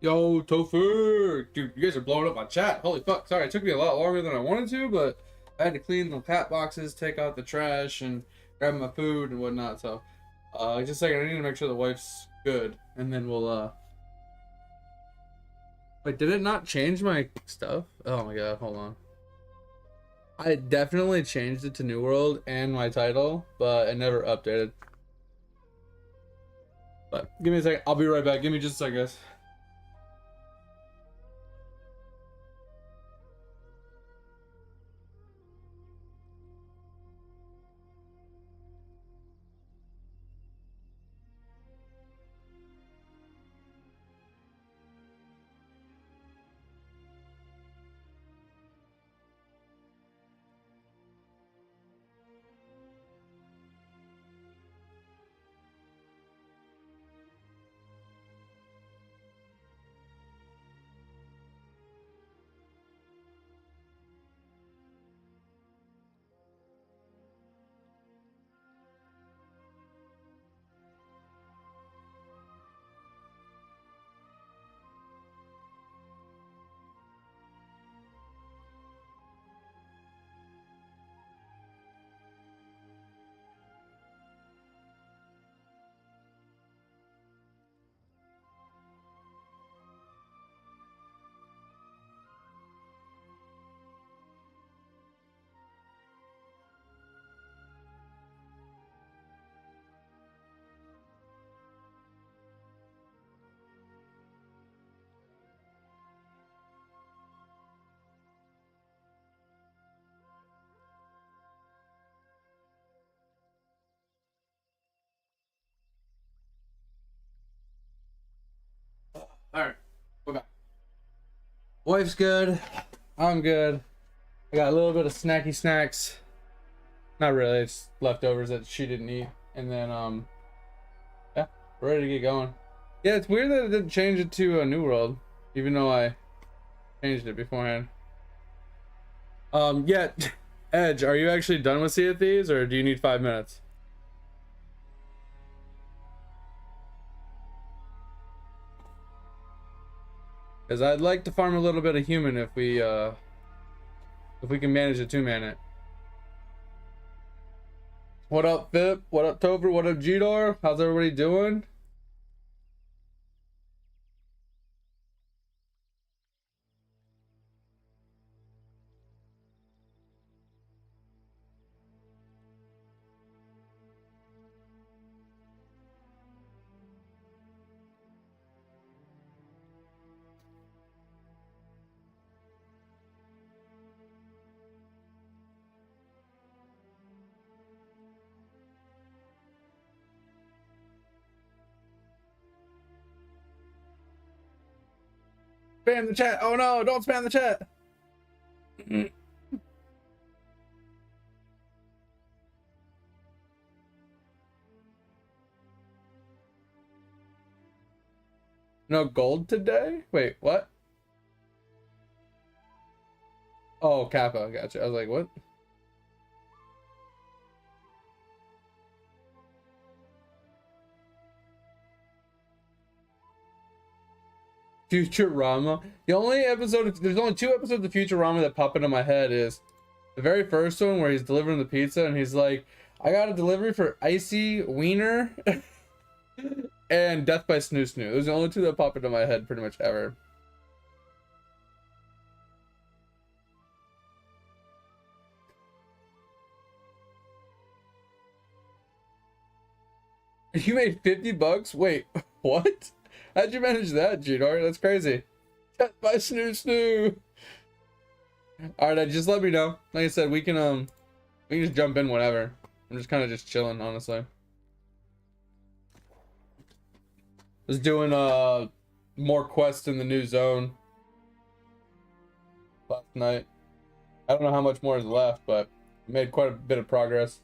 Yo, Tofu! Dude, you guys are blowing up my chat. Holy fuck. Sorry, it took me a lot longer than I wanted to, but I had to clean the cat boxes, take out the trash, and grab my food and whatnot. So, just a second, I need to make sure the wife's good. And then we'll. Wait, did it not change my stuff? Oh my god, hold on. I definitely changed it to New World and my title, but it never updated. But give me a second. I'll be right back. Give me just a second, guys. Alright, we're back. Wife's good. I'm good. I got a little bit of snacky snacks. Not really, it's leftovers that she didn't eat. And then, yeah, we're ready to get going. Yeah, it's weird that it didn't change it to a New World, even though I changed it beforehand. Yeah, Edge, are you actually done with Sea of Thieves, or do you need 5 minutes? Because I'd like to farm a little bit of human if we can manage a two-man it. What up, Vip? What up, Topher? What up, G-Dor? How's everybody doing? Spam the chat. Oh no, don't spam the chat. No gold today? Wait, what? Oh, Kappa, gotcha. I was like, what? Futurama. There's only 2 episodes of Futurama that pop into my head is the very first one where he's delivering the pizza and he's like, I got a delivery for Icy Wiener and Death by Snoo Snoo. Those are the only two that pop into my head pretty much ever. You made $50? Wait, what? How'd you manage that, Jador? That's crazy. Death by Snoo Snoo. Alright, just let me know. Like I said, we can just jump in whenever. I'm just kind of just chilling, honestly. Was doing more quests in the new zone last night. I don't know how much more is left, but made quite a bit of progress.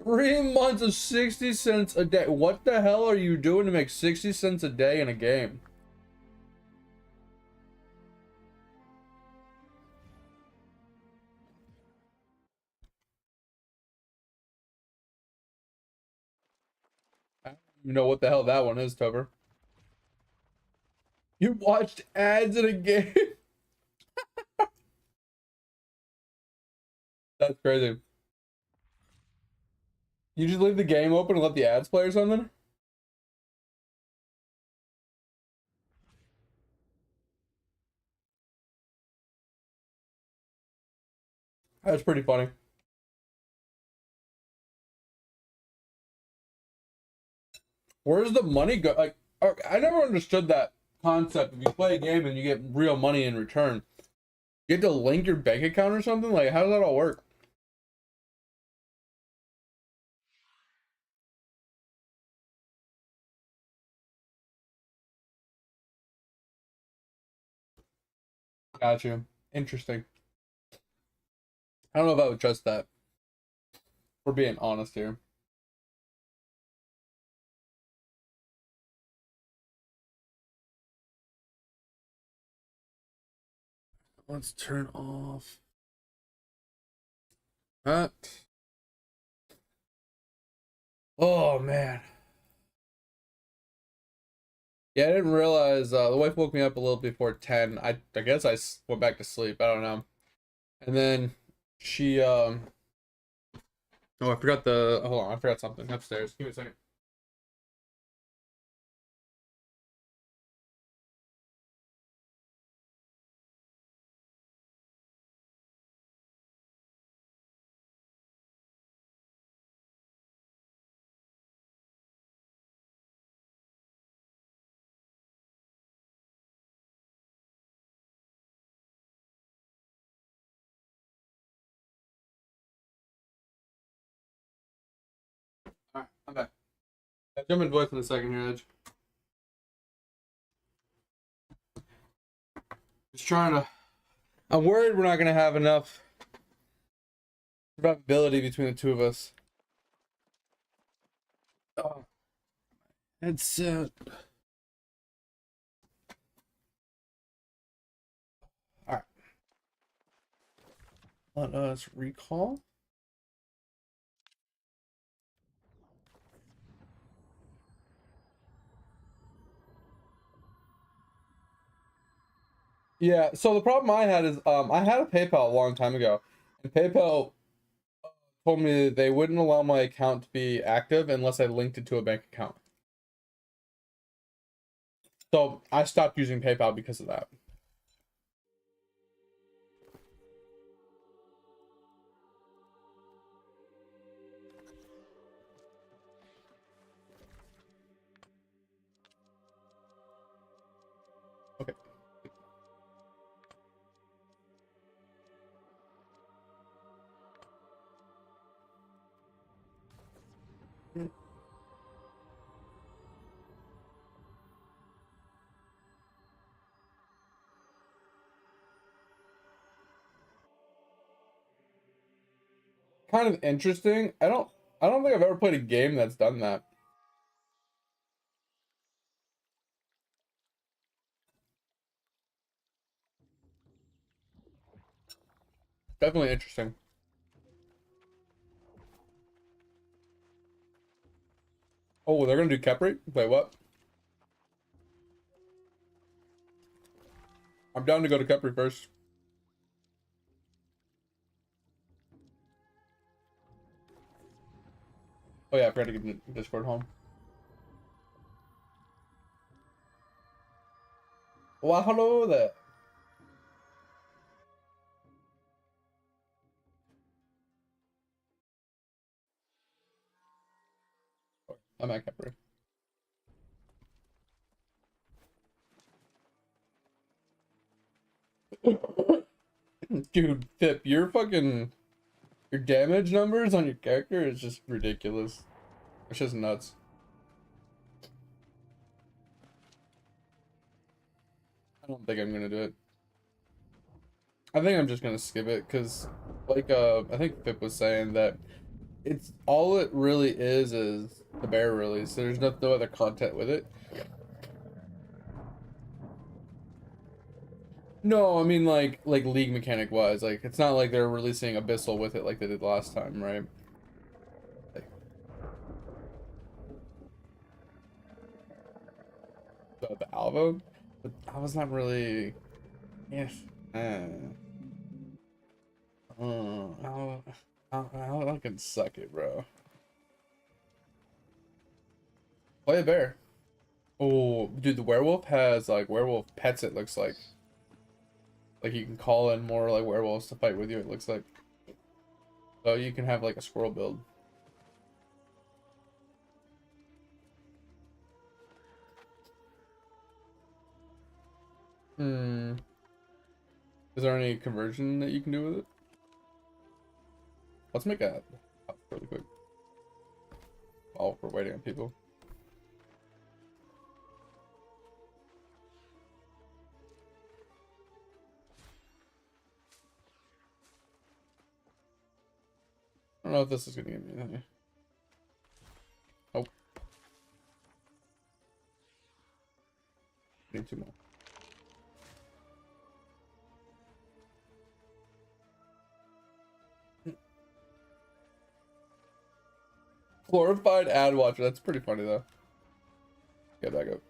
3 months of 60 cents a day. What the hell are you doing to make 60 cents a day in a game? You know what the hell that one is, Tober. You watched ads in a game? That's crazy. You just leave the game open and let the ads play or something? That's pretty funny. Where's the money go? Like, I never understood that concept. If you play a game and you get real money in return, you have to link your bank account or something? Like, how does that all work? Gotcha. Interesting. I don't know if I would trust that. We're being honest here. Let's turn off that. Oh man. Yeah, I didn't realize the wife woke me up a little before 10. I guess went back to sleep. I don't know. And then she oh, I forgot hold on, I forgot something upstairs. Give me a second. Alright, I'm back. I'll jump in voice in a second here, Edge. Just trying to I'm worried we're not gonna have enough survivability between the two of us. Oh, it's alright. Let us recall. Yeah, so the problem I had is I had a PayPal a long time ago, and PayPal told me that they wouldn't allow my account to be active unless I linked it to a bank account. So I stopped using PayPal because of that. Okay. Kind of interesting. I don't think I've ever played a game that's done that. Definitely interesting. Oh, they're gonna do Capri? Wait, what? I'm down to go to Capri first. Oh yeah, I forgot to get Discord home. Well, hello there. I'm at Capri. Dude, Pip, your damage numbers on your character is just ridiculous. It's just nuts. I don't think I'm gonna do it. I think I'm just gonna skip it because, like, I think Pip was saying that it's all it really is the bear release. There's no other content with it. No, I mean like league mechanic wise, like it's not like they're releasing Abyssal with it like they did last time, right? Like, The Alvo, but I was not really. Yeah. I can suck it, bro. Play a bear. Oh, dude, the werewolf has like werewolf pets. It looks like you can call in more like werewolves to fight with you. It looks like so you can have like a squirrel build. Hmm. Is there any conversion that you can do with it? Let's make a house really quick. Oh, we're waiting on people. I don't know if this is gonna give me anything. Oh, need 2 more. Glorified ad watcher. That's pretty funny though. Get back up.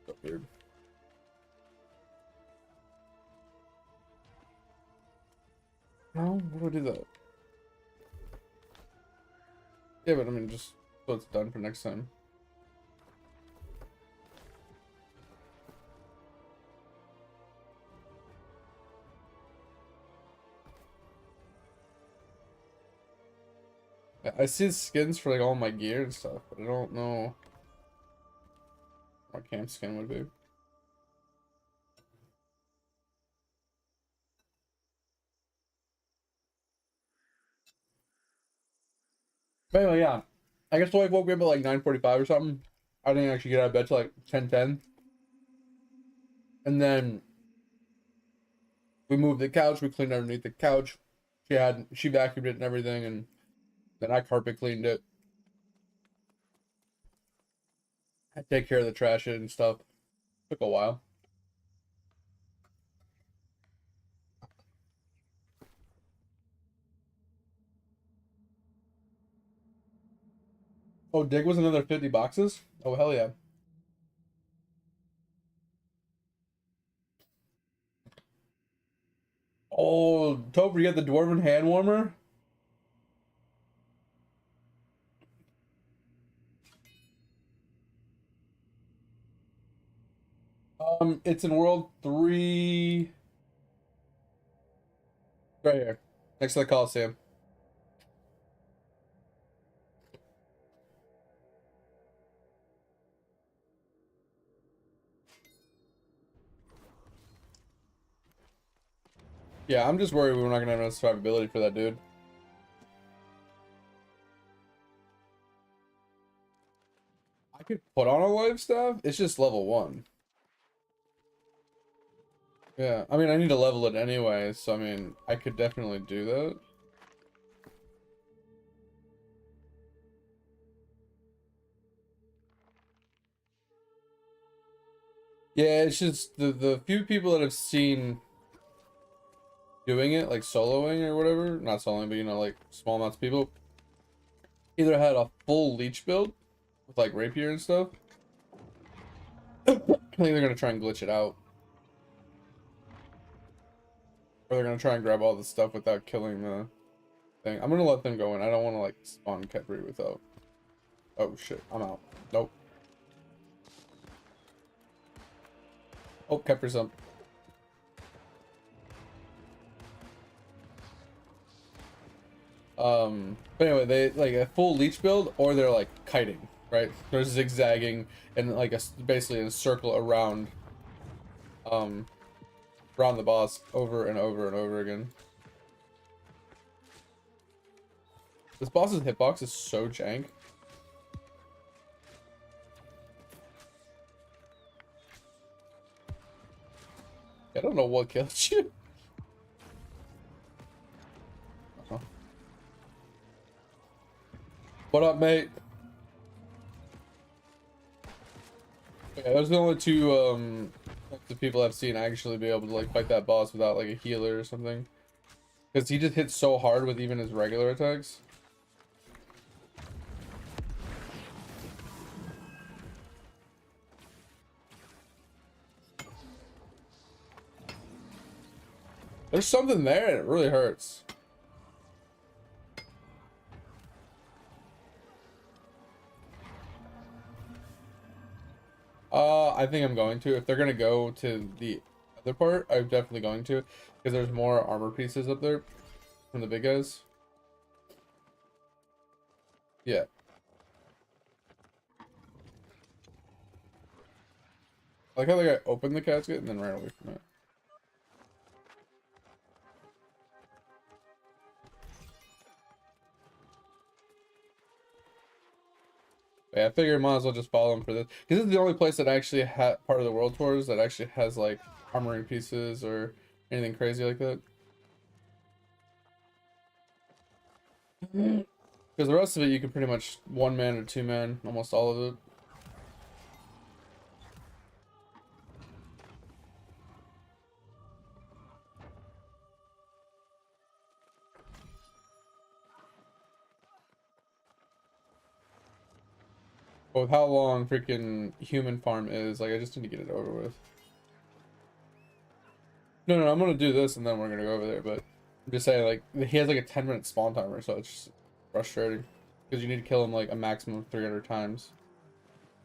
So weird. No, what do I do that? Yeah, but I mean, just so it's done for next time. I see skins for like all my gear and stuff, but I don't know what camp skin would be. But anyway, yeah. I guess I woke up at like 9:45 or something. I didn't actually get out of bed till like 10:10. And then we moved the couch, we cleaned underneath the couch. She vacuumed it and everything, and then I carpet cleaned it. I take care of the trash and stuff. Took a while. Oh, dig was another 50 boxes? Oh, hell yeah. Oh, Topher, you got the Dwarven hand warmer? It's in World 3. Right here. Next to the Coliseum. Yeah, I'm just worried we're not gonna have enough survivability for that dude. I could put on a life staff. It's just level 1. Yeah, I mean, I need to level it anyway, so I mean, I could definitely do that. Yeah, it's just the few people that I've seen doing it, like soloing or whatever, not soloing, but you know, like small amounts of people, either had a full leech build with like rapier and stuff. I think they're gonna try and glitch it out. Or they're gonna try and grab all the stuff without killing the thing. I'm gonna let them go in. I don't wanna like spawn Kepri without. Oh shit, I'm out. Nope. Oh, Kepri's up. But anyway, they like a full leech build, or they're like kiting, right? They're zigzagging and like basically a circle around, around the boss over and over and over again. This boss's hitbox is so jank. I don't know what killed you. What up, mate? Yeah, those are the only two the people I've seen actually be able to like fight that boss without like a healer or something. Because he just hits so hard with even his regular attacks. There's something there and it really hurts. I think I'm going to. If they're gonna go to the other part, I'm definitely going to, because there's more armor pieces up there from the big guys. Yeah. I like how the guy opened the casket and then ran away from it. Yeah, I figured I might as well just follow him for this. Because this is the only place that actually had part of the world tours that actually has like armoring pieces or anything crazy like that. Because the rest of it you can pretty much one man or two man, almost all of it. But with how long freaking human farm is, like I just need to get it over with. No, I'm gonna do this and then we're gonna go over there, but I'm just saying, like, he has like a 10-minute spawn timer, so it's just frustrating. Because you need to kill him like a maximum of 300 times.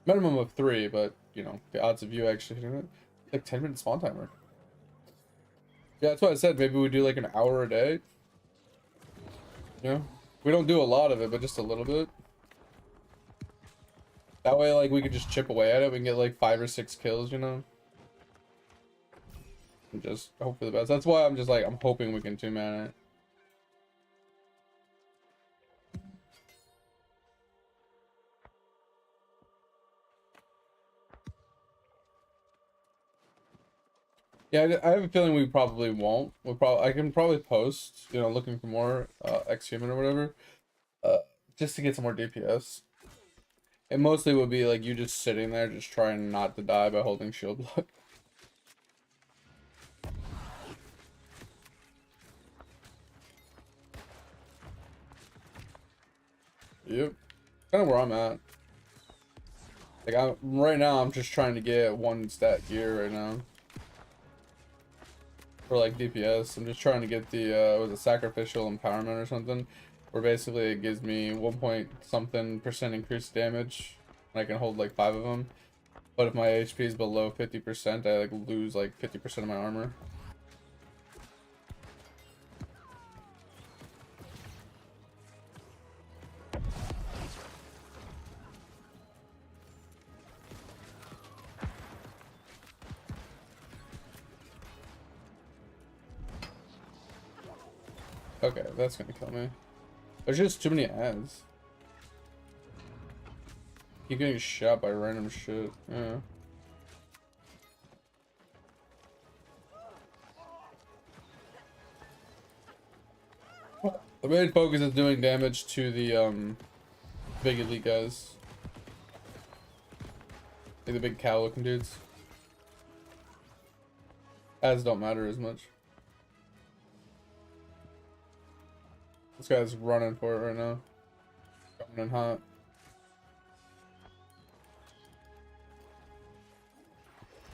Minimum of 3, but, you know, the odds of you actually doing it, like 10-minute spawn timer. Yeah, that's what I said, maybe we do like an hour a day. You know? We don't do a lot of it, but just a little bit. That way, like, we could just chip away at it, we can get like 5 or 6 kills, you know? And just hope for the best. That's why I'm just like, I'm hoping we can 2-man it. Yeah, I have a feeling we probably won't. I can probably post, you know, looking for more ex-human or whatever, just to get some more DPS. It mostly would be like you just sitting there, just trying not to die by holding shield block. Yep, kind of where I'm at. Like right now, I'm just trying to get 1 stat gear right now. For like DPS, I'm just trying to get the was it sacrificial empowerment or something, where basically it gives me 1 point something % increased damage, and I can hold like 5 of them. But if my HP is below 50%, I like lose like 50% of my armor. Okay, that's gonna kill me. There's just too many ads. Keep getting shot by random shit. Yeah. The main focus is doing damage to the big elite guys. Like the big cow looking dudes. Ads don't matter as much. This guy's running for it right now. Coming in hot.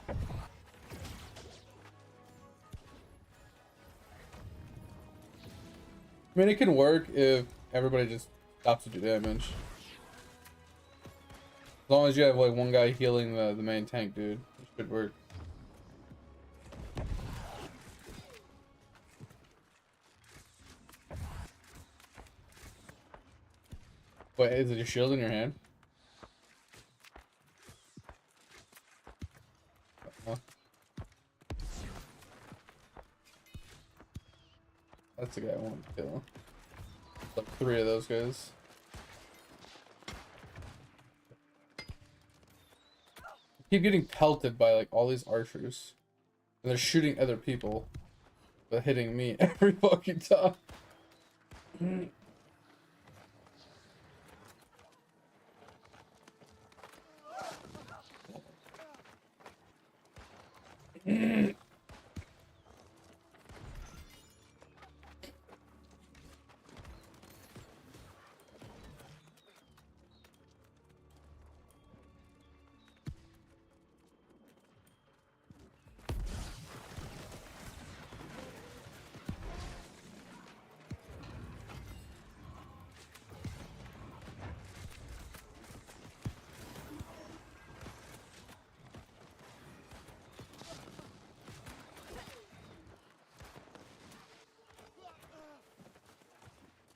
I mean, it can work if everybody just stops to do damage. As long as you have like one guy healing the main tank, dude, it should work. Wait, is it your shield in your hand? Oh. That's the guy I want to kill. Like 3 of those guys. I keep getting pelted by like all these archers. And they're shooting other people, but hitting me every fucking time.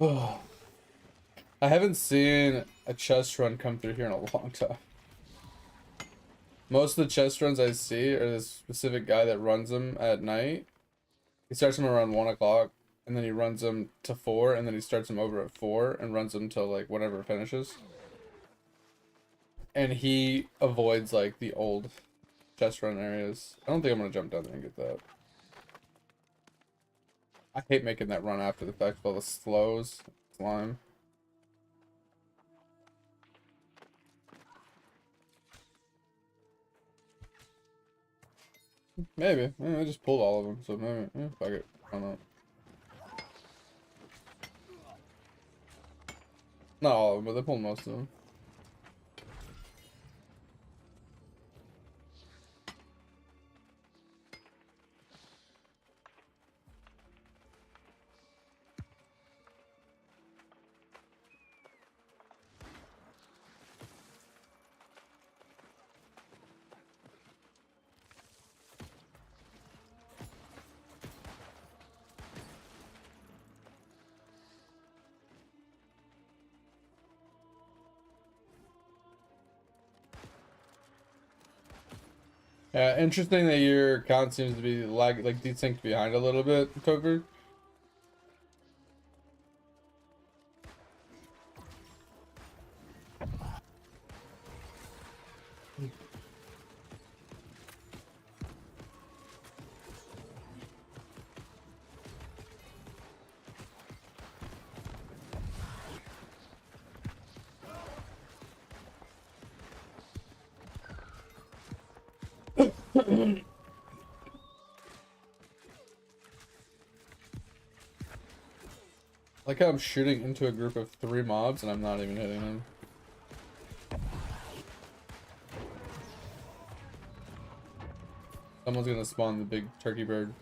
Oh, I haven't seen a chest run come through here in a long time. Most of the chest runs I see are this specific guy that runs them at night. He starts them around 1 o'clock, and then he runs them to 4, and then he starts them over at 4 and runs them till like whatever it finishes. And he avoids like the old chest run areas. I don't think I'm gonna jump down there and get that. I hate making that run after the fact with all the slows, slime. Maybe. I just pulled all of them, so maybe. Fuck it. I don't know. Not all of them, but they pulled most of them. Yeah, interesting that your account seems to be like desynced behind a little bit, Toker. Like how I'm shooting into a group of 3 mobs and I'm not even hitting them. Someone's gonna spawn the big turkey bird.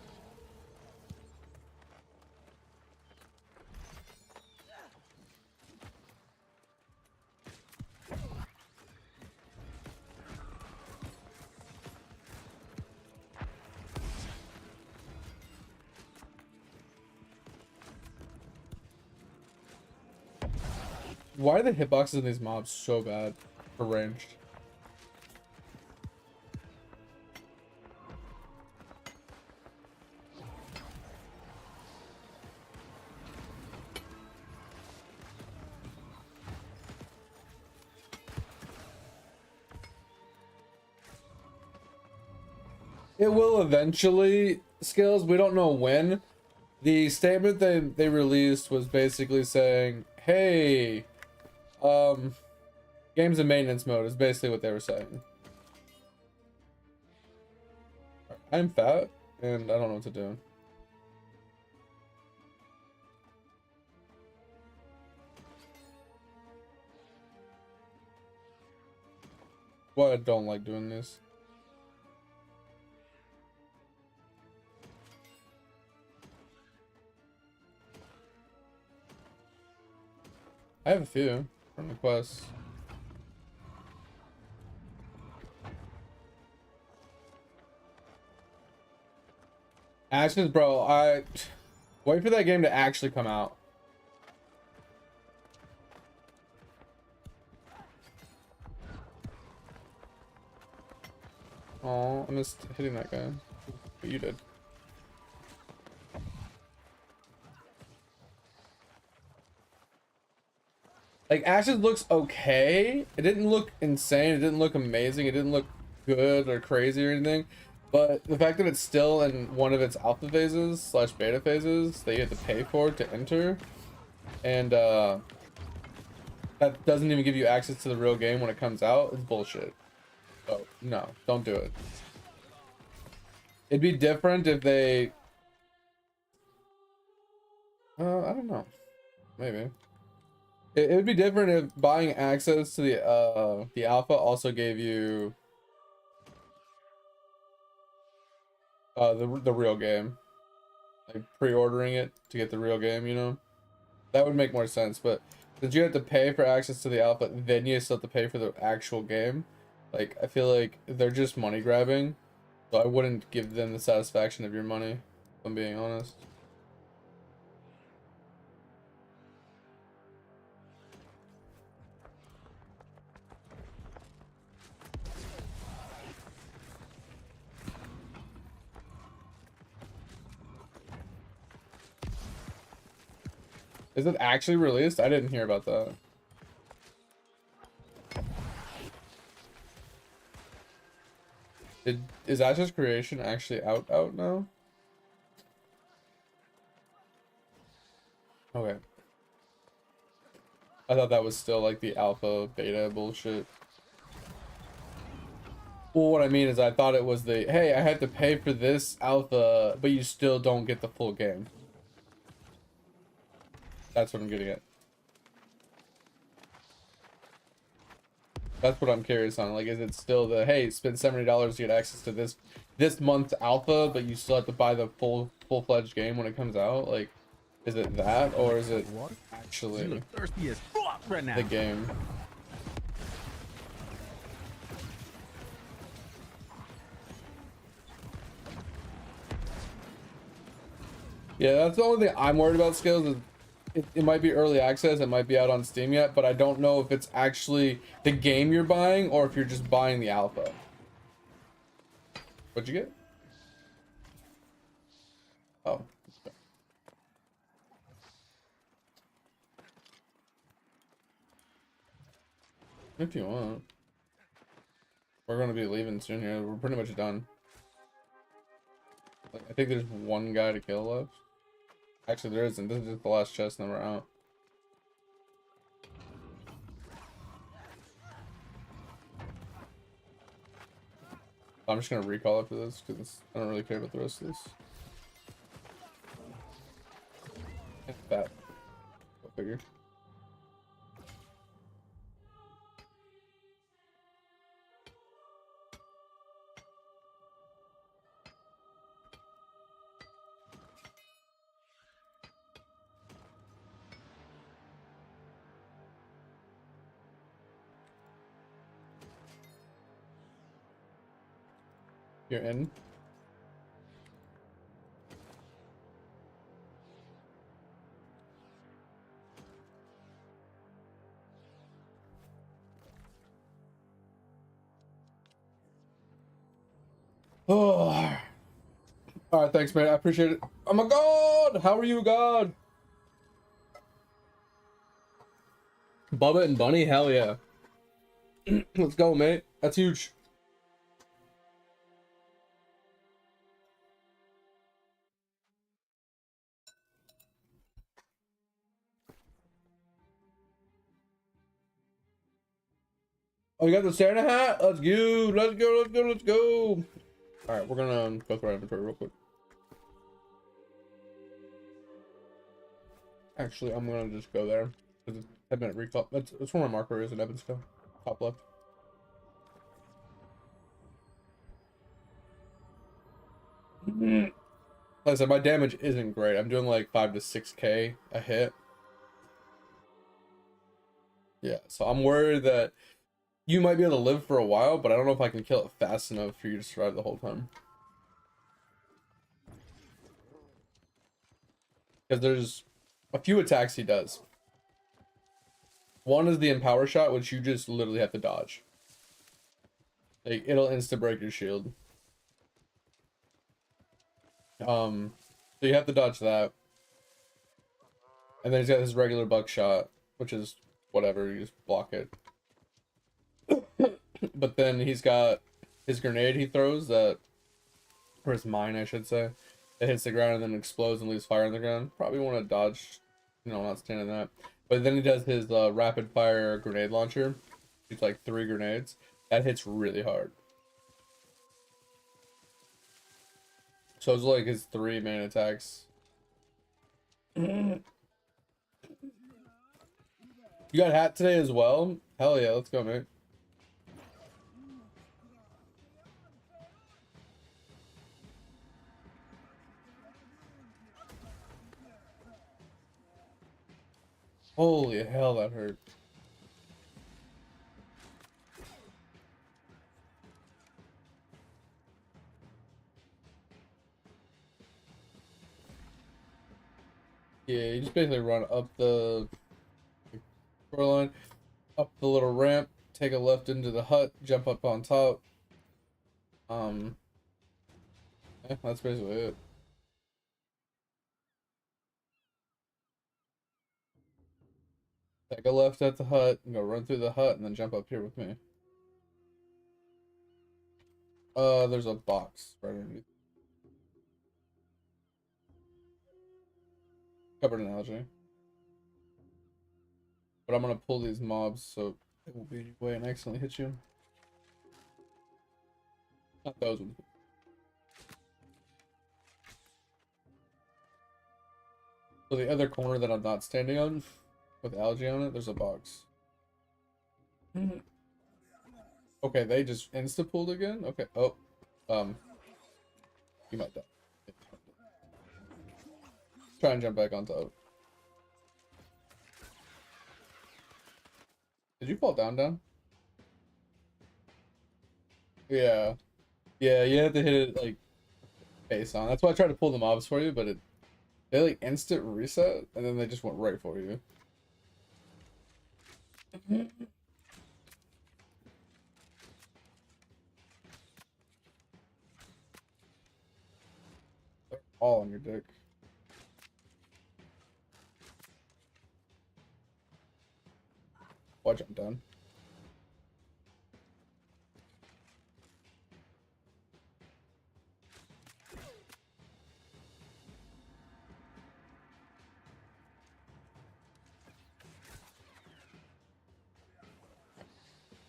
Why are the hitboxes in these mobs so bad for ranged? It will eventually, Skills. We don't know when. The statement they released was basically saying, hey, games in maintenance mode is basically what they were saying. I'm fat and I don't know what to do. Why I don't like doing this. I have a few from the quests. Ashes, bro, I wait for that game to actually come out. Oh, I missed hitting that guy. But you did. Like, Ashes looks okay. It didn't look insane. It didn't look amazing. It didn't look good or crazy or anything. But the fact that it's still in one of its alpha phases slash beta phases that you have to pay for to enter, and that doesn't even give you access to the real game when it comes out, is bullshit. So no, don't do it. It'd be different if they I don't know, maybe it would be different if buying access to the alpha also gave you the real game, like pre-ordering it to get the real game, you know. That would make more sense. But since you have to pay for access to the alpha, then you still have to pay for the actual game, like I feel like they're just money grabbing. So I wouldn't give them the satisfaction of your money, if I'm being honest. Is it actually released? I didn't hear about that. Is Ashes Creation actually out now? Okay. I thought that was still like the alpha beta bullshit. Well, what I mean is I thought it was the, hey, I had to pay for this alpha, but you still don't get the full game. That's what I'm getting at. That's what I'm curious on. Like, is it still the, hey, spend $70 to get access to this month's alpha, but you still have to buy the full-fledged game when it comes out? Like, is it that, or is it actually the game? Yeah, that's the only thing I'm worried about, Skills, is it might be early access, it might be out on Steam yet, but I don't know if it's actually the game you're buying or if you're just buying the alpha. What'd you get? Oh. Okay. If you want. We're gonna be leaving soon here. We're pretty much done. Like, I think there's one guy to kill left. Actually, there isn't. This is just the last chest and then we're out. I'm just gonna recall after this because I don't really care about the rest of this. That. Go figure. You're in. Oh. All right, thanks, man. I appreciate it. Oh my God, how are you, God? Bubba and Bunny, hell yeah. Let's go, mate. That's huge. Oh, you got the Santa hat? Let's go. Let's go. Let's go. Let's go. All right, we're gonna go through our inventory real quick. Actually, I'm gonna just go there. It's a 10-minute recall. That's where my marker is in Evansville. Top left. Like I said, my damage isn't great. I'm doing like 5 to 6k a hit. Yeah, so I'm worried that you might be able to live for a while, but I don't know if I can kill it fast enough for you to survive the whole time. Because there's a few attacks he does. One is the Empower Shot, which you just literally have to dodge. Like, it'll insta-break your shield. So you have to dodge that. And then he's got his regular Buckshot, which is whatever, you just block it. But then he's got his grenade he throws that, or his mine I should say, that hits the ground and then explodes and leaves fire on the ground. Probably want to dodge, not standing that. But then he does his rapid fire grenade launcher. It's like 3 grenades. That hits really hard. So it's like his 3 main attacks. You got hat today as well? Hell yeah, let's go, mate. Holy hell, that hurt. Yeah, you just basically run up the shoreline, up the little ramp, take a left into the hut, jump up on top. Yeah, that's basically it. Take a left at the hut and go run through the hut and then jump up here with me. There's a box right underneath. Covered analogy. But I'm gonna pull these mobs so it won't be any way and accidentally hit you. Not those ones. So the other corner that I'm not standing on, with algae on it, there's a box. Okay, they just insta-pulled again? Okay, oh. You might die. Try and jump back on top. Did you fall down? Yeah. Yeah, you have to hit it, like, face on. That's why I tried to pull the mobs for you, but they, like, instant reset, and then they just went right for you. They're all on your dick. Watch, I'm done.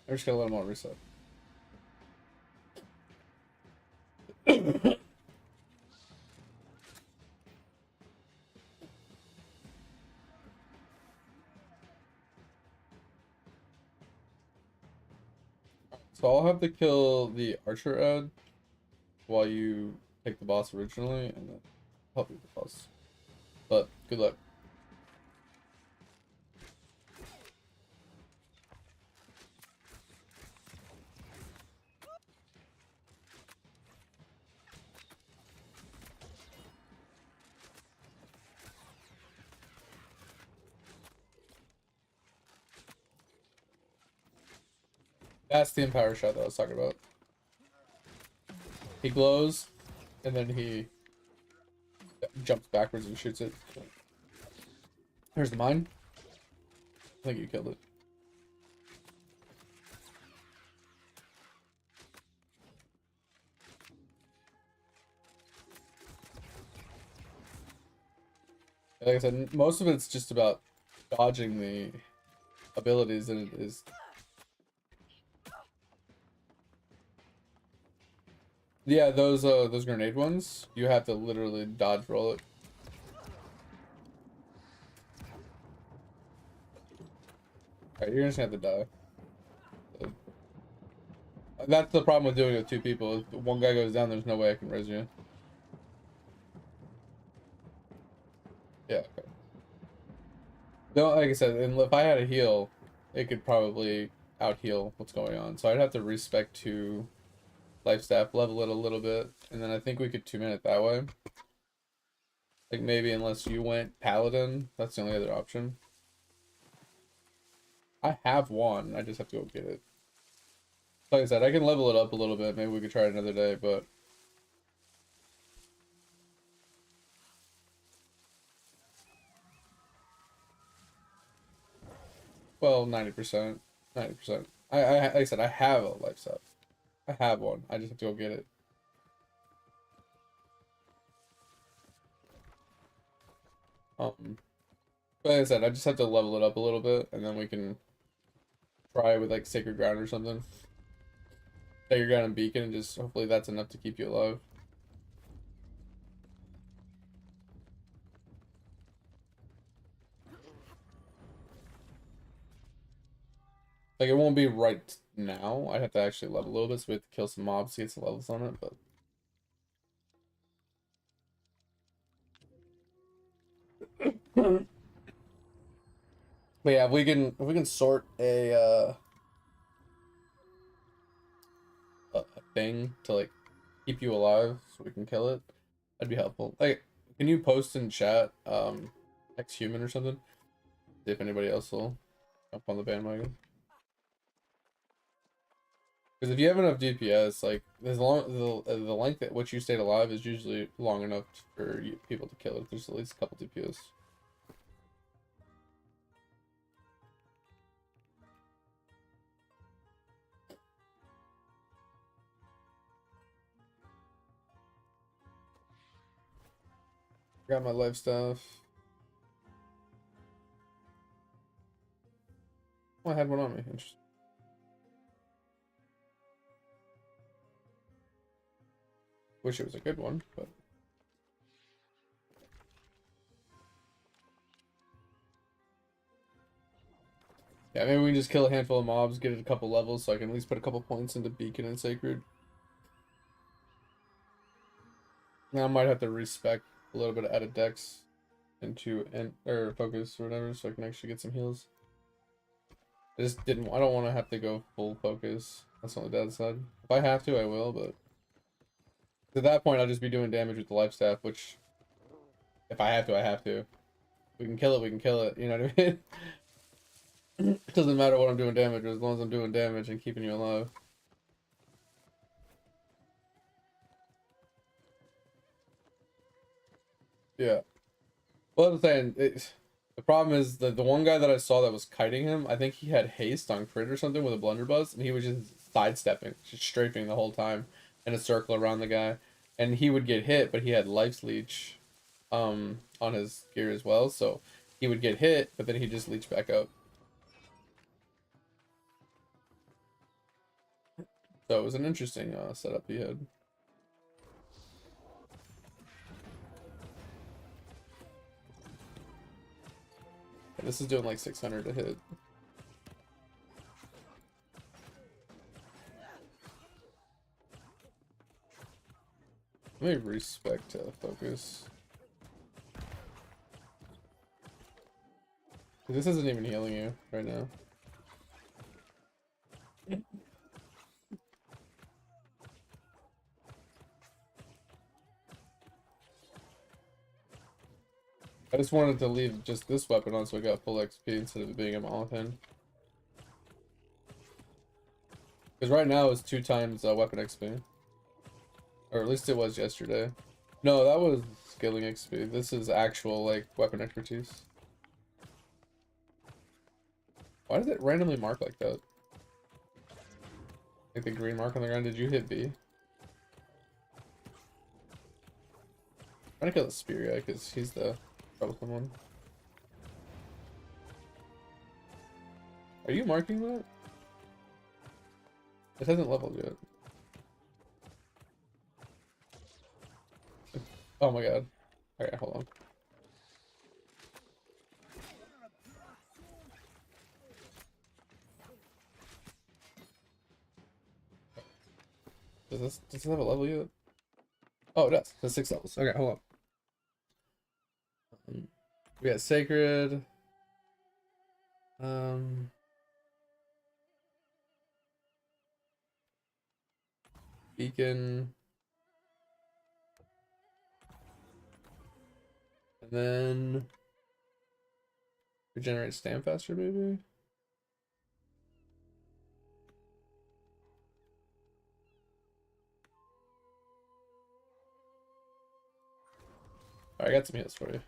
I'm just gonna let them all reset. So I'll have to kill the archer ad while you take the boss originally, and then help you with the boss. But good luck. That's the empower shot that I was talking about. He glows, and then he jumps backwards and shoots it. Here's the mine. I think you killed it. Like I said, most of it's just about dodging the abilities than it is. Yeah, those grenade ones, you have to literally dodge roll it. Alright, you're just gonna have to die. That's the problem with doing it with two people. If one guy goes down, there's no way I can res you. Yeah, okay. No, like I said, and if I had a heal, it could probably out heal what's going on. So I'd have to respec to life staff, level it a little bit, and then I think we could 2-minute that way. Like maybe unless you went paladin, that's the only other option. I have one, I just have to go get it. Like I said, I can level it up a little bit. Maybe we could try it another day, but well, 90%. 90%. Like I said, I have a life staff. I have one. I just have to go get it. But like I said, I just have to level it up a little bit, and then we can try with like Sacred Ground or something. Sacred Ground and Beacon, and just hopefully that's enough to keep you alive. Like it won't be right now. I'd have to actually level a little bit, so we have to kill some mobs to get some levels on it, but but yeah, if we can sort a thing to like keep you alive so we can kill it, that'd be helpful. Like, can you post in chat ex-human or something? See if anybody else will jump on the bandwagon. Because if you have enough DPS, like as long the length at which you stayed alive is usually long enough for people to kill it. There's at least a couple DPS. Got my life stuff. Oh, I had one on me. Interesting. Wish it was a good one, but yeah, maybe we can just kill a handful of mobs, get it a couple levels, so I can at least put a couple points into Beacon and Sacred. Now I might have to respec a little bit of added dex into or focus or whatever, so I can actually get some heals. I don't want to have to go full focus. That's on the downside. If I have to, I will, but at that point, I'll just be doing damage with the life staff, which if I have to, I have to. We can kill it, we can kill it. You know what I mean? It doesn't matter what I'm doing damage, as long as I'm doing damage and keeping you alive. Yeah. Well, I'm saying, the problem is that the one guy that I saw that was kiting him, I think he had haste on crit or something with a blunderbuss, and he was just sidestepping, just strafing the whole time in a circle around the guy. And he would get hit, but he had life's leech on his gear as well, so he would get hit, but then he'd just leech back up. So it was an interesting setup he had. And this is doing like 600 to hit. Let me respec to focus. This isn't even healing you right now. I just wanted to leave just this weapon on so I got full XP instead of it being a Molothin. Because right now it's 2 times weapon XP. Or at least it was yesterday. No, that was skilling XP. This is actual, like, weapon expertise. Why does it randomly mark like that? Like the green mark on the ground. Did you hit B? I'm trying to kill the spear guy because he's the troublesome one. Are you marking that? It hasn't leveled yet. Oh my god. Alright, hold on. Does this have a level yet? Oh, it does. It's 6 levels. Okay, hold on. We got Sacred. Beacon. And then regenerate stam faster, maybe? Alright, I got some hits for you.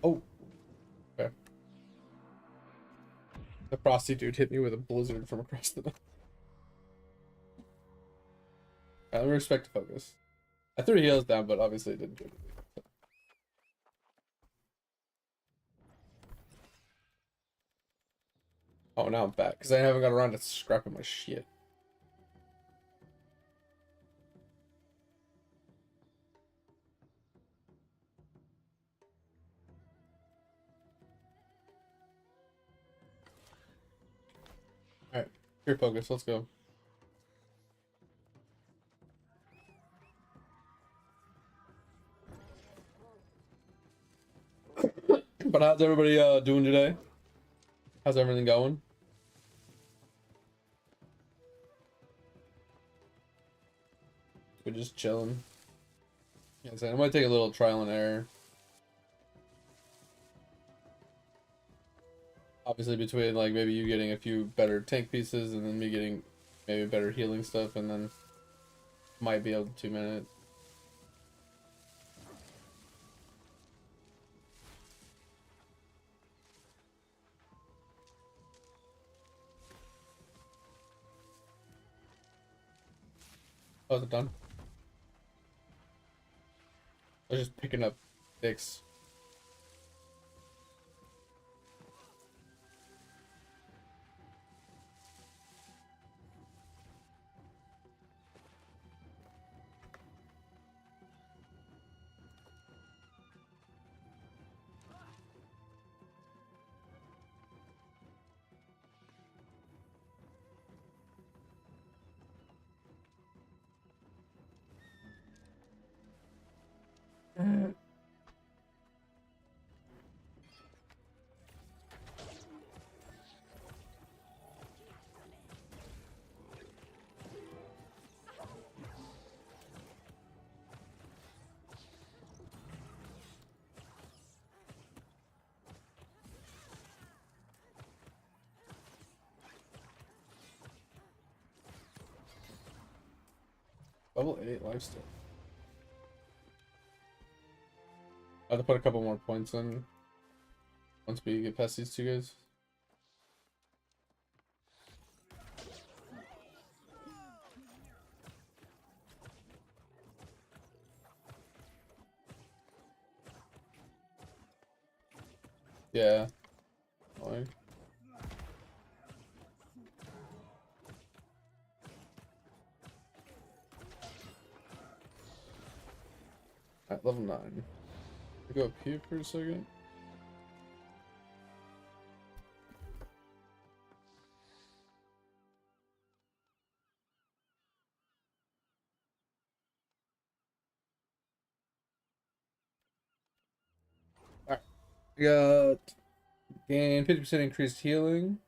Oh, okay. The frosty dude hit me with a blizzard from across the map. Let me respect the focus. I threw heals down, but obviously it didn't do anything. So. Oh, now I'm back because I haven't got around to scrapping my shit. Alright, pure focus, let's go. But how's everybody doing today? How's everything going? We're just chilling. Yeah, so I might take a little trial and error. Obviously, between like maybe you getting a few better tank pieces and then me getting maybe better healing stuff, and then might be able to 2 minutes. Oh, is it done? I was just picking up sticks. Level 8 lifesteal. I have to put a couple more points in once we get past these two guys. Yeah. Like, at level 9. I go up here for a second. Alright. We got gain 50% increased healing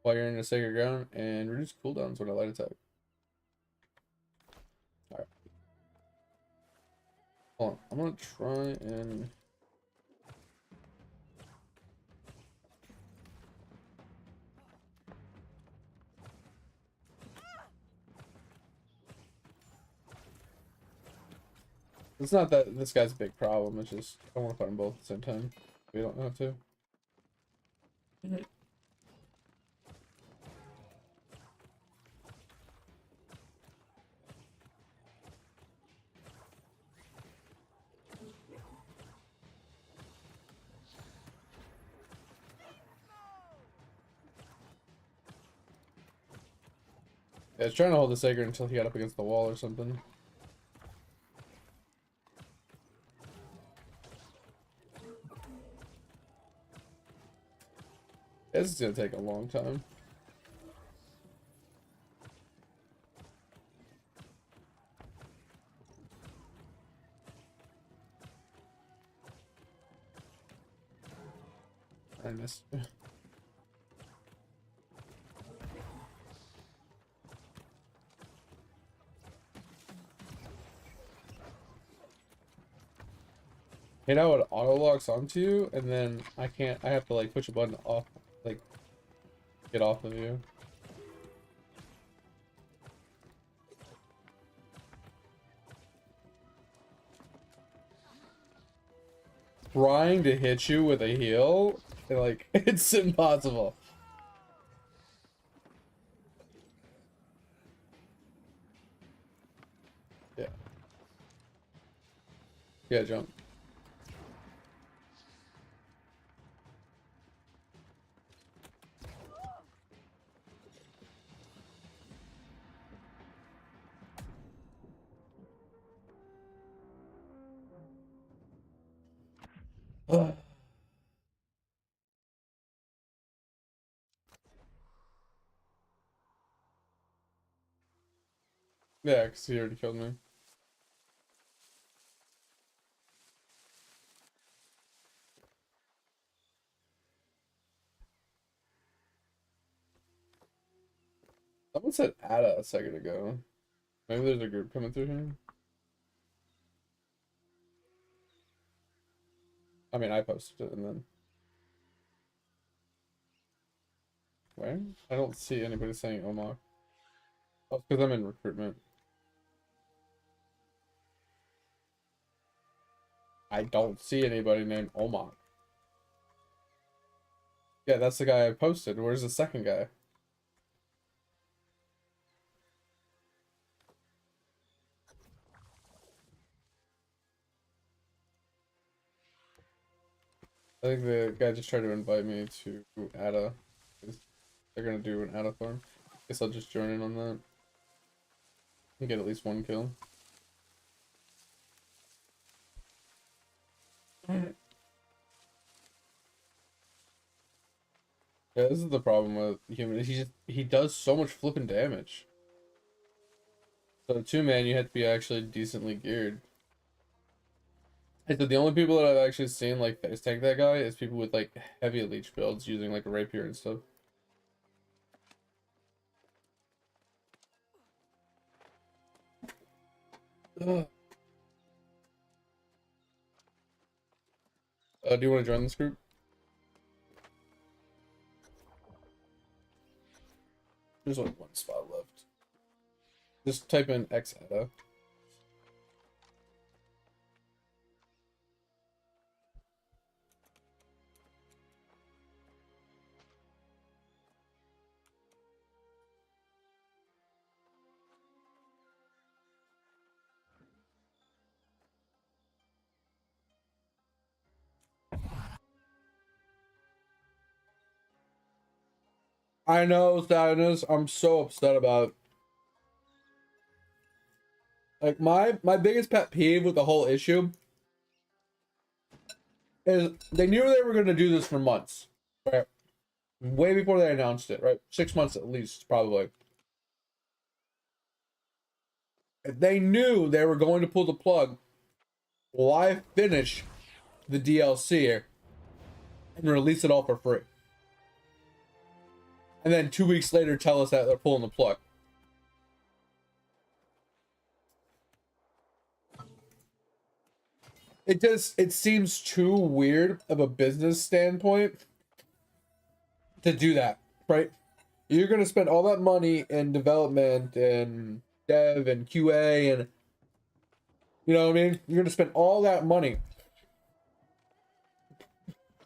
while you're in a sacred ground and reduce cooldowns when a light attack. Alright. Hold on. I'm gonna try and it's not that this guy's a big problem, it's just I want to fight them both at the same time. We don't have to. Yeah, I was trying to hold the sacred until he got up against the wall or something. This is gonna take a long time. I missed. Hate how it auto locks onto you, and then I can't. I have to like push a button off, like get off of you. Trying to hit you with a heal, and, like it's impossible. Yeah. Yeah, jump. Yeah, because he already killed me. Someone said Ada a second ago. Maybe there's a group coming through here. I mean, I posted it and then. Where? I don't see anybody saying Omar. Oh, because I'm in recruitment. I don't see anybody named Omar. Yeah, that's the guy I posted. Where's the second guy? I think the guy just tried to invite me to ADA. They're gonna do an ADA farm. Guess I'll just join in on that. And get at least one kill. Yeah, this is the problem with human. He does so much flipping damage. So 2-man, you have to be actually decently geared. And so the only people that I've actually seen like face tank that guy is people with like heavy leech builds using like a rapier and stuff. Ugh. Do you want to join this group? There's only one spot left. Just type in XADA. I know, sadness. I'm so upset about it. Like my biggest pet peeve with the whole issue is they knew they were gonna do this for months, right? Way before they announced it, right? 6 months at least, probably. If they knew they were going to pull the plug, why finish the DLC and release it all for free? And then 2 weeks later tell us that they're pulling the plug. It seems too weird of a business standpoint to do that, right? You're gonna spend all that money in development and dev and QA and you know what I mean? You're gonna spend all that money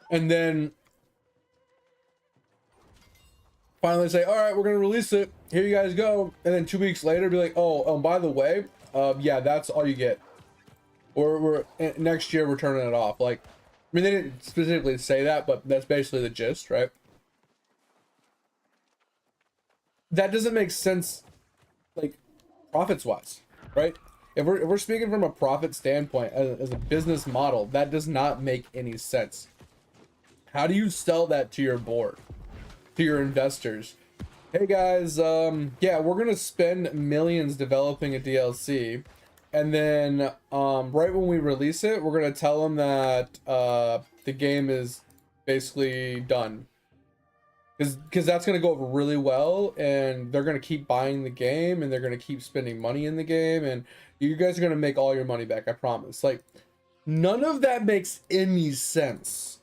and then finally say, all right, we're gonna release it, here you guys go, and then 2 weeks later be like, oh, by the way, yeah, that's all you get, or we're next year we're turning it off. Like, I mean, they didn't specifically say that, but that's basically the gist, right? That doesn't make sense, like, profits wise, right? If we're speaking from a profit standpoint as a business model, that does not make any sense. How do you sell that to your board, to your investors? Hey guys, yeah, we're gonna spend millions developing a DLC, and then right when we release it, we're gonna tell them that the game is basically done, because that's gonna go over really well, and they're gonna keep buying the game, and they're gonna keep spending money in the game, and you guys are gonna make all your money back, I promise. Like, none of that makes any sense.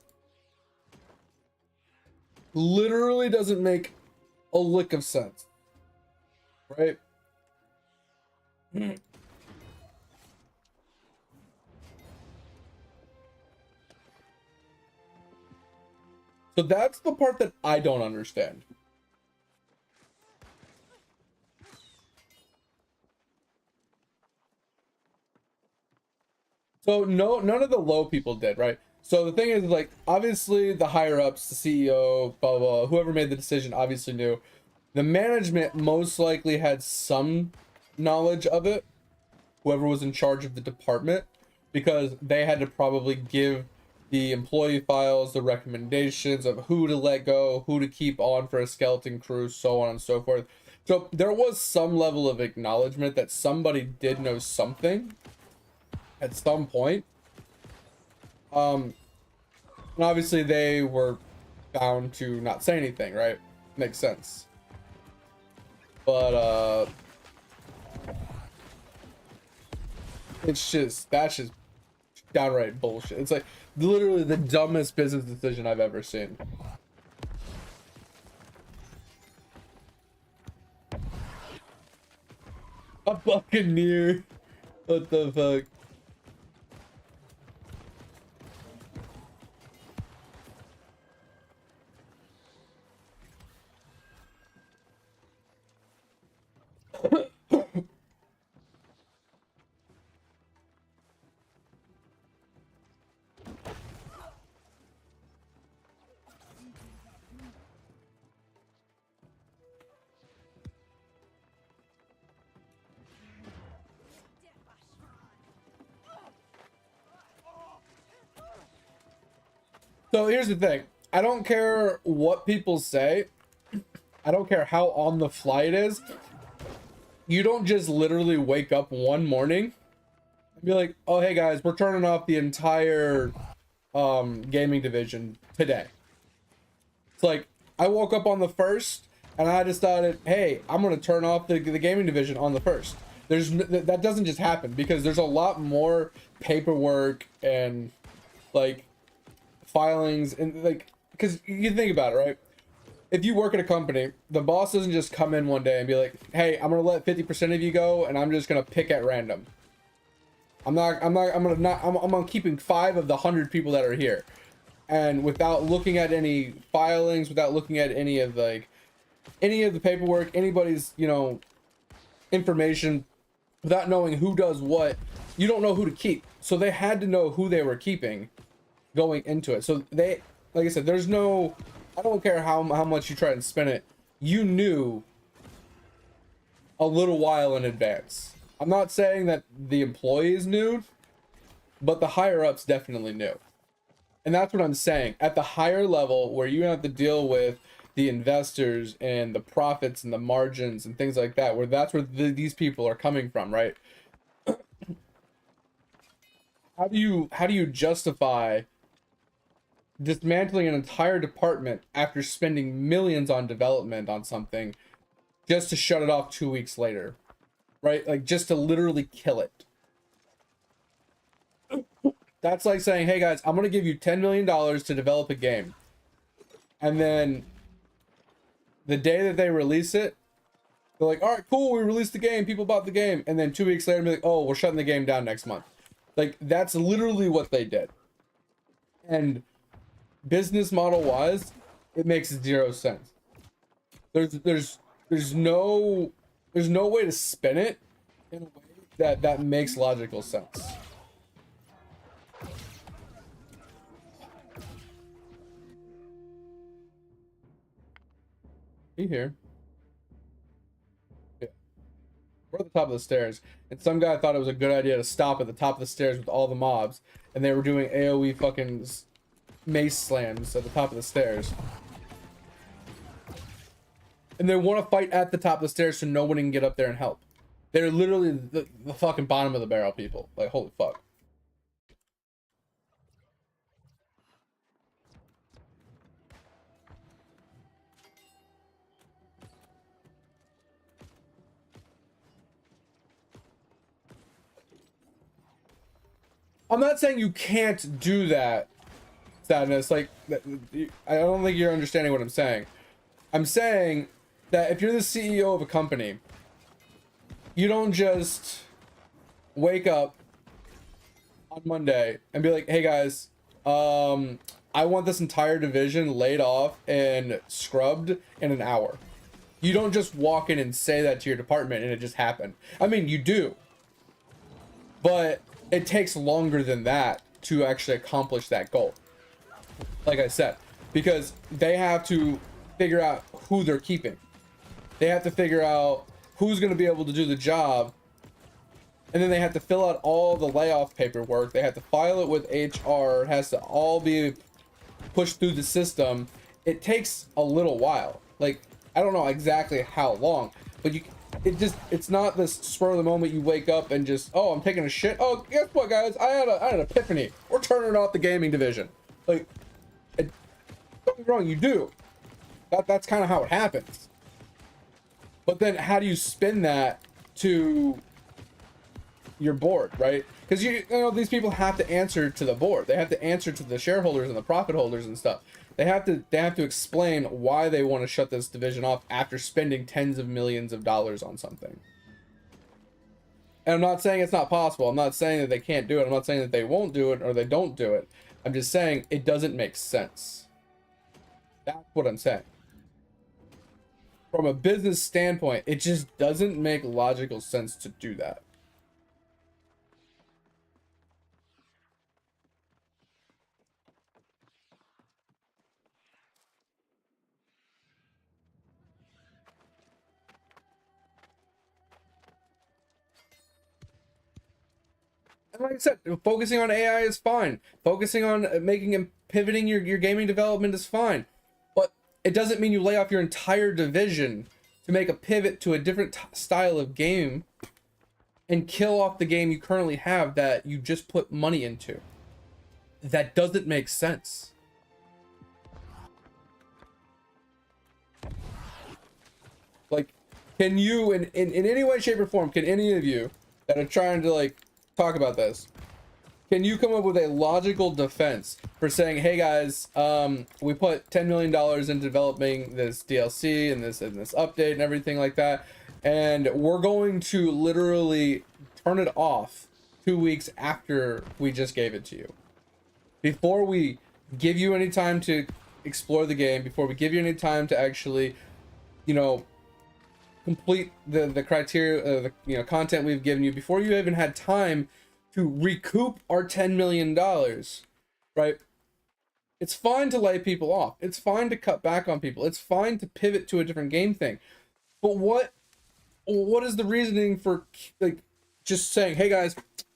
Literally doesn't make a lick of sense, right? So that's the part that I don't understand. So no, none of the low people did, right? So the thing is, like, obviously the higher ups, the CEO, blah, blah, blah, whoever made the decision obviously knew. The management most likely had some knowledge of it, whoever was in charge of the department, because they had to probably give the employee files, the recommendations of who to let go, who to keep on for a skeleton crew, so on and so forth. So there was some level of acknowledgement that somebody did know something at some point. And obviously they were bound to not say anything, right? Makes sense. But that's just downright bullshit. It's like literally the dumbest business decision I've ever seen. A buccaneer. What the fuck? So here's the thing. I don't care what people say. I don't care how on the fly it is. You don't just literally wake up one morning and be like, oh, hey guys, we're turning off the entire gaming division today. It's like, I woke up on the 1st and I decided, hey, I'm going to turn off the gaming division on the 1st. That doesn't just happen, because there's a lot more paperwork and like filings and like, because you think about it, right? If you work at a company, the boss doesn't just come in one day and be like, hey, I'm gonna let 50% of you go and I'm just gonna pick at random. I'm keeping 5 of the 100 people that are here, and without looking at any filings, without looking at any of the paperwork, anybody's, you know, information, without knowing who does what, you don't know who to keep. So they had to know who they were keeping going into it. So they, like I said, there's no, I don't care how much you try and spin it, you knew a little while in advance. I'm not saying that the employees knew, but the higher ups definitely knew. And that's what I'm saying. At the higher level, where you have to deal with the investors and the profits and the margins and things like that, where that's where these people are coming from, right? How do you justify dismantling an entire department after spending millions on development on something just to shut it off 2 weeks later, right? Like, just to literally kill it. That's like saying, hey guys, I'm gonna give you $10 million to develop a game, and then the day that they release it, they're like, all right, cool, we released the game, people bought the game, and then 2 weeks later, be like, oh, we're shutting the game down next month. Like, that's literally what they did. And business model wise, it makes 0 sense. There's no way to spin it in a way that makes logical sense. Be here. Yeah. We're at the top of the stairs, and some guy thought it was a good idea to stop at the top of the stairs with all the mobs, and they were doing AoE fucking mace slams at the top of the stairs. And they want to fight at the top of the stairs so no one can get up there and help. They're literally the fucking bottom of the barrel people. Like, holy fuck. I'm not saying you can't do that, Sadness. Like, I don't think you're understanding what I'm saying. I'm saying that if you're the CEO of a company, you don't just wake up on Monday and be like, hey guys, I want this entire division laid off and scrubbed in an hour. You don't just walk in and say that to your department and it just happened. I mean, you do, but it takes longer than that to actually accomplish that goal. Like I said, because they have to figure out who they're keeping. They have to figure out who's going to be able to do the job. And then they have to fill out all the layoff paperwork. They have to file it with HR. It has to all be pushed through the system. It takes a little while. Like, I don't know exactly how long, but it's not this spur of the moment you wake up and just, oh, I'm taking a shit. Oh, guess what, guys? I had an epiphany. We're turning off the gaming division. Like, don't get me wrong, you do. That's kind of how it happens. But then how do you spin that to your board, right? Because you know these people have to answer to the board. They have to answer to the shareholders and the profit holders and stuff. They have to explain why they want to shut this division off after spending tens of millions of dollars on something. And I'm not saying it's not possible. I'm not saying that they can't do it. I'm not saying that they won't do it or they don't do it. I'm just saying it doesn't make sense. That's what I'm saying. From a business standpoint, it just doesn't make logical sense to do that. And like I said, focusing on AI is fine. Focusing on making and pivoting your gaming development is fine. But it doesn't mean you lay off your entire division to make a pivot to a different style of game and kill off the game you currently have that you just put money into. That doesn't make sense. Like, can you, in any way, shape, or form, can any of you that are trying to, like, talk about this, can you come up with a logical defense for saying, hey guys, we put $10 million into developing this DLC and this update and everything like that, and we're going to literally turn it off 2 weeks after we just gave it to you, before we give you any time to explore the game, before we give you any time to actually, you know, complete the criteria, the content we've given you, before you even had time to recoup our $10 million, right? It's fine to lay people off. It's fine to cut back on people. It's fine to pivot to a different game thing. But what is the reasoning for, like, just saying, hey guys,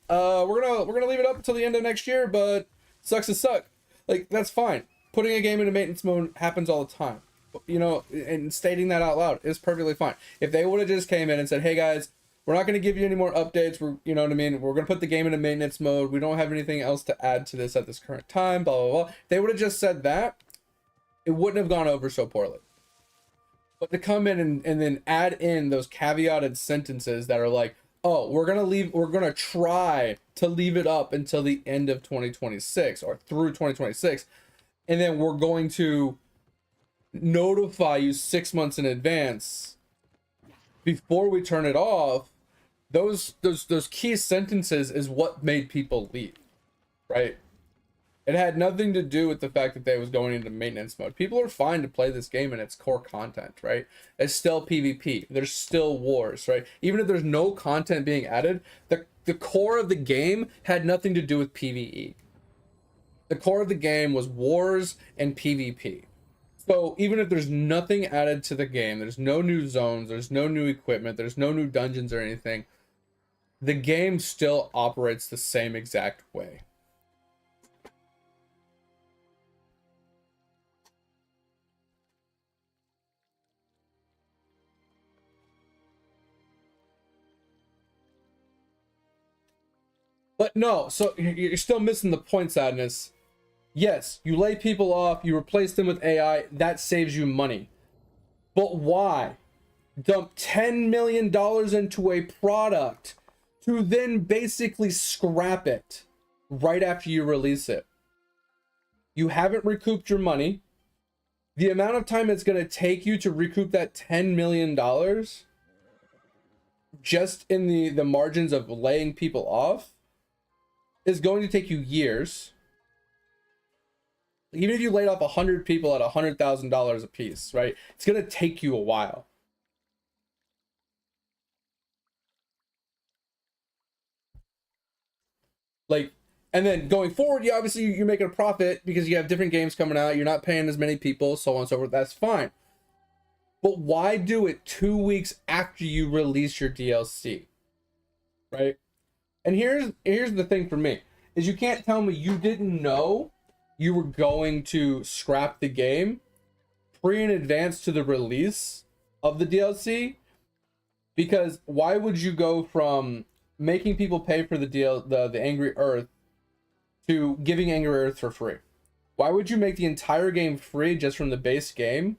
we're gonna leave it up until the end of next year, but sucks to suck. Like, that's fine. Putting a game into maintenance mode happens all the time. You know, and stating that out loud is perfectly fine. If they would have just came in and said, hey guys, we're not going to give you any more updates, you know what I mean, we're going to put the game into maintenance mode, we don't have anything else to add to this at this current time, blah blah blah, they would have just said that, it wouldn't have gone over so poorly. But to come in and then add in those caveated sentences that are like, oh, we're going to try to leave it up until the end of 2026 or through 2026, and then we're going to notify you 6 months in advance before we turn it off. Those key sentences is what made people leave, right? It had nothing to do with the fact that they was going into maintenance mode. People are fine to play this game in its core content, right? It's still PvP. There's still wars, right? Even if there's no content being added, the core of the game had nothing to do with PvE. The core of the game was wars and PvP. So even if there's nothing added to the game, there's no new zones, there's no new equipment, there's no new dungeons or anything, the game still operates the same exact way. But no, so you're still missing the point, Sadness. Yes, you lay people off, you replace them with AI, that saves you money. But why dump $10 million into a product to then basically scrap it right after you release it? You haven't recouped your money. The amount of time it's going to take you to recoup that $10 million just in the margins of laying people off is going to take you years. Even if you laid off 100 people at $100,000 a piece, right? It's going to take you a while. Like, and then going forward, you obviously you're making a profit because you have different games coming out. You're not paying as many people, so on and so forth. That's fine. But why do it 2 weeks after you release your DLC, right? And here's the thing for me, is you can't tell me you didn't know you were going to scrap the game in advance to the release of the DLC, because why would you go from making people pay for the Angry Earth to giving Angry Earth for free? Why would you make the entire game free just from the base game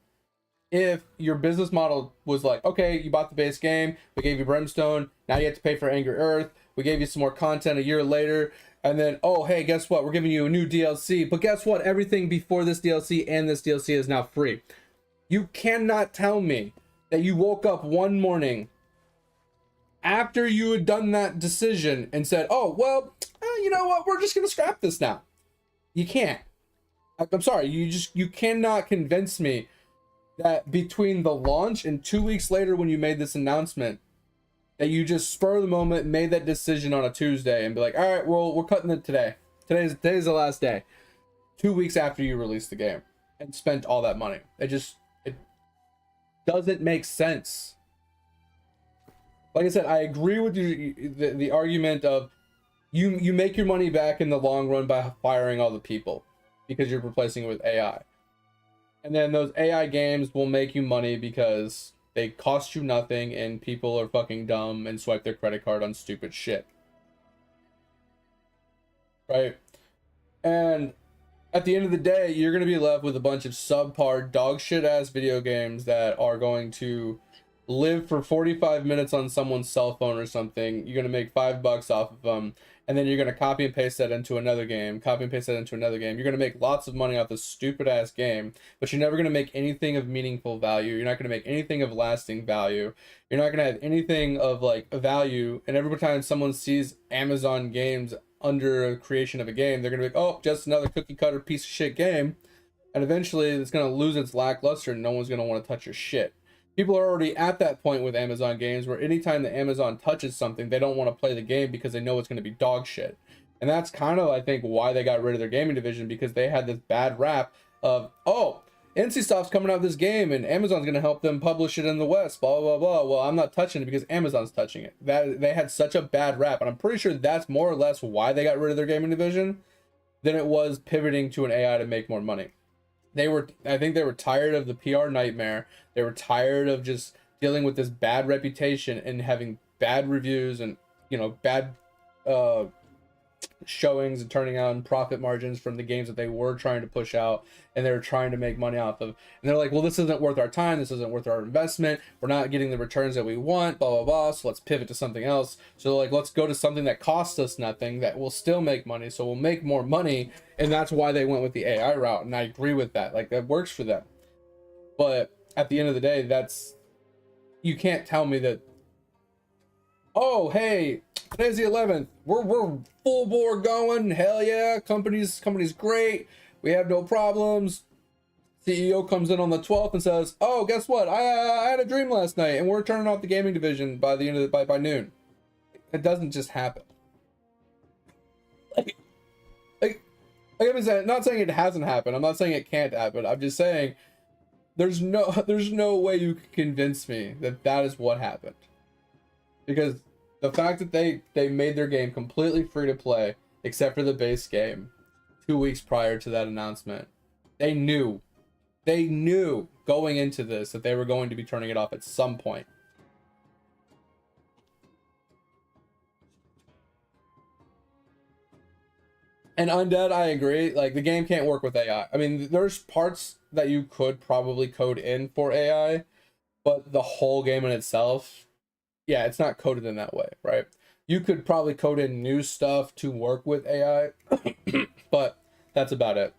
if your business model was like, okay, you bought the base game, we gave you Brimstone, now you have to pay for Angry Earth, we gave you some more content a year later, and then, oh, hey, guess what? We're giving you a new DLC. But guess what? Everything before this DLC and this DLC is now free. You cannot tell me that you woke up one morning after you had done that decision and said, oh, well, you know what? We're just going to scrap this now. You can't. I'm sorry. You cannot convince me that between the launch and 2 weeks later when you made this announcement, that you just spur of the moment made that decision on a Tuesday and be like, all right, well, we're cutting it today. Today's the last day. 2 weeks after you released the game and spent all that money. It doesn't make sense. Like I said, I agree with you, the argument of you make your money back in the long run by firing all the people because you're replacing it with AI. And then those AI games will make you money because they cost you nothing and people are fucking dumb and swipe their credit card on stupid shit. Right? And at the end of the day, you're going to be left with a bunch of subpar dog shit ass video games that are going to live for 45 minutes on someone's cell phone or something. You're going to make $5 off of them, and then you're going to copy and paste that into another game, copy and paste that into another game. You're going to make lots of money off this stupid ass game, but you're never going to make anything of meaningful value. You're not going to make anything of lasting value. You're not going to have anything of like value. And every time someone sees Amazon games under a creation of a game, they're going to be like, oh, just another cookie cutter piece of shit game. And eventually it's going to lose its lackluster and no one's going to want to touch your shit. People are already at that point with Amazon games where anytime that Amazon touches something, they don't want to play the game because they know it's going to be dog shit. And that's kind of, I think, why they got rid of their gaming division, because they had this bad rap of, oh, NCSoft's coming out with this game and Amazon's going to help them publish it in the West, blah, blah, blah. Well, I'm not touching it because Amazon's touching it. That they had such a bad rap. And I'm pretty sure that's more or less why they got rid of their gaming division than it was pivoting to an AI to make more money. I think they were tired of the PR nightmare. They were tired of just dealing with this bad reputation and having bad reviews and, you know, bad showings and turning on profit margins from the games that they were trying to push out and they were trying to make money off of. And they're like, well, this isn't worth our time. This isn't worth our investment. We're not getting the returns that we want, blah, blah, blah. So let's pivot to something else. So like, let's go to something that costs us nothing, that will still make money. So we'll make more money. And that's why they went with the AI route. And I agree with that. Like, that works for them. But at the end of the day, you can't tell me that, oh, hey, today's the 11th. We're full bore going. Hell yeah. Company's great. We have no problems. CEO comes in on the 12th and says, oh, guess what? I had a dream last night and we're turning off the gaming division by the end of by noon. It doesn't just happen. Like I'm saying, not saying it hasn't happened. I'm not saying it can't happen. I'm just saying there's no way you can convince me that that is what happened. Because the fact that they made their game completely free to play, except for the base game, 2 weeks prior to that announcement, they knew going into this that they were going to be turning it off at some point. And Undead, I agree. Like, the game can't work with AI. I mean, there's parts that you could probably code in for AI, but the whole game in itself, yeah, it's not coded in that way, right? You could probably code in new stuff to work with AI, but that's about it.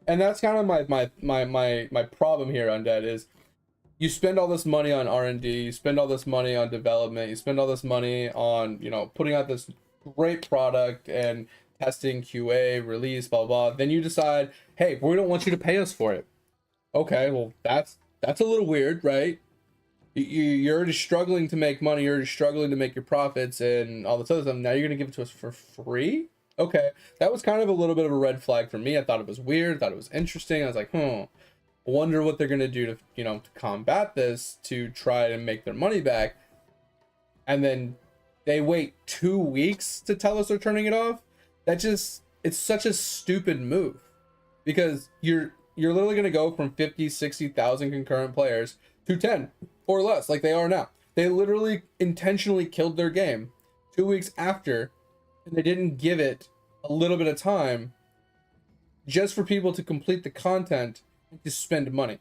And that's kind of my problem here, Undead, is you spend all this money on R&D, you spend all this money on development, you spend all this money on, you know, putting out this great product and testing, QA, release, blah, blah. Then you decide, hey, we don't want you to pay us for it. Okay, well, that's a little weird, right? You're already struggling to make money, you're already struggling to make your profits and all this other stuff. Now you're going to give it to us for free? Okay, that was kind of a little bit of a red flag for me. I thought it was weird, thought it was interesting. I was like, wonder what they're going to do to, you know, to combat this, to try to make their money back. And then they wait 2 weeks to tell us they're turning it off. It's such a stupid move, because you're literally going to go from 50, 60,000 concurrent players to 10 or less, like they are now. They literally intentionally killed their game 2 weeks after, and they didn't give it a little bit of time just for people to complete the content and to spend money.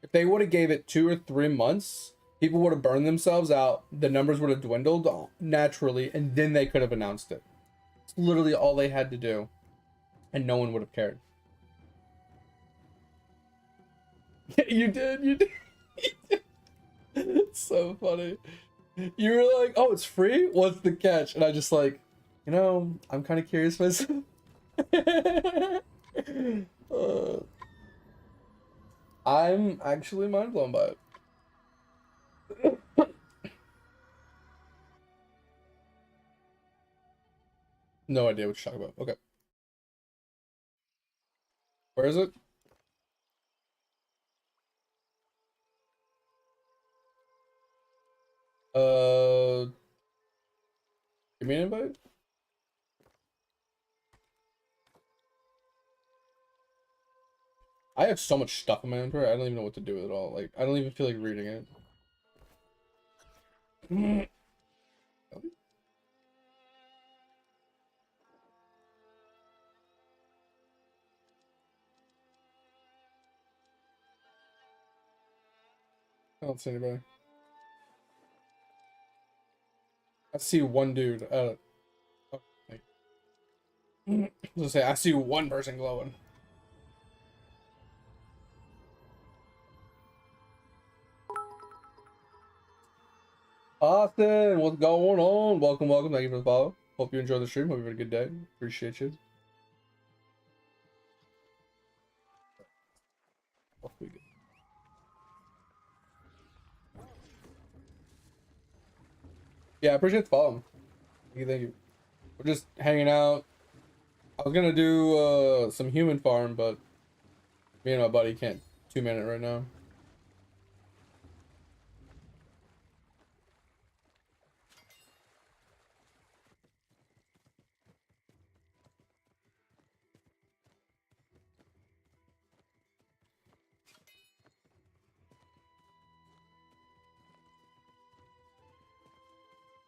If they would have gave it 2 or 3 months, people would have burned themselves out, the numbers would have dwindled naturally, and then they could have announced it. It's literally all they had to do, and no one would have cared. You did. It's so funny. You were like, "Oh, it's free? What's the catch?" And I just like, I'm kind of curious myself. uh, I'm actually mind blown by it. No idea what you're talking about. Okay, where is it? Give me an invite. I have so much stuff in my inventory. I don't even know what to do with it all. Like, I don't even feel like reading it. I don't see anybody. I see one dude. Oh, I was gonna say I see one person glowing. Austin, what's going on? Welcome, welcome. Thank you for the follow. Hope you enjoy the stream. Hope you have a good day. Appreciate you. Off we go. Yeah, I appreciate the follow. Thank you, thank you. We're just hanging out. I was gonna do some human farm, but me and my buddy can't 2-man it right now.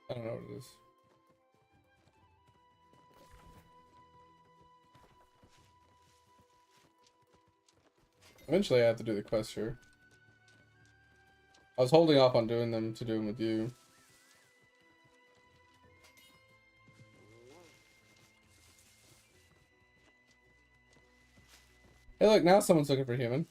I don't know what it is. Eventually I have to do the quest here. I was holding off on doing them to do them with you. Hey look, now someone's looking for human.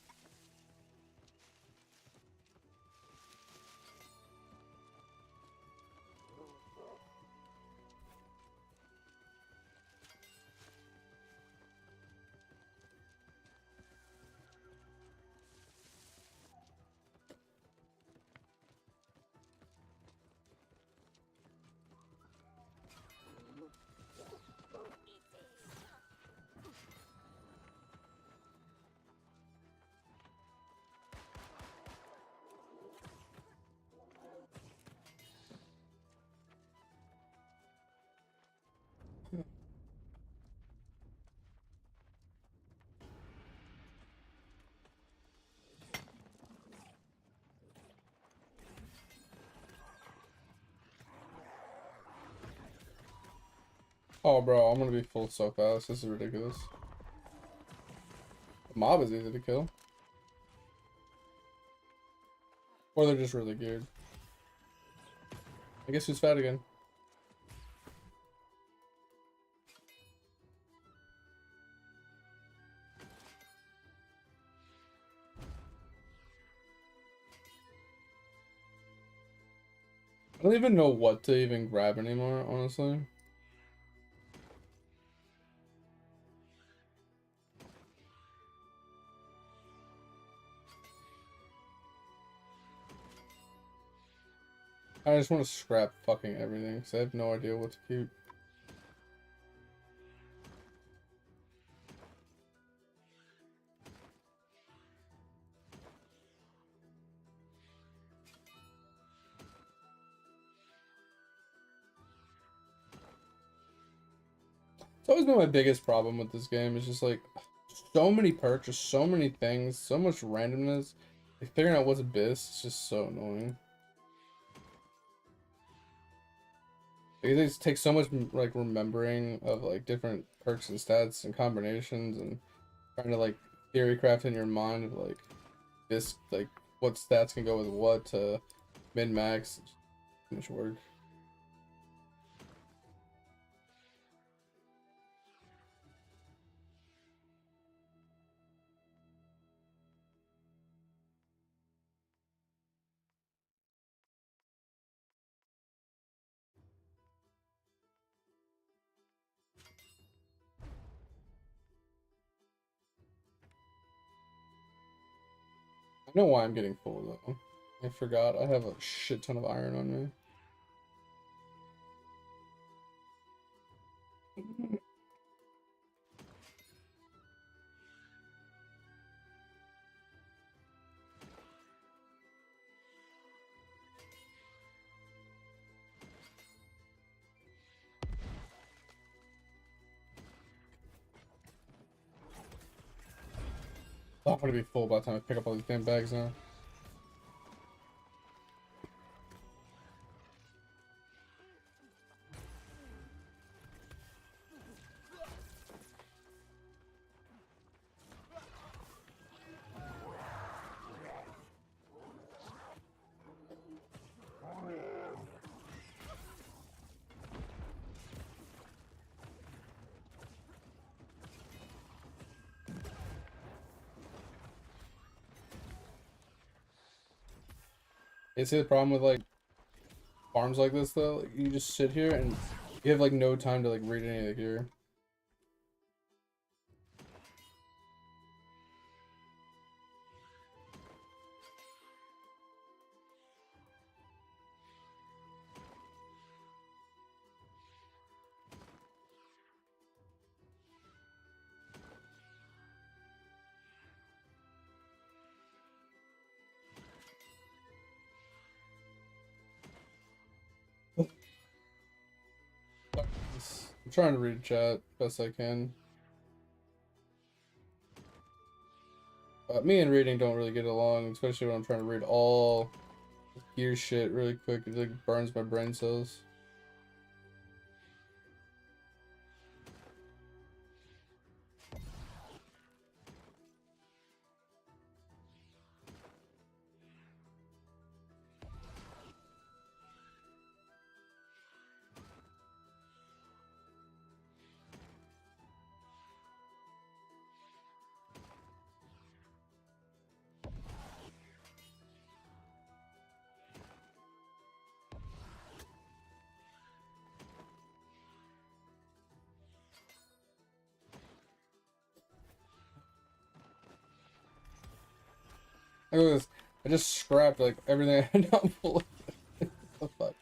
Oh bro, I'm gonna be full so fast. This is ridiculous. The mob is easy to kill. Or they're just really geared. I guess who's fat again? I don't even know what to even grab anymore, honestly. I just want to scrap fucking everything because I have no idea what to keep. It's always been my biggest problem with this game. It's just like so many perks, just so many things, so much randomness. Like figuring out what's abyss is just so annoying. Like, it just takes so much like remembering of like different perks and stats and combinations and trying to like theory craft in your mind of like this like what stats can go with what to min max. Too much work. I know why I'm getting full though. I forgot I have a shit ton of iron on me. Oh, I'm gonna be full by the time I pick up all these damn bags now. You see the problem with like farms like this though? Like, you just sit here and you have like no time to like read any of the gear. I'm trying to read chat best I can. Me and reading don't really get along, especially when I'm trying to read all gear shit really quick. It like burns my brain cells. Look at this. I just scrapped like everything I had not full. What the fuck?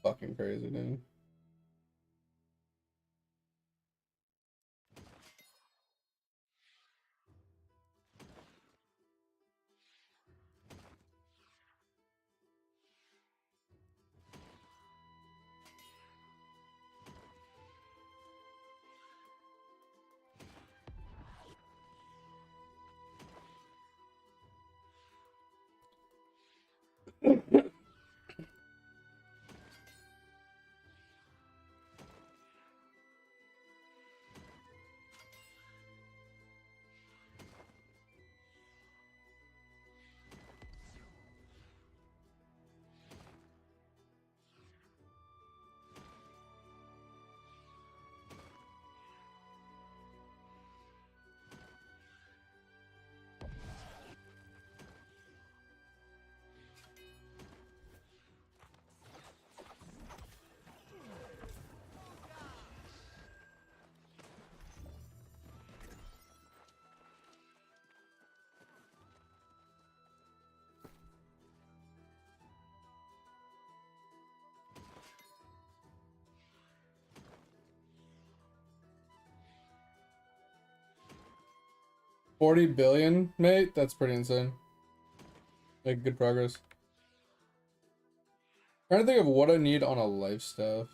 Fucking crazy, dude. $40 billion, mate? That's pretty insane. Like, good progress. Trying to think of what I need on a life staff.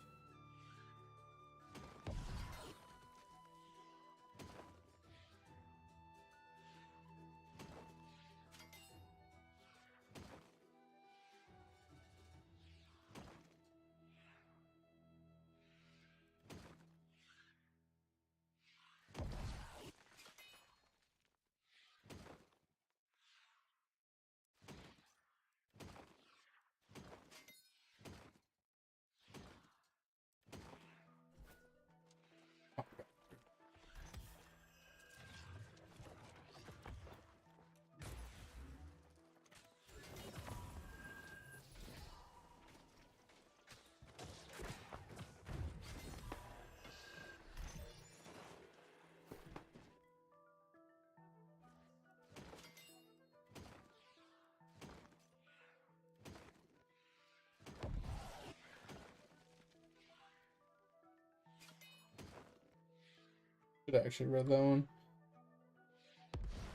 Should have actually read that one.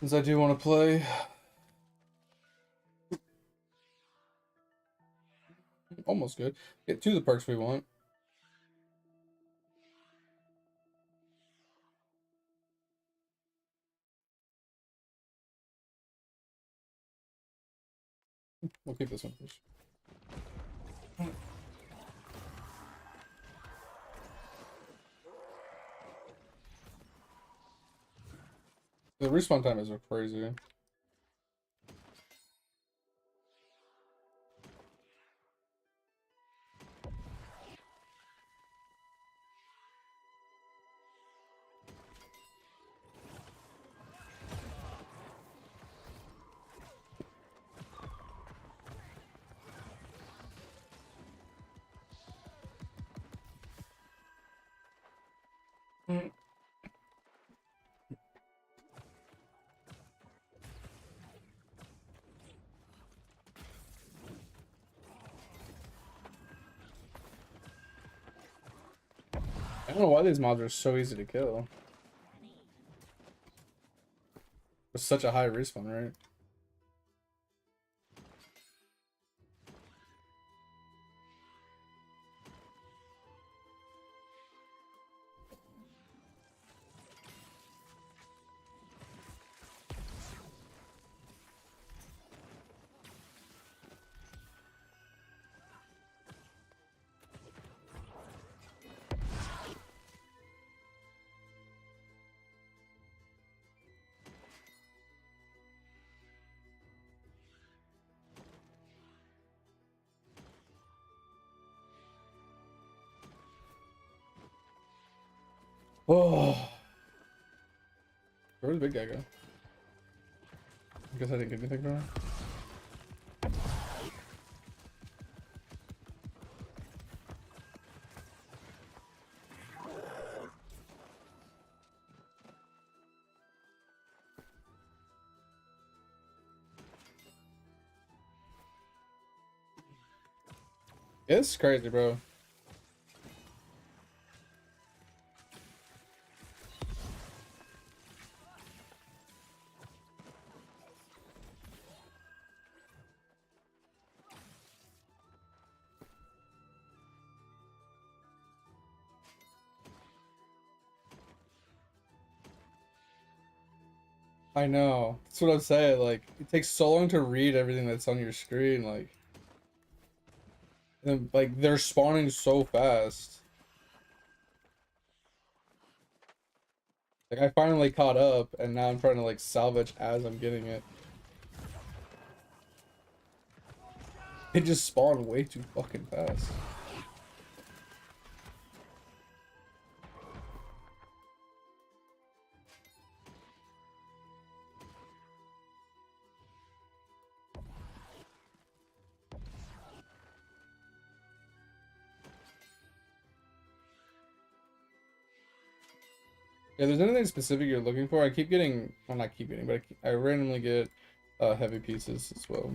Since I do want to play. Almost good. Get 2 of the perks we want. We'll keep this one first. The respawn time is crazy. I don't know why these mobs are so easy to kill. With such a high respawn rate. Oh, where did the big guy go? I guess I didn't get anything from him. It's crazy, bro. I know. That's what I'm saying. Like, it takes so long to read everything that's on your screen. Like, and like they're spawning so fast. Like, I finally caught up, and now I'm trying to like salvage as I'm getting it. They just spawn way too fucking fast. Yeah, there's anything specific you're looking for? I keep getting, well, not keep getting, but I randomly get heavy pieces as well.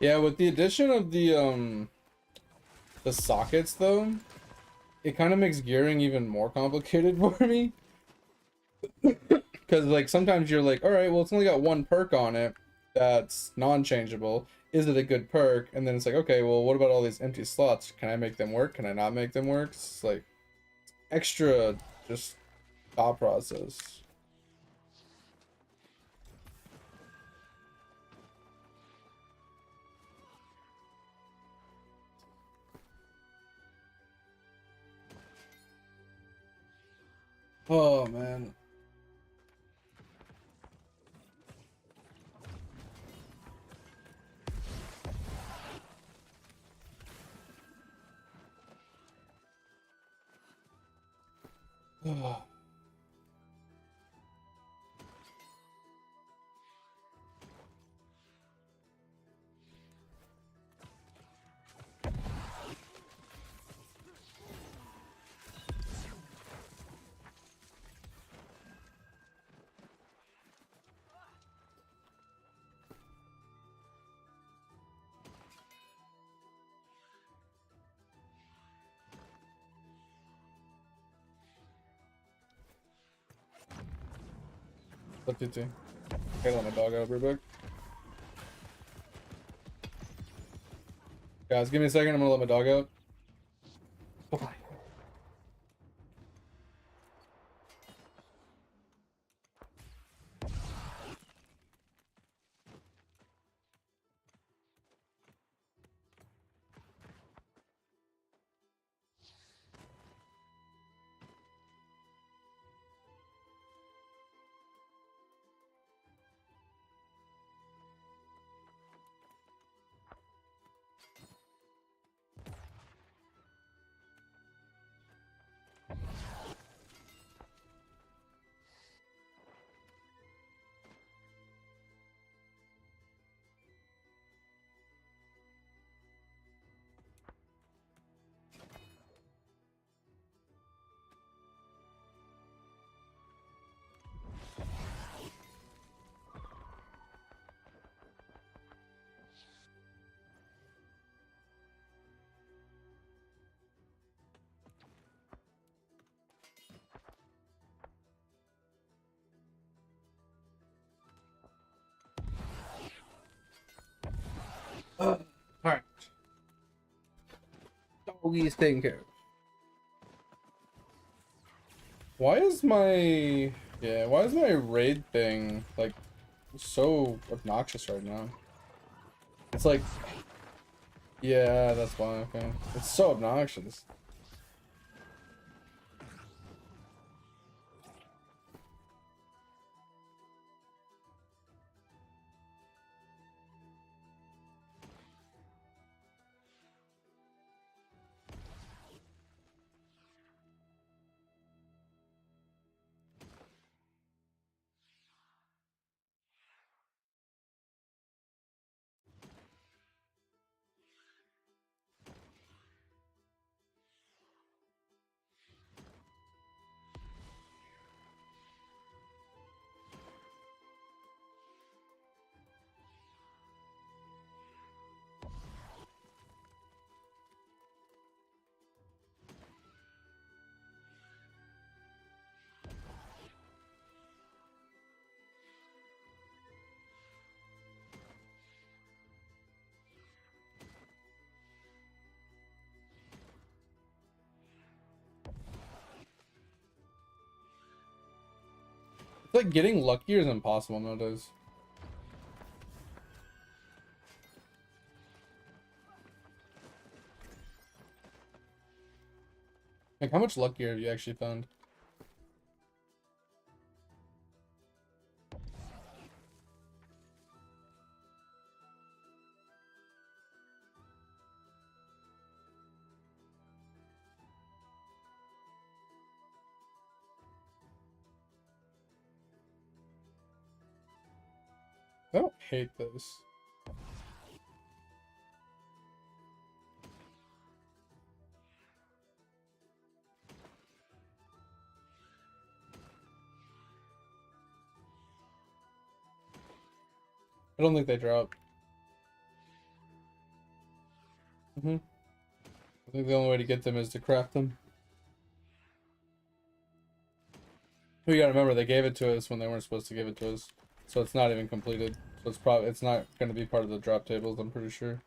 Yeah, with the addition of the sockets though, it kind of makes gearing even more complicated for me. Because like sometimes you're like, all right, well it's only got 1 perk on it that's non-changeable. Is it a good perk? And then it's like, okay, well what about all these empty slots? Can I make them work? Can I not make them work? It's like extra just thought process. Oh man. What did you? Okay, let my dog out real quick. Guys, give me a second. I'm gonna let my dog out. Bye. Alright. Doggy's taken care of. Why is my raid thing like so obnoxious right now? It's like, yeah, that's why. Okay, it's so obnoxious. It's like getting luckier is impossible nowadays. Like, how much luckier have you actually found? I don't hate this. I don't think they drop. I think the only way to get them is to craft them. We gotta remember they gave it to us when they weren't supposed to give it to us, so it's not even completed. So it's not gonna be part of the drop tables. I'm pretty sure.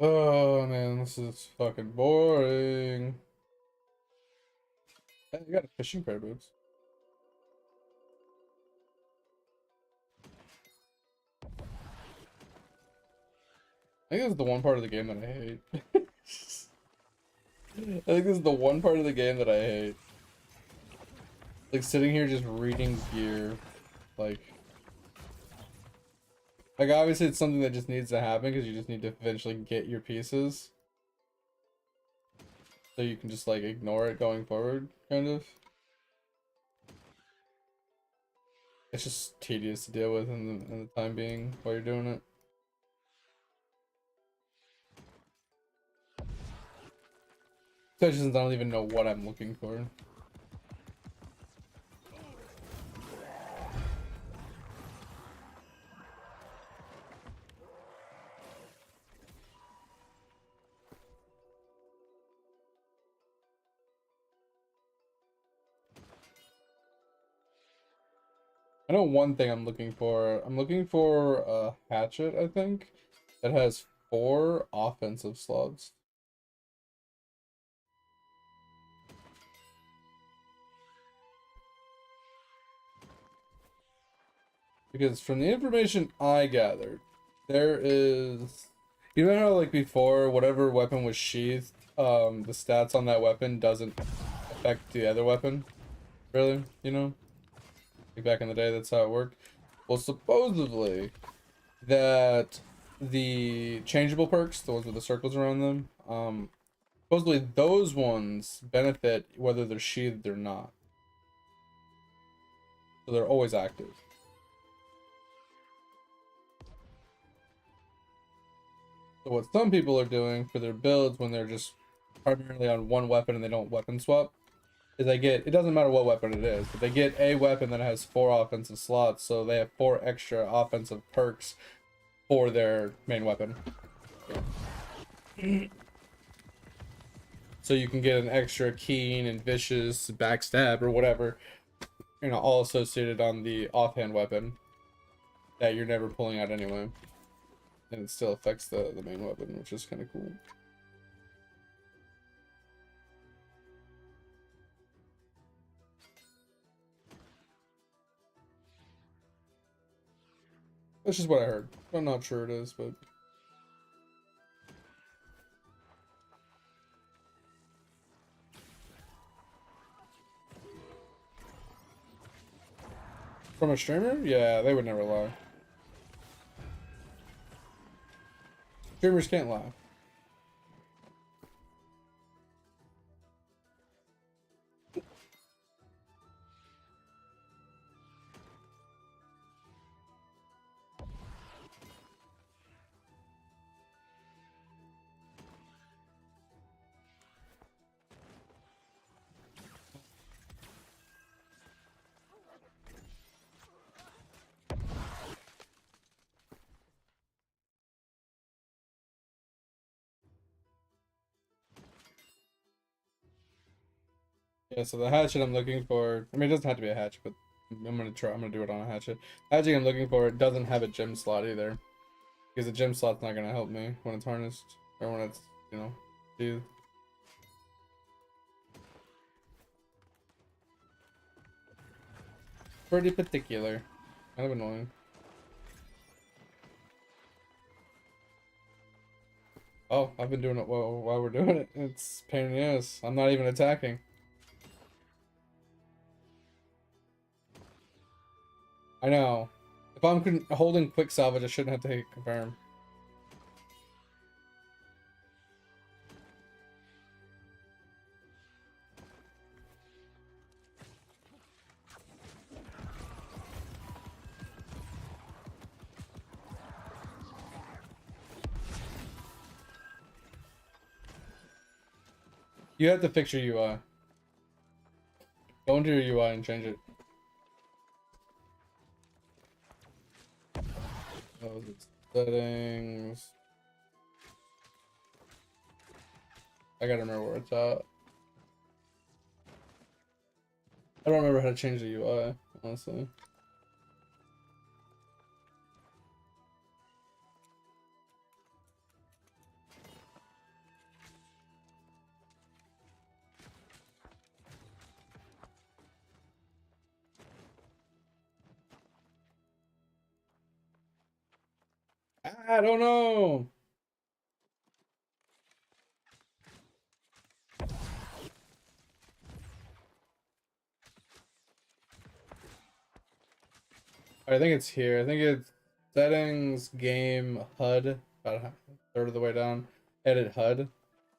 Oh man, this is fucking boring. Hey, you got a fishing pair of boots. I think this is the one part of the game that I hate. I think this is the one part of the game that I hate. Like sitting here just reading gear, like Like, obviously it's something that just needs to happen because you just need to eventually get your pieces. So you can just, like, ignore it going forward, kind of. It's just tedious to deal with in the time being while you're doing it. Especially since I don't even know what I'm looking for. I know one thing I'm looking for. I'm looking for a hatchet, I think, that has 4 offensive slots. Because from the information I gathered, there is... You know how, like, before, whatever weapon was sheathed, the stats on that weapon doesn't affect the other weapon? Really? You know? Like back in the day, that's how it worked. Well, supposedly, that the changeable perks, the ones with the circles around them, supposedly those ones benefit whether they're sheathed or not. So they're always active. So what some people are doing for their builds when they're just primarily on one weapon and they don't weapon swap is they get, it doesn't matter what weapon it is, but they get a weapon that has 4 offensive slots, so they have 4 extra offensive perks for their main weapon. So you can get an extra keen and vicious backstab or whatever, you know, all associated on the offhand weapon that you're never pulling out anyway. And it still affects the main weapon, which is kind of cool. That's just what I heard. I'm not sure it is, but... From a streamer? Yeah, they would never lie. Streamers can't lie. Yeah, so the hatchet I'm looking for, I mean, it doesn't have to be a hatchet, but I'm gonna do it on a hatchet. Hatchet I'm looking for, it doesn't have a gem slot either. Because the gem slot's not gonna help me when it's harnessed, or when it's, you know, sheathed. Pretty particular. Kind of annoying. Oh, I've been doing it while we're doing it. It's a pain in the ass. I'm not even attacking. I know. If I'm holding quick salvage, I shouldn't have to hit confirm. You have to fix your UI. Go into your UI and change it. Oh, it's settings. I gotta remember where it's at. I don't remember how to change the UI, honestly. I don't know. I think it's here. I think it's Settings, game, HUD, about a third of the way down. Edit HUD.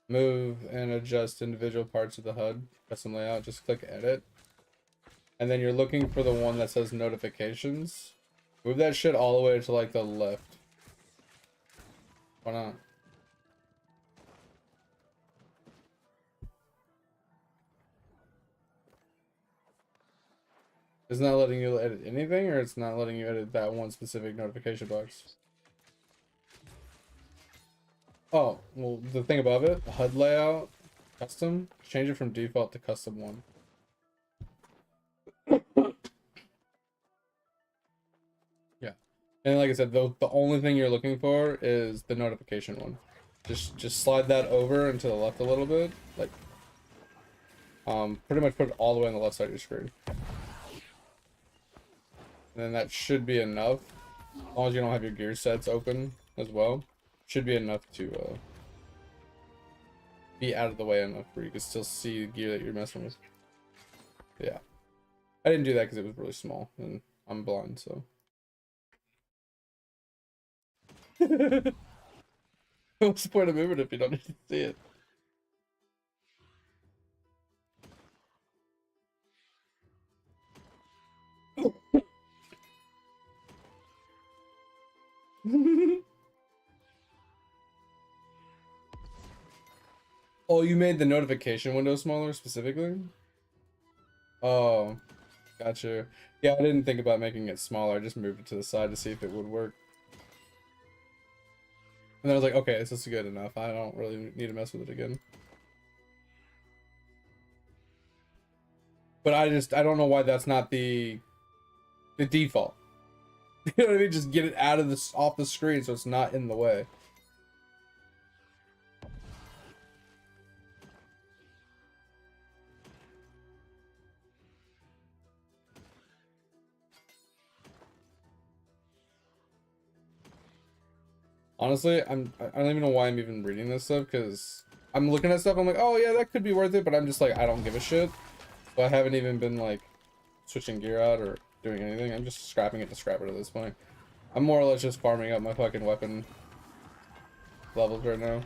Move and adjust individual parts of the HUD. Custom layout. Just click edit. And then you're looking for the one that says notifications. Move that shit all the way to like the left. Why not? It's not letting you edit anything, or it's not letting you edit that one specific notification box? Oh, well, the thing above it, HUD layout, custom, change it from default to custom one. Yeah. And like I said, the only thing you're looking for is the notification one. Just slide that over and to the left a little bit, like pretty much put it all the way on the left side of your screen. And then that should be enough. As long as you don't have your gear sets open as well, should be enough to be out of the way enough where you can still see the gear that you're messing with. Yeah. I didn't do that because it was really small and I'm blind, so. What's the point of moving if you don't need to see it? Oh, you made the notification window smaller specifically? Oh, gotcha. Yeah, I didn't think about making it smaller. I just moved it to the side to see if it would work. And then I was like, okay, this is good enough. I don't really need to mess with it again. But I don't know why that's not the default. You know what I mean? Just get it out of this, off the screen so it's not in the way. Honestly, I don't even know why I'm even reading this stuff, because I'm looking at stuff, I'm like, oh yeah, that could be worth it, but I'm just like, I don't give a shit. So I haven't even been like switching gear out or doing anything. I'm just scrapping it to scrap it at this point. I'm more or less just farming up my fucking weapon levels right now.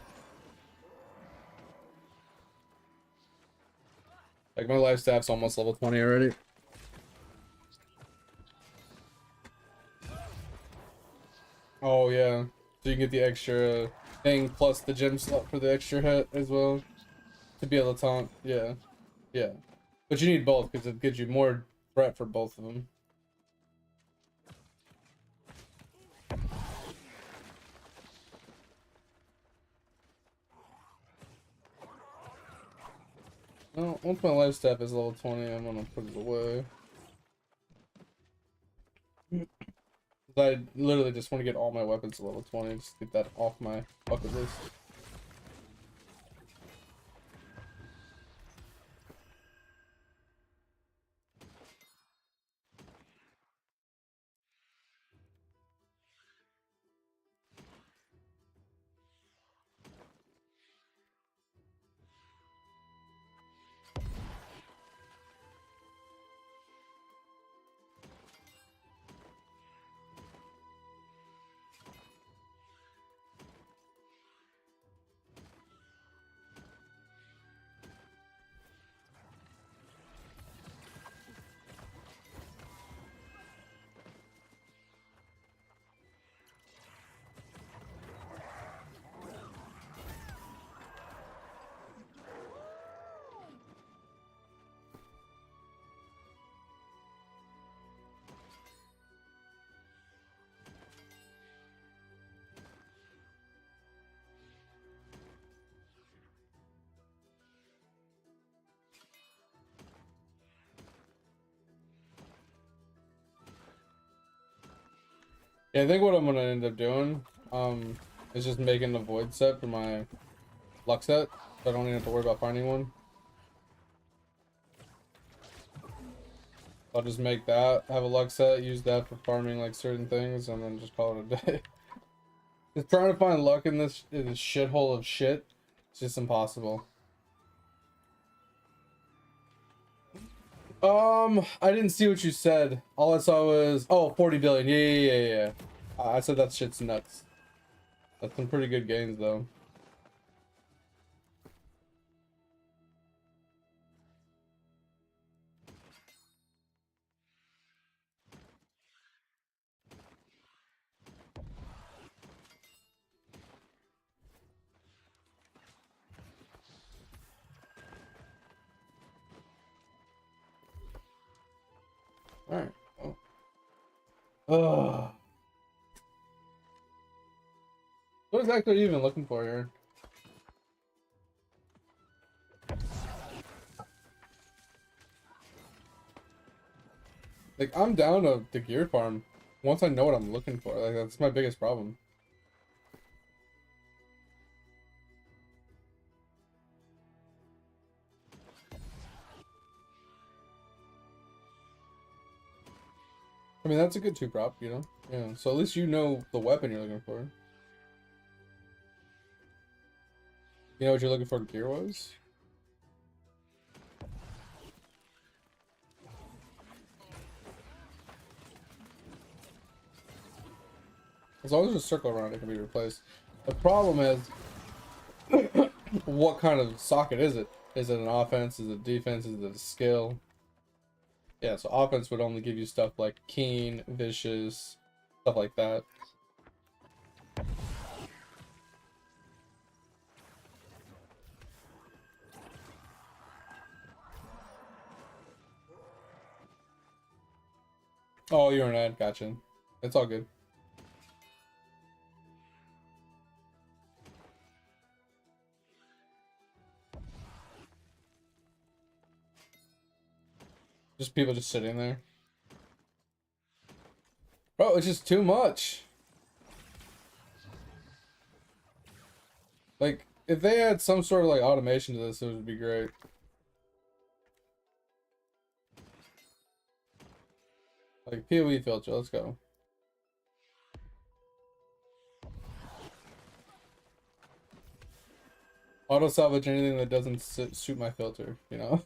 Like my life staff's almost level 20 already. Oh yeah. So you get the extra thing plus the gem slot for the extra hit as well. To be able to taunt. Yeah. Yeah. But you need both because it gives you more threat for both of them. Well, once my life staff is level 20, I'm gonna put it away. I literally just want to get all my weapons to level 20, just get that off my bucket list. Yeah, I think what I'm gonna end up doing, is just making a void set for my luck set, so I don't even have to worry about finding one. I'll just make that, have a luck set, use that for farming like certain things, and then just call it a day. Just trying to find luck in this shithole of shit, it's just impossible. I didn't see what you said. All I saw was, oh, 40 billion. Yeah. I said that shit's nuts. That's some pretty good gains though. Alright. Oh. What exactly are you even looking for here? Like, I'm down to gear farm once I know what I'm looking for. Like, that's my biggest problem. I mean, that's a good 2-prop, you know? Yeah, so at least you know the weapon you're looking for. You know what you're looking for gear-wise? As long as there's a circle around it, can be replaced. The problem is, what kind of socket is it? Is it an offense? Is it defense? Is it a skill? Yeah, so offense would only give you stuff like keen, vicious, stuff like that. Oh, you're an ad, gotcha. It's all good. Just people just sitting there. Bro, it's just too much. Like, if they had some sort of like automation to this, it would be great. Like, PoE filter, let's go. Auto salvage anything that doesn't suit my filter, you know?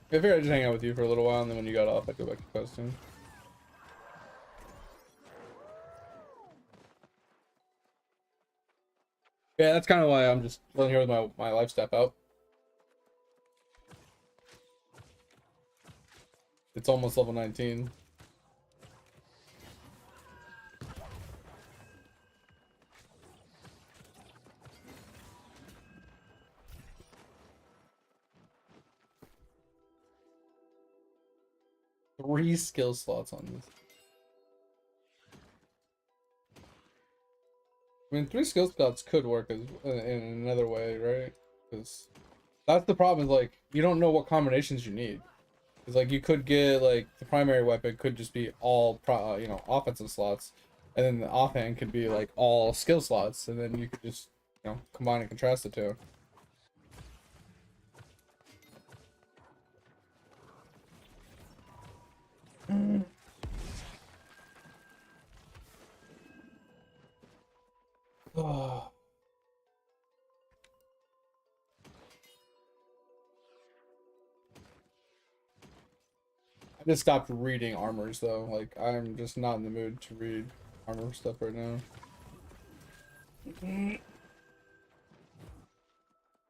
I figured I'd just hang out with you for a little while, and then when you got off, I'd go back to questing. Yeah, that's kind of why I'm just living here with my life step out. It's almost level 19. Three skill slots on this. I mean, 3 skill slots could work in another way, right? Because that's the problem, is like, you don't know what combinations you need. Because like, you could get like, the primary weapon could just be all you know, offensive slots, and then the offhand could be like all skill slots, and then you could just, you know, combine and contrast the two. Oh. I just stopped reading armors though. Like, I'm just not in the mood to read armor stuff right now.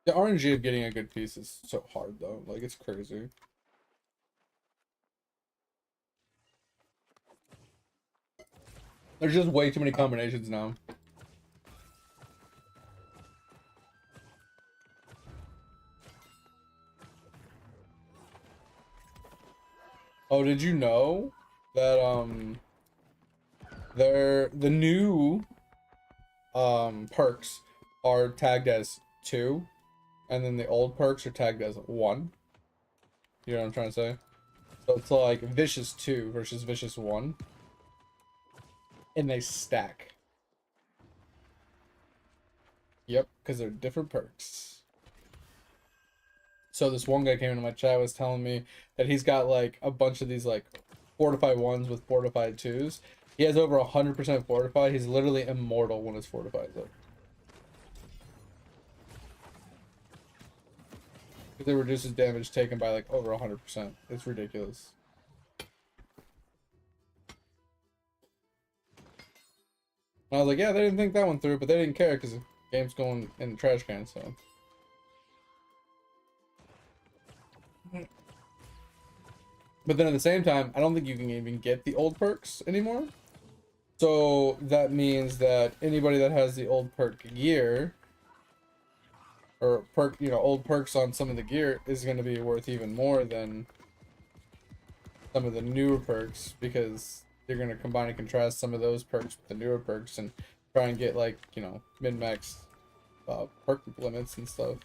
The RNG of getting a good piece is so hard though. Like, it's crazy. There's just way too many combinations now. Oh, did you know that the new perks are tagged as 2, and then the old perks are tagged as 1? You know what I'm trying to say? So it's like Vicious 2 versus Vicious 1. And they stack. Yep, because they're different perks. So this one guy came into my chat, was telling me that he's got like a bunch of these like fortified 1s with fortified 2s. He has over 100% fortified. He's literally immortal when his fortified though. Because it reduces damage taken by like over 100%. It's ridiculous. And I was like, yeah, they didn't think that one through, but they didn't care because the game's going in the trash can, so. But then at the same time, I don't think you can even get the old perks anymore. So that means that anybody that has the old perk gear, or perk, you know, old perks on some of the gear is going to be worth even more than some of the newer perks, because you're going to combine and contrast some of those perks with the newer perks and try and get, like, you know, min-max perk limits and stuff.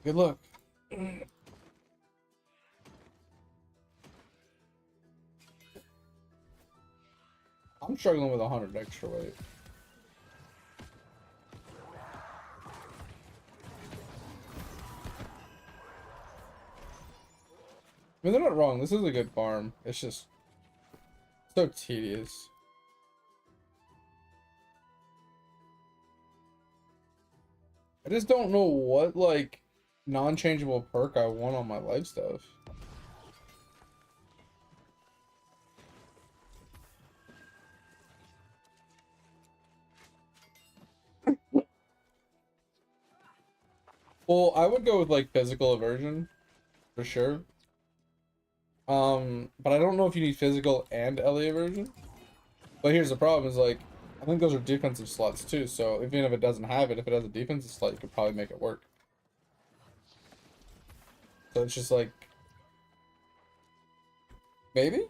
Good luck. I'm struggling with 100 extra weight. I mean, they're not wrong. This is a good farm. It's just so tedious. I just don't know what, like, non-changeable perk I want on my life stuff. Well, I would go with, like, physical aversion for sure. But I don't know if you need physical and LE aversion. But here's the problem is, like, I think those are defensive slots too, so even if it doesn't have it, if it has a defensive slot, you could probably make it work. So it's just like, maybe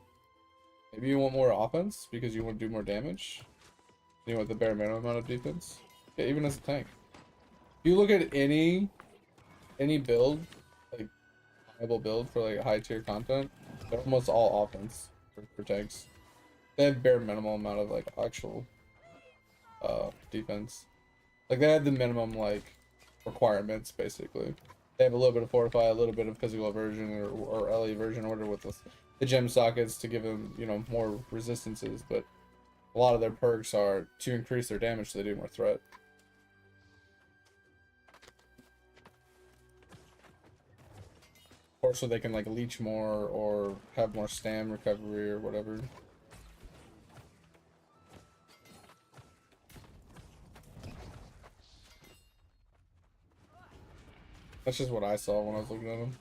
you want more offense because you want to do more damage. You want the bare minimum amount of defense. Yeah, even as a tank. If you look at any build, like viable build for like high tier content, they're almost all offense for tanks. They have bare minimal amount of like actual defense. Like they have the minimum like requirements basically. They have a little bit of fortify, a little bit of physical aversion or LE aversion order with the gem sockets to give them, you know, more resistances, but a lot of their perks are to increase their damage so they do more threat. Or so they can like leech more or have more stam recovery or whatever. That's just what I saw when I was looking at them.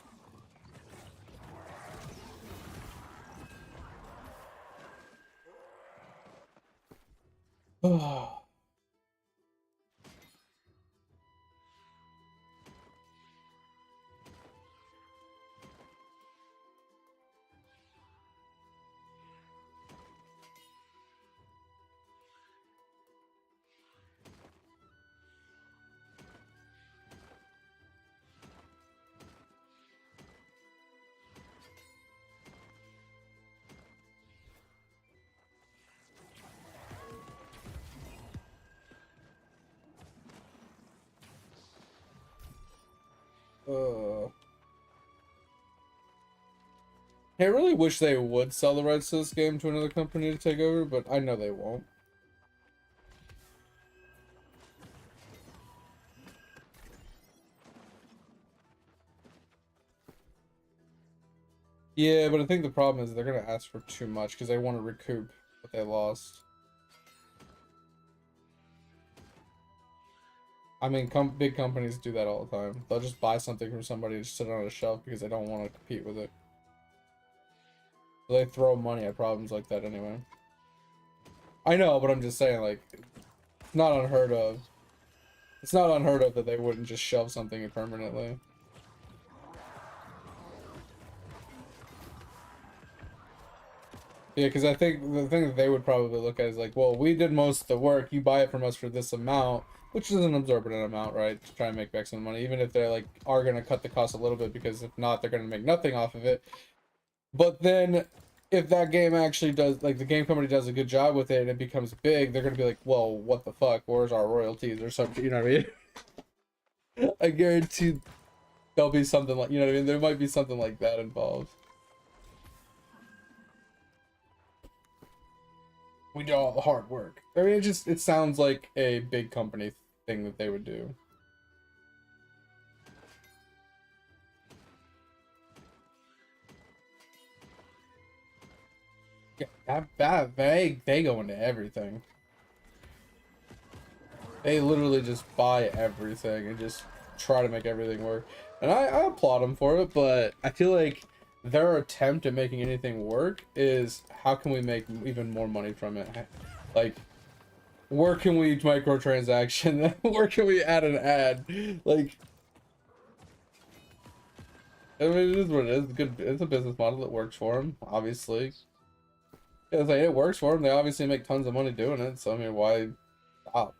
I really wish they would sell the rights to this game to another company to take over, but I know they won't. Yeah, but I think the problem is they're gonna ask for too much because they want to recoup what they lost. I mean, big companies do that all the time. They'll just buy something from somebody and just sit it on a shelf because they don't want to compete with it. So they throw money at problems like that anyway. I know, but I'm just saying, like, it's not unheard of. It's not unheard of that they wouldn't just shelve something permanently. Yeah, because I think the thing that they would probably look at is like, well, we did most of the work. You buy it from us for this amount, which is an absorbent amount, right? To try and make back some money, even if they're like are gonna cut the cost a little bit, because if not, they're gonna make nothing off of it. But then, if that game actually does, like the game company does a good job with it and it becomes big, they're gonna be like, well, what the fuck? Where's our royalties or something? You know what I mean? I guarantee there'll be something like, you know what I mean? There might be something like that involved. We do all the hard work. I mean, it sounds like a big company thing that they would do. Yeah, they go into everything. They literally just buy everything and just try to make everything work. And I applaud them for it, but I feel like their attempt at making anything work is how can we make even more money from it? Like, where can we microtransaction? Where can we add an ad? Like, I mean, it is what it is. Good, it's a business model that works for them, obviously. Yeah, it's like it works for them. They obviously make tons of money doing it. So I mean, why stop?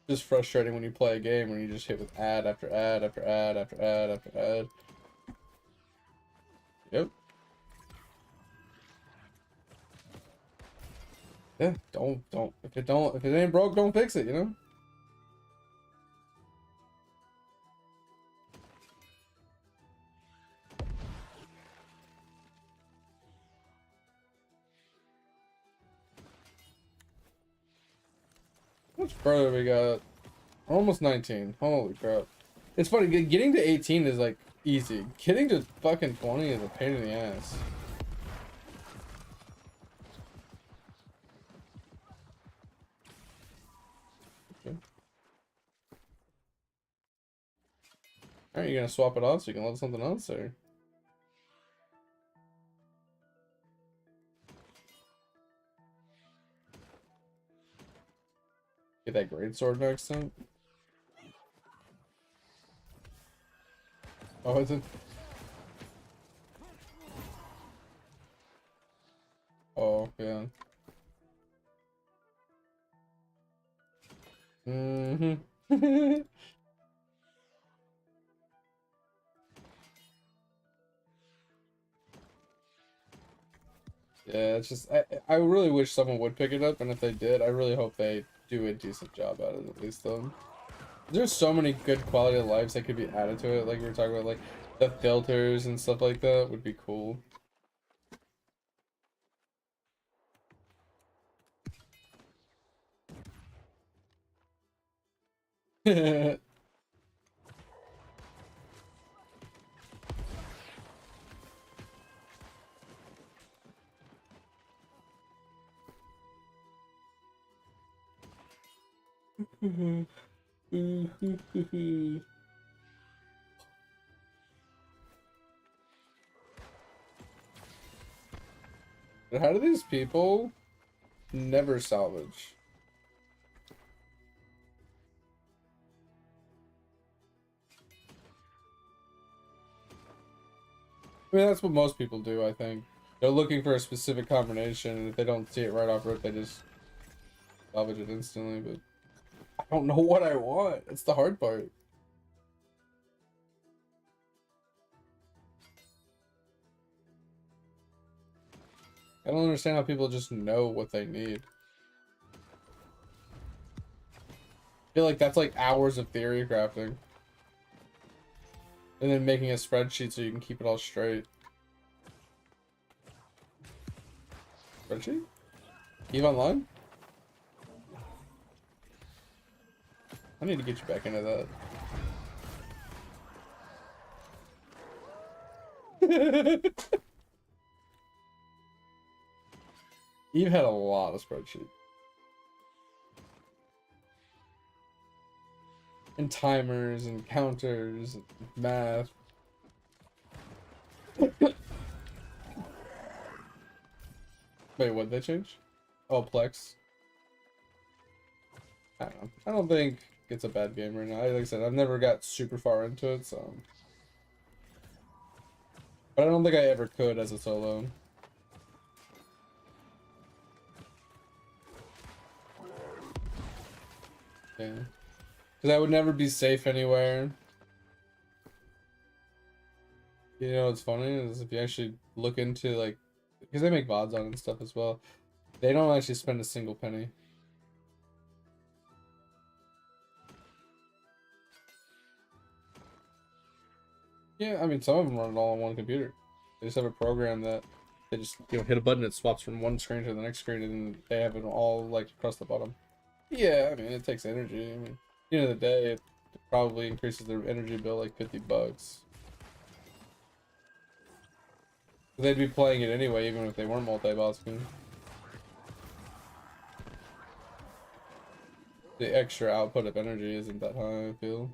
Just frustrating when you play a game when you just hit with ad after ad after ad after ad after ad. Yep. Yeah. Don't. If it ain't broke, don't fix it. You know. How much further we got? Almost 19. Holy crap. It's funny, getting to 18 is like easy. Getting to fucking 20 is a pain in the ass. Okay. Alright, you gonna swap it off so you can level something else, or? Get that great sword next time? Oh, is it? Oh, yeah. Mm-hmm. Yeah, it's just I really wish someone would pick it up, and if they did, I really hope they do a decent job at it at least. Though there's so many good quality of lives that could be added to it, like we were talking about, like the filters and stuff like that would be cool. How do these people never salvage? I mean, that's what most people do, I think. They're looking for a specific combination, and if they don't see it right off rip, they just salvage it instantly, but I don't know what I want. It's the hard part. I don't understand how people just know what they need. I feel like that's like hours of theory crafting. And then making a spreadsheet so you can keep it all straight. Spreadsheet? Eve online? I need to get you back into that. Eve had a lot of spreadsheets. And timers and counters and math. Wait, what did they change? Oh, Plex. I don't know. I don't think it's a bad game right now. Like I said, I've never got super far into it, so. But I don't think I ever could as a solo. Yeah. Because I would never be safe anywhere. You know what's funny is if you actually look into, like, because they make VODs on it and stuff as well, they don't actually spend a single penny. Yeah, I mean, some of them run it all on one computer. They just have a program that they just, you know, hit a button, it swaps from one screen to the next screen, and they have it all like across the bottom. Yeah, I mean, it takes energy. I mean, at the end of the day, it probably increases their energy bill like $50. They'd be playing it anyway, even if they weren't multi-bossing. The extra output of energy isn't that high, I feel.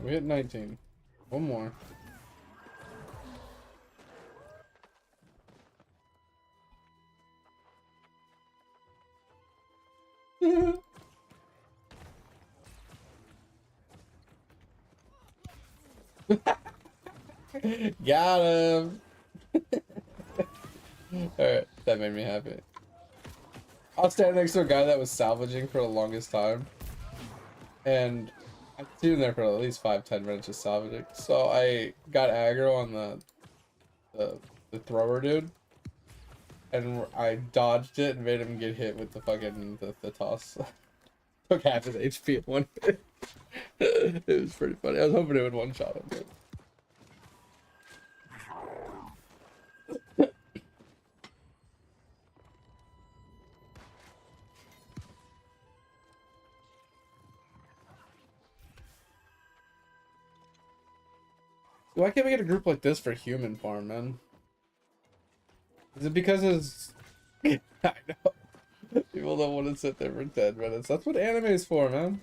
We hit 19. One more. Got him! Alright, that made me happy. I was standing next to a guy that was salvaging for the longest time. And I've seen him there for at least 5-10 minutes just salvaging. So I got aggro on the thrower dude. And I dodged it and made him get hit with the fucking the toss. Took half his HP at one hit. It was pretty funny. I was hoping it would one-shot him. But... Why can't we get a group like this for human farm, man? Is it because it's... I know. People don't want to sit there for 10 minutes. That's what anime is for, man.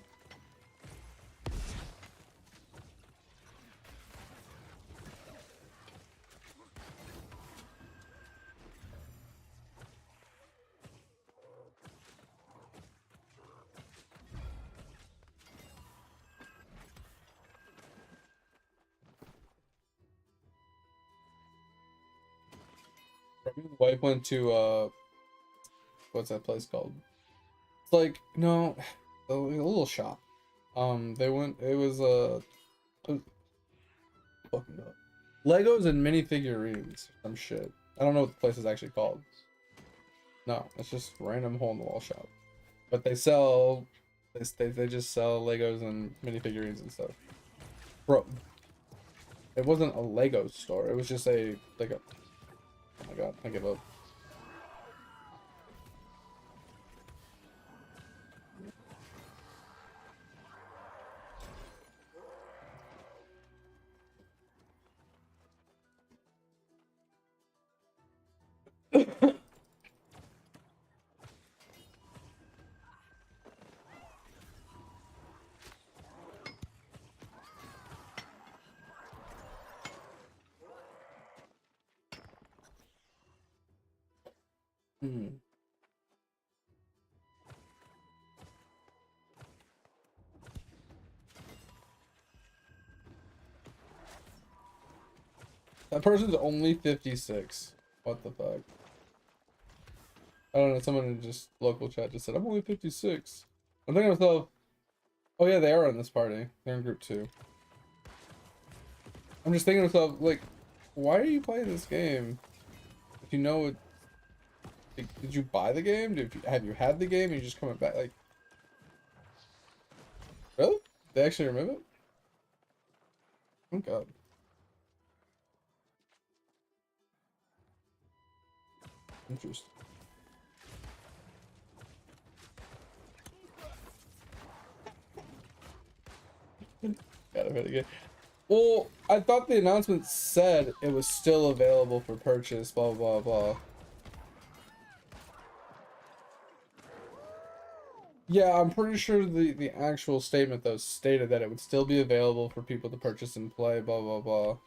My wife went to, what's that place called? It's like, no, a little shop. They went, it was, fucking up. Legos and minifigurines, some shit. I don't know what the place is actually called. No, it's just random hole in the wall shop. But they sell, they just sell Legos and minifigurines and stuff. Bro, it wasn't a Lego store. It was just a, like a, oh my god, I give up. Hmm. That person's only 56. What the fuck? I don't know, someone in just local chat just said, I'm only 56. I'm thinking to myself, oh yeah, they are in this party. They're in group 2. I'm just thinking to myself, like, why are you playing this game? If you know it, did you buy the game? Have you had the game and you're just coming back? Like, really? They actually remove it? Oh god. Interesting. Gotta hit again. Well, I thought the announcement said it was still available for purchase, blah, blah, blah. Yeah, I'm pretty sure the actual statement, though, stated that it would still be available for people to purchase and play, blah, blah, blah.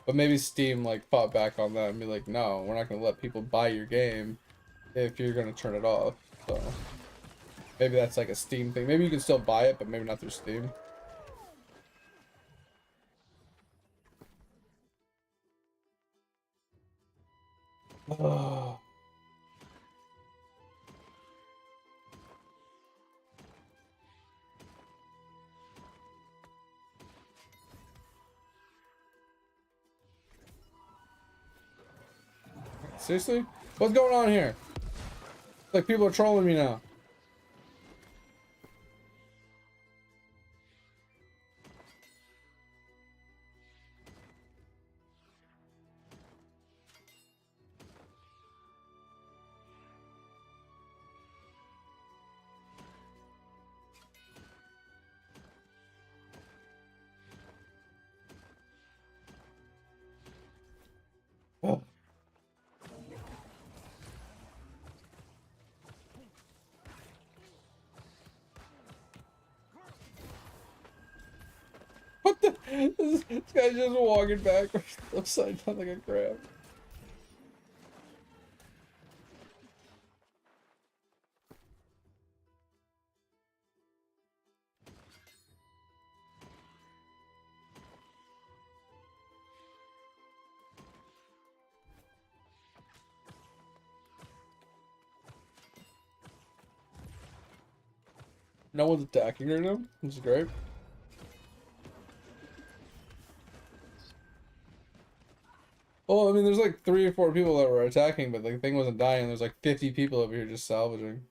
But maybe Steam, like, fought back on that and be like, no, we're not going to let people buy your game if you're going to turn it off. So, maybe that's like a Steam thing. Maybe you can still buy it, but maybe not through Steam. Oh. Seriously? What's going on here? Like, people are trolling me now. Oh. What the? This guy's just walking backwards, upside down like a crab. No one's attacking right now, which is great. Well, I mean, there's like 3 or 4 people that were attacking, but the thing wasn't dying. There's like 50 people over here just salvaging.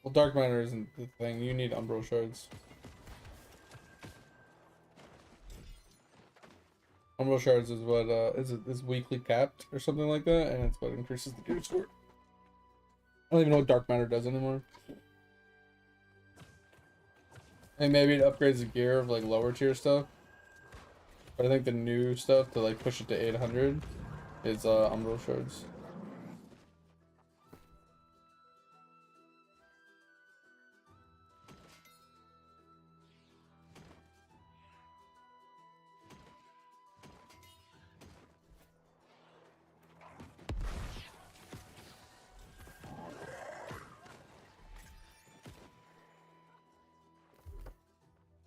Well, Dark Matter isn't the thing. You need Umbral Shards. Umbral Shards is what is weekly capped or something like that, and it's what increases the gear score. I don't even know what Dark Matter does anymore. And maybe it upgrades the gear of like lower tier stuff. But I think the new stuff to like push it to 800 is Umbral Shards.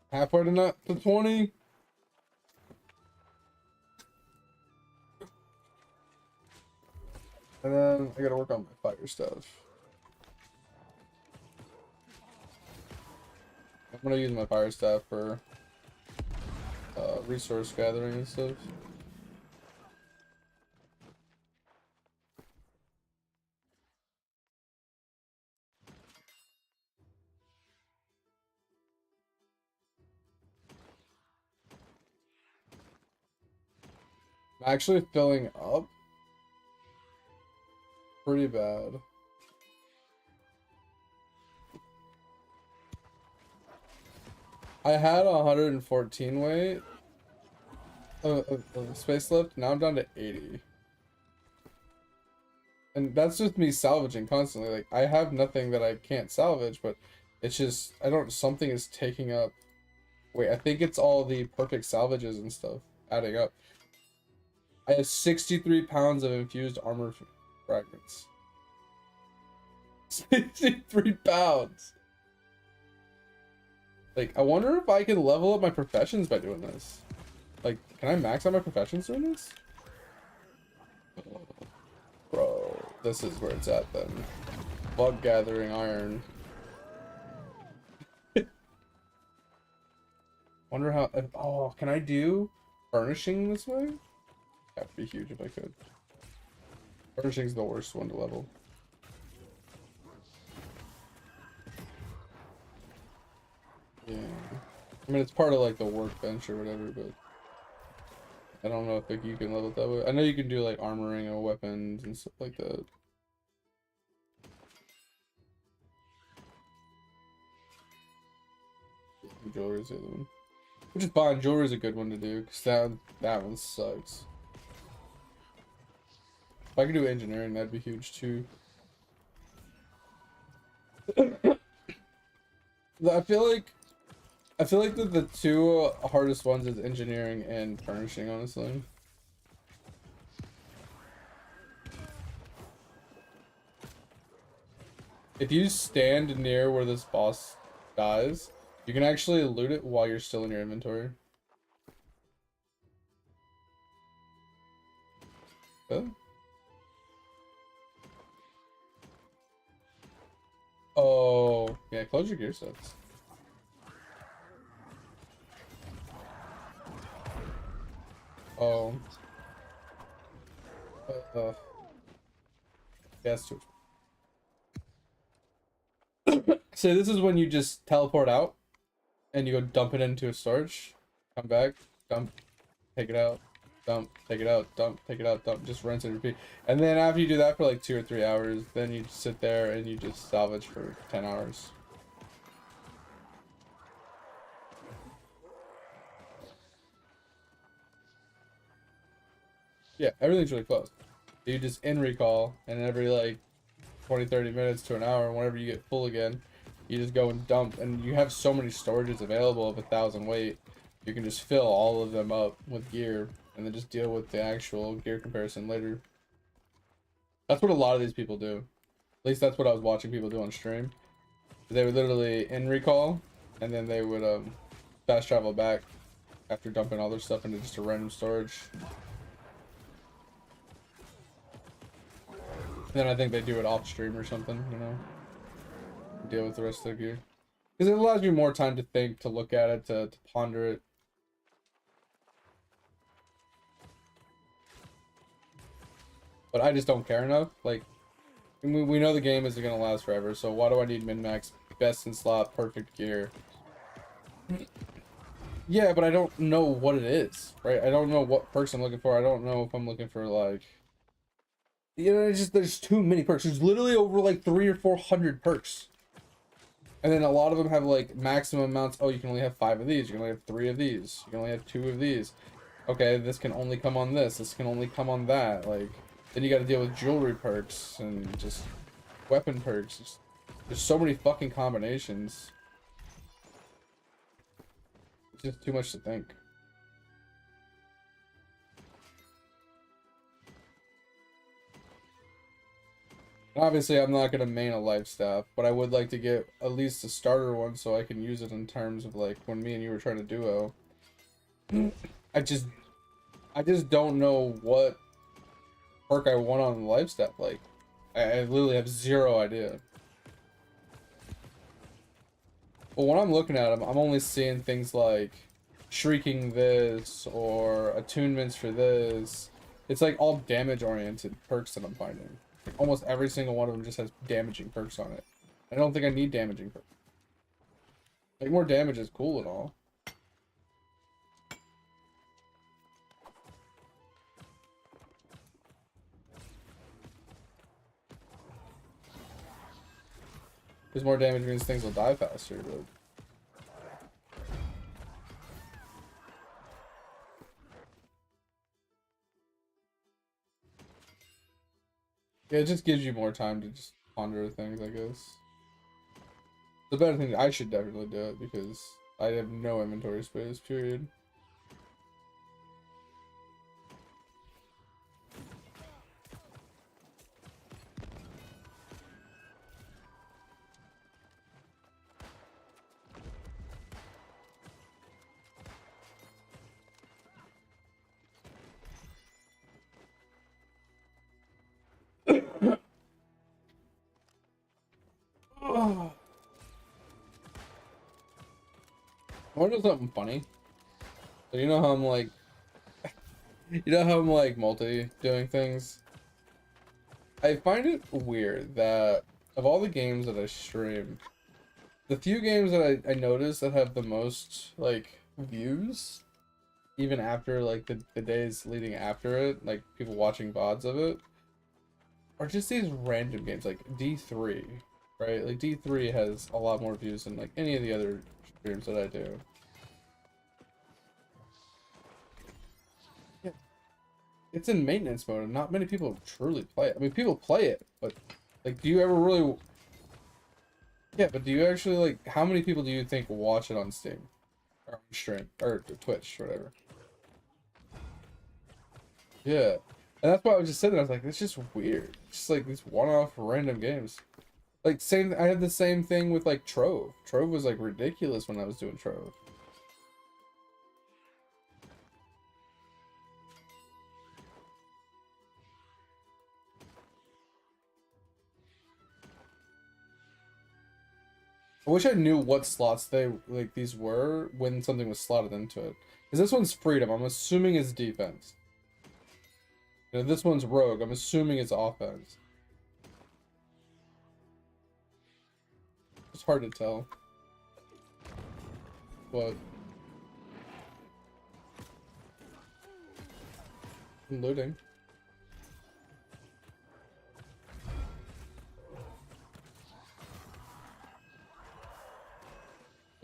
Halfway to 20. And then I gotta work on my fire stuff. I'm gonna use my fire staff for resource gathering and stuff. I'm actually filling up pretty bad. I had 114 weight of space left. Now I'm down to 80. And that's just me salvaging constantly. Like, I have nothing that I can't salvage, but it's just, something is taking up. Wait, I think it's all the perfect salvages and stuff adding up. I have 63 pounds of infused armor fragments. 63 pounds! Like, I wonder if I can level up my professions by doing this. Like, can I max out my professions doing this? Bro, this is where it's at then. Bug gathering iron. Wonder how. Oh, can I do furnishing this way? That'd be huge if I could. Furnishing's the worst one to level. Yeah. I mean, it's part of like the workbench or whatever, but I don't know if like, you can level it that way. I know you can do like armoring or weapons and stuff like that. Jewelry's the other one. Which is fine. Jewelry's a good one to do because that one sucks. If I could do engineering, that'd be huge too. I feel like that the 2 hardest ones is engineering and furnishing, honestly. If you stand near where this boss dies, you can actually loot it while you're still in your inventory. Really? Oh, yeah, close your gear sets. Oh. Yes. So this is when you just teleport out and you go dump it into a storage, come back, dump, take it out, dump, take it out, dump, take it out, dump, just rinse and repeat. And then after you do that for like 2 or 3 hours, then you just sit there and you just salvage for 10 hours. Yeah, everything's really close. You just in recall, and every like 20-30 minutes to an hour, whenever you get full again, you just go and dump, and you have so many storages available of 1,000 weight, you can just fill all of them up with gear and then just deal with the actual gear comparison later. That's what a lot of these people do. At least that's what I was watching people do on stream. They would literally in recall, and then they would fast travel back after dumping all their stuff into just a random storage. And then I think they do it off stream or something, you know, deal with the rest of their gear. Because it allows you more time to think, to look at it, to ponder it. But I just don't care enough. Like, we know the game isn't going to last forever, so why do I need min-max, best in slot, perfect gear? Yeah, but I don't know what it is, right? I don't know what perks I'm looking for. I don't know if I'm looking for, like... You know, it's just, there's too many perks. There's literally over, like, 300 or 400 perks. And then a lot of them have, like, maximum amounts. Oh, you can only have 5 of these. You can only have 3 of these. You can only have 2 of these. Okay, this can only come on this. This can only come on that. Like, then you gotta deal with jewelry perks and just weapon perks. There's so many fucking combinations. It's just too much to think. Obviously, I'm not gonna main a life staff, but I would like to get at least a starter one so I can use it in terms of like when me and you were trying to duo. I just don't know what perk I want on the life staff. Like, I literally have zero idea. Well, when I'm looking at them, I'm only seeing things like shrieking this or attunements for this. It's like all damage oriented perks that I'm finding. Like almost every single one of them just has damaging perks on it. I don't think I need damaging perks. Like more damage is cool and all. Because more damage means things will die faster, but... Yeah, it just gives you more time to just ponder things, I guess. The better thing, I should definitely do it because I have no inventory space, period. I want to do something funny. So you know how I'm like, you know how I'm like multi-doing things? I find it weird that of all the games that I stream, the few games that I notice that have the most like views, even after like the days leading after it, like people watching VODs of it, are just these random games like D3, right? Like D3 has a lot more views than like any of the other streams that I do. Yeah. It's in maintenance mode and not many people truly play it. I mean, people play it, but like, do you ever really... Yeah, but do you actually like, how many people do you think watch it on Steam? Or on stream, or Twitch, or whatever? Yeah. And that's why I was just sitting there, I was like, it's just weird. It's just like these one-off random games. Like same, I had the same thing with like Trove. Trove was like ridiculous when I was doing Trove. I wish I knew what slots they like these were when something was slotted into it. Because this one's freedom. I'm assuming it's defense. You know, this one's rogue. I'm assuming it's offense. It's hard to tell. But I'm looting.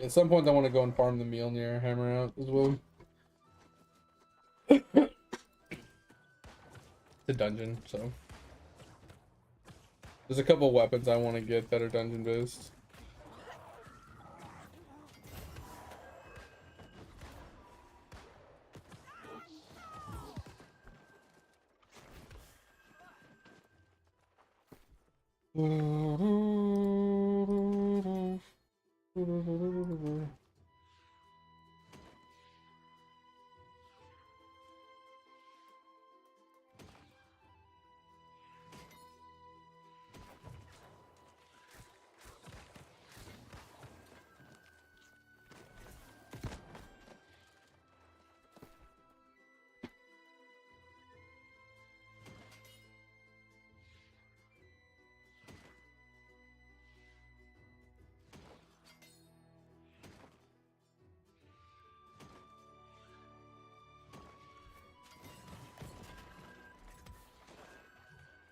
At some point, I want to go and farm the Mjolnir hammer out as well. The dungeon, so there's a couple weapons I want to get that are dungeon based.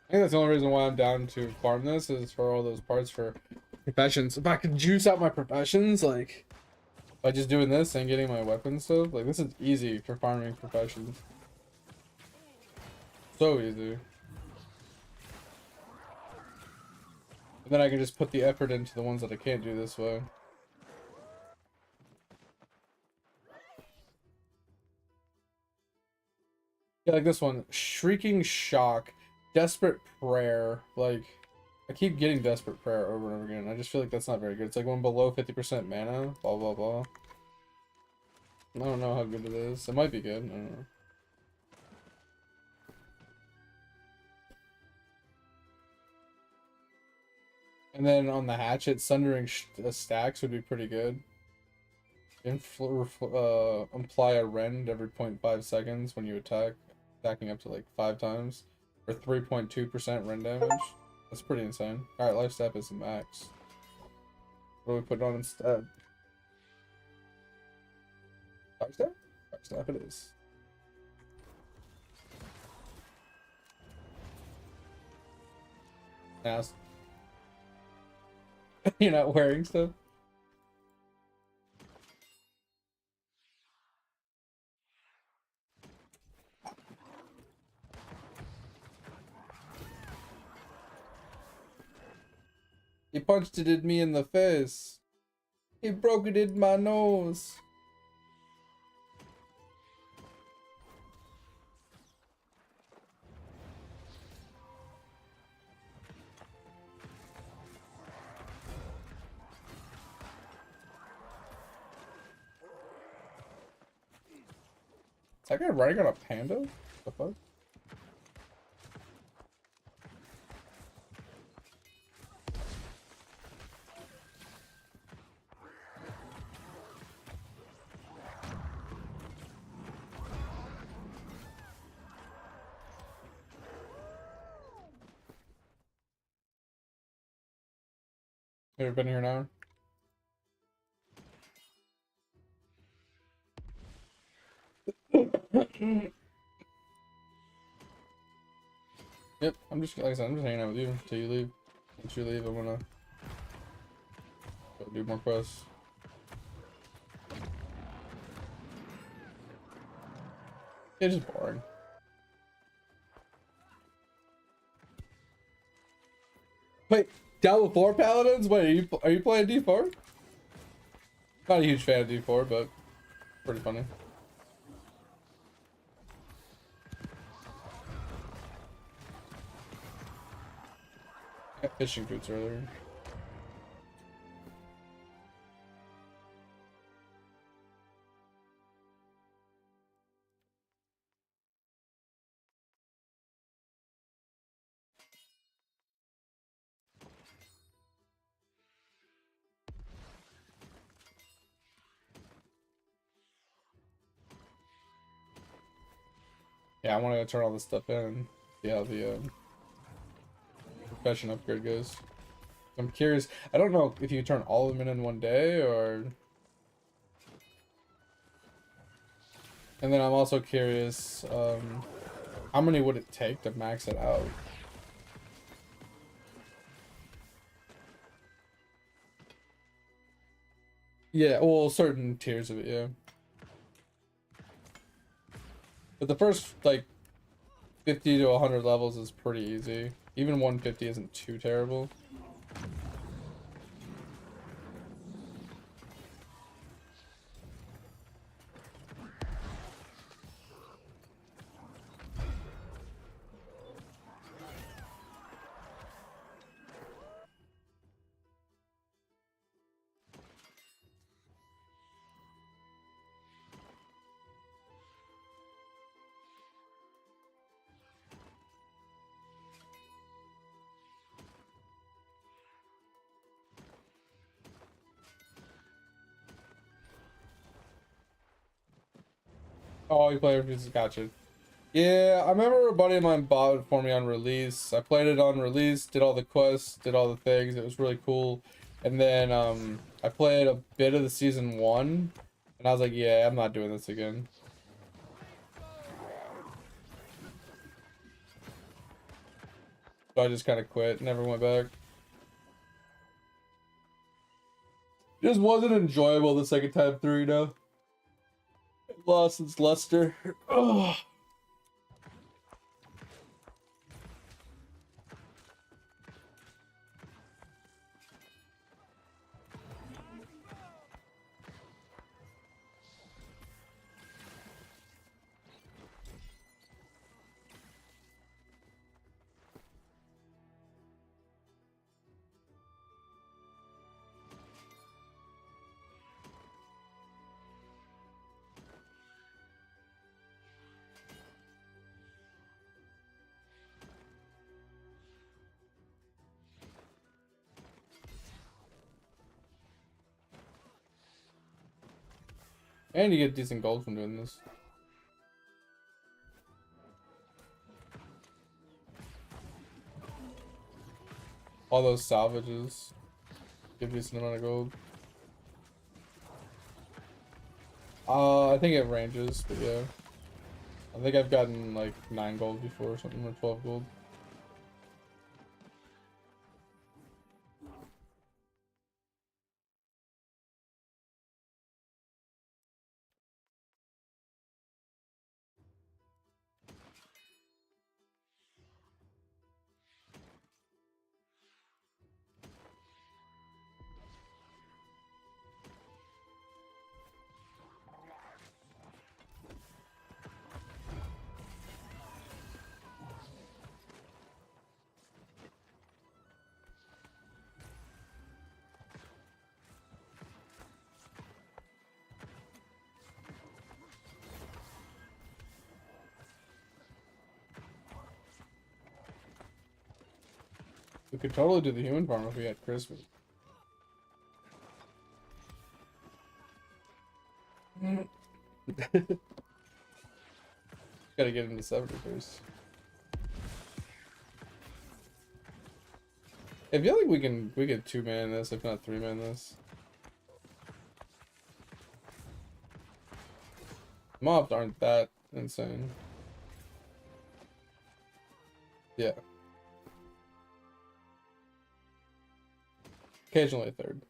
I think that's the only reason why I'm down to farm this is for all those parts for professions. If I could juice out my professions, like by just doing this and getting my weapon stuff, like this is easy for farming professions. So easy. And then I can just put the effort into the ones that I can't do this way. Yeah, like this one, Shrieking Shock. Desperate Prayer, like, I keep getting Desperate Prayer over and over again. I just feel like that's not very good. It's like when below 50% mana, blah, blah, blah. I don't know how good it is. It might be good, I don't know. And then on the hatchet, Sundering Stacks would be pretty good. Imply a rend every 0.5 seconds when you attack, stacking up to like 5 times. For 3.2% rend damage. That's pretty insane. Alright, life step is max. What do we put on instead? Fire step? Fire step it is. Ass. You're not wearing stuff? He punched it at me in the face. He broke it in my nose. Is that guy riding on a panda? What the fuck? You ever been here now? Yep, I'm just, like I said, I'm just hanging out with you until you leave. Once you leave, I'm gonna go do more quests. It's just boring. Wait, Diablo 4 Paladins? Wait, are you playing D4? Not a huge fan of D4, but pretty funny. Got fishing boots earlier. Yeah, I want to turn all this stuff in and see how the profession upgrade goes. I'm curious. I don't know if you turn all of them in one day or. And then I'm also curious, how many would it take to max it out? Yeah, well, certain tiers of it, yeah. But the first, like, 50 to 100 levels is pretty easy. Even 150 isn't too terrible. Oh, you play reviews, gotcha. Yeah, I remember a buddy of mine bought it for me on release. I played it on release, did all the quests, did all the things. It was really cool. And then I played a bit of the season 1, and I was like, yeah, I'm not doing this again. So I just kind of quit, never went back. It just wasn't enjoyable the second time through, you know? It lost its luster. Oh. And you get decent gold from doing this. All those salvages give you a decent amount of gold. I think it ranges, but yeah. I think I've gotten like 9 gold before or something, or 12 gold. We could totally do the human farm if we had Christmas. Gotta get into 70 first. I feel like we can 2-man this, if not 3-man this. Mobs aren't that insane. Yeah. Occasionally a third.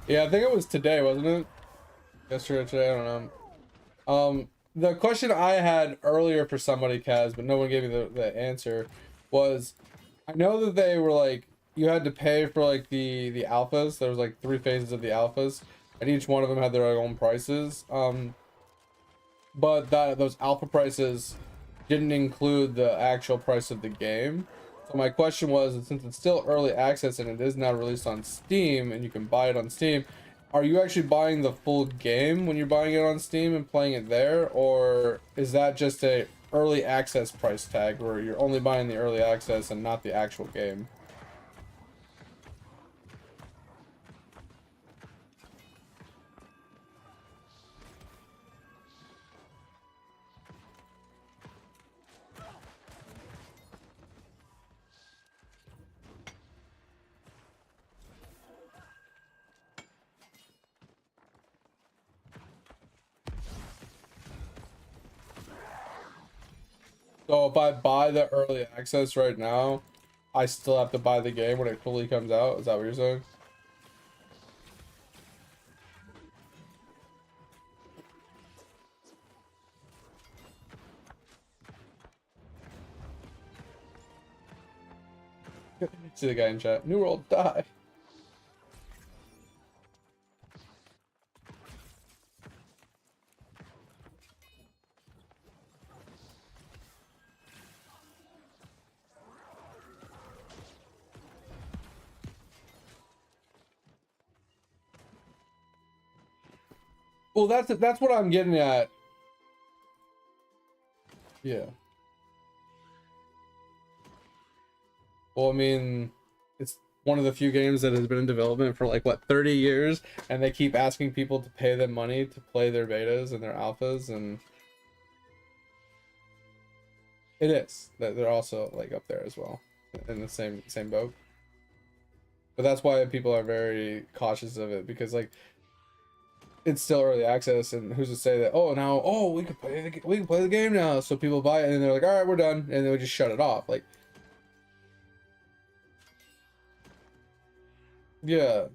Yeah, I think it was today, wasn't it? Yesterday, today, I don't know. The question I had earlier for somebody, Kaz, but no one gave me the answer, was I know that they were like, you had to pay for like the alphas. There was like 3 phases of the alphas, and each one of them had their own prices. But those alpha prices didn't include the actual price of the game. So my question was, since it's still early access and it is now released on Steam and you can buy it on Steam, are you actually buying the full game when you're buying it on Steam and playing it there, or is that just a early access price tag where you're only buying the early access and not the actual game? So if I buy the early access right now, I still have to buy the game when it fully comes out? Is that what you're saying? See the guy in chat. New World, die. Well, that's what I'm getting at. Yeah. Well, I mean, it's one of the few games that has been in development for like what, 30 years, and they keep asking people to pay them money to play their betas and their alphas, and it is that they're also like up there as well in the same boat. But that's why people are very cautious of it, because like it's still early access, and who's to say that, oh, now, oh, we can play the game now, so people buy it and they're like, all right, we're done, and then we just shut it off. Like, yeah,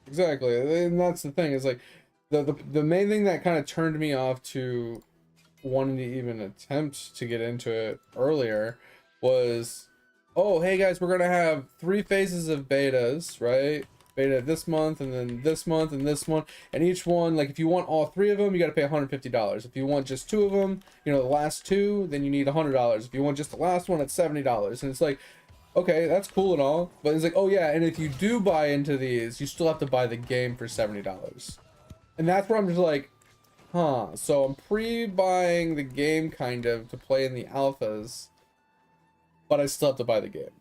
exactly. And that's the thing, is like the main thing that kind of turned me off to wanting to even attempt to get into it earlier was, oh, hey guys, we're gonna have 3 phases of betas, right? Beta this month, and then this month, and this one, and each one, like, if you want all 3 of them, you got to pay $150. If you want just 2 of them, you know, the last 2, then you need $100. If you want just the last one, it's $70. And it's like, okay, that's cool and all, but it's like, oh yeah, and if you do buy into these, you still have to buy the game for $70. And that's where I'm just like, huh, so I'm pre-buying the game kind of to play in the alphas, but I still have to buy the game.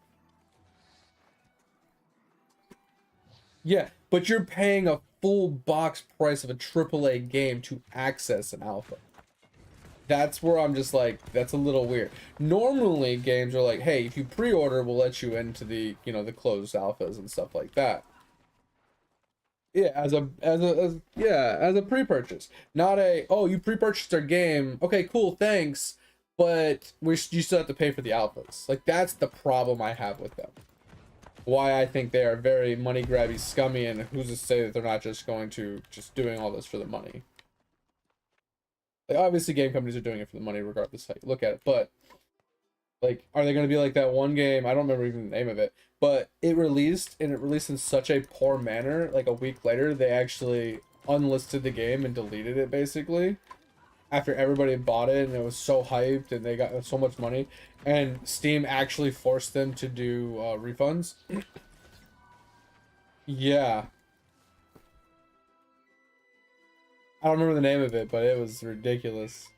Yeah, but you're paying a full box price of a AAA game to access an alpha. That's where I'm just like, that's a little weird. Normally, games are like, hey, if you pre-order, we'll let you into the, you know, the closed alphas and stuff like that. Yeah, as a pre-purchase, not a, oh, you pre-purchased our game, okay, cool, thanks, but you still have to pay for the alphas. Like, that's the problem I have with them. Why I think they are very money grabby, scummy, and who's to say that they're not just going to just doing all this for the money? Like, obviously game companies are doing it for the money regardless how you look at it, but like, are they going to be like that one game, I don't remember even the name of it, but it released in such a poor manner, like a week later they actually unlisted the game and deleted it basically after everybody bought it and it was so hyped and they got so much money, and Steam actually forced them to do refunds. Yeah, I don't remember the name of it, but it was ridiculous.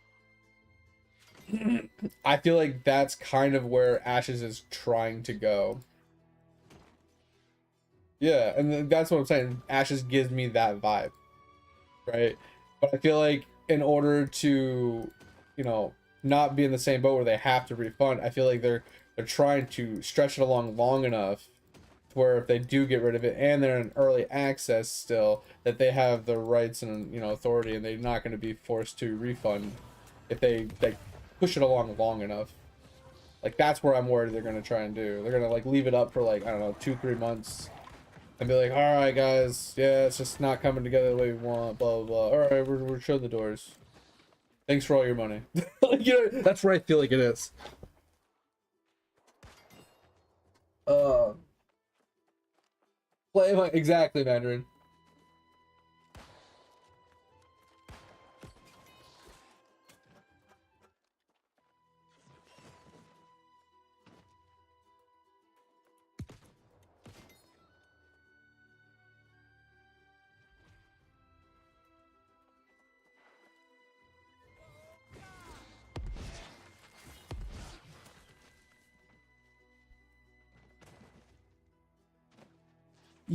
I feel like that's kind of where Ashes is trying to go. Yeah, and that's what I'm saying. Ashes gives me that vibe, right? But I feel like in order to, you know, not be in the same boat where they have to refund, I feel like they're trying to stretch it along long enough to where if they do get rid of it and they're in early access still, that they have the rights and, you know, authority, and they're not going to be forced to refund if they push it along long enough. Like, that's where I'm worried they're going to try and do. They're going to like leave it up for like, I don't know, 2-3 months and be like, all right guys, yeah, it's just not coming together the way we want, blah blah blah. All right, we're showing the doors, thanks for all your money. Like, you know, that's where I feel like it is. Play exactly, Mandarin.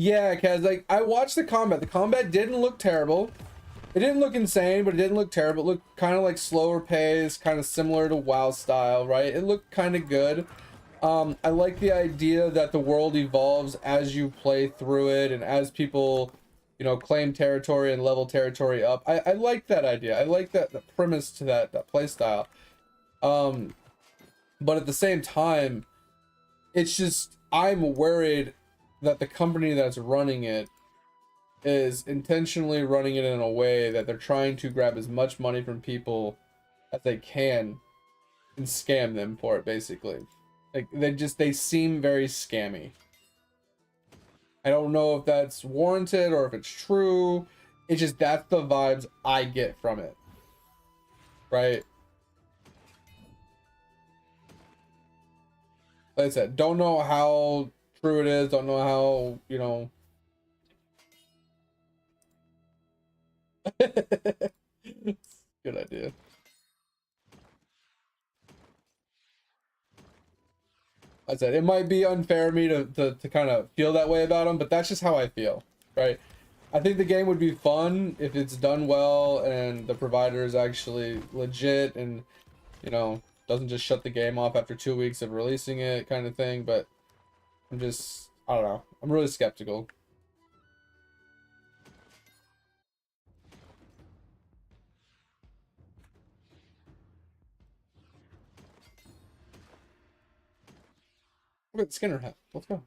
Yeah, cause like I watched the combat. The combat didn't look terrible. It didn't look insane, but it didn't look terrible. It looked kind of like slower pace, kind of similar to WoW style, right? It looked kind of good. I like the idea that the world evolves as you play through it and as people, you know, claim territory and level territory up. I like that idea. I like that the premise to that play style. But at the same time, it's just I'm worried that the company that's running it is intentionally running it in a way that they're trying to grab as much money from people as they can and scam them for it, basically. Like they seem very scammy. I don't know if that's warranted or if it's true. It's just that's the vibes I get from it. Right? Like I said, don't know how true it is, don't know how, you know. Good idea. I said it might be unfair of me to kind of feel that way about them, but that's just how I feel, right? I think the game would be fun if it's done well and the provider is actually legit and, you know, doesn't just shut the game off after 2 weeks of releasing it, kind of thing. But I don't know. I'm really skeptical. Look at the Skinner hat. Let's go.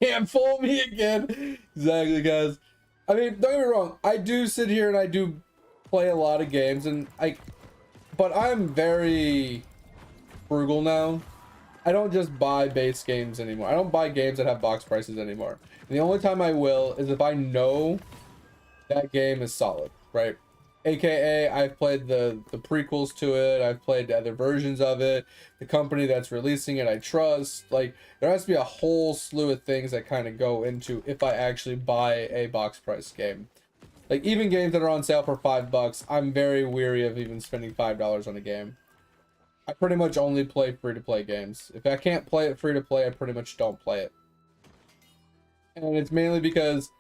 Can't fool me again. Exactly, guys. I mean, don't get me wrong. I do sit here and I do play a lot of games, but I'm very frugal now. I don't just buy base games anymore. I don't buy games that have box prices anymore. And the only time I will is if I know that game is solid, right? AKA, I've played the prequels to it. I've played other versions of it. The company that's releasing it, I trust. Like, there has to be a whole slew of things that kind of go into if I actually buy a box price game. Like, even games that are on sale for $5, I'm very weary of even spending $5 on a game. I pretty much only play free-to-play games. If I can't play it free-to-play, I pretty much don't play it. And it's mainly because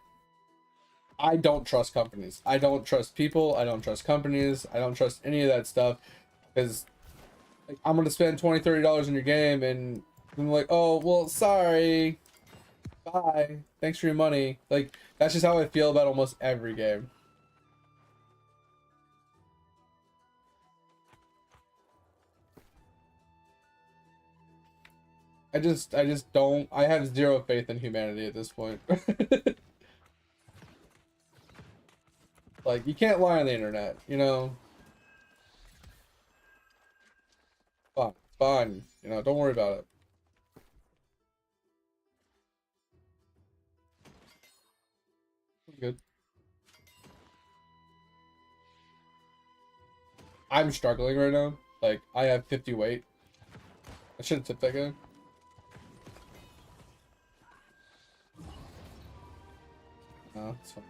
I don't trust companies. I don't trust people. I don't trust companies. I don't trust any of that stuff. Because like, I'm going to spend $20, $30 in your game and I'm like, oh, well, sorry. Bye. Thanks for your money. Like, that's just how I feel about almost every game. I just don't. I have zero faith in humanity at this point. Like, you can't lie on the internet, you know? Fine, fine. You know, don't worry about it. Good. I'm struggling right now. Like, I have 50 weight. I should have tipped that guy. No, it's fine.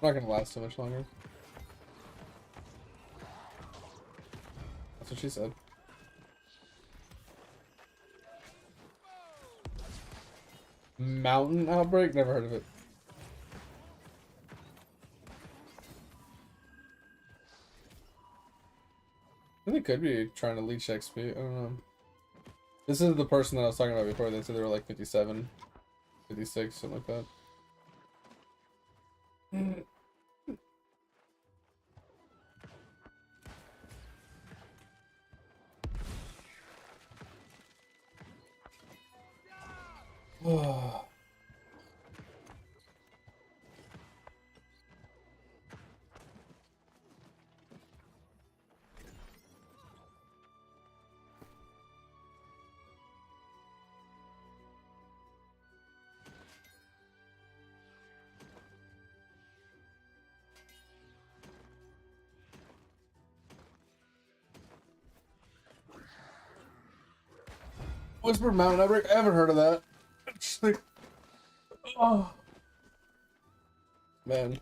I'm not gonna last too much longer. That's what she said. Mountain outbreak? Never heard of it. I think they could be trying to leech XP. I don't know. This is the person that I was talking about before. They said they were like 57, 56, something like that. Oh. Whispered Mountain, I haven't heard of that. Just like, oh man.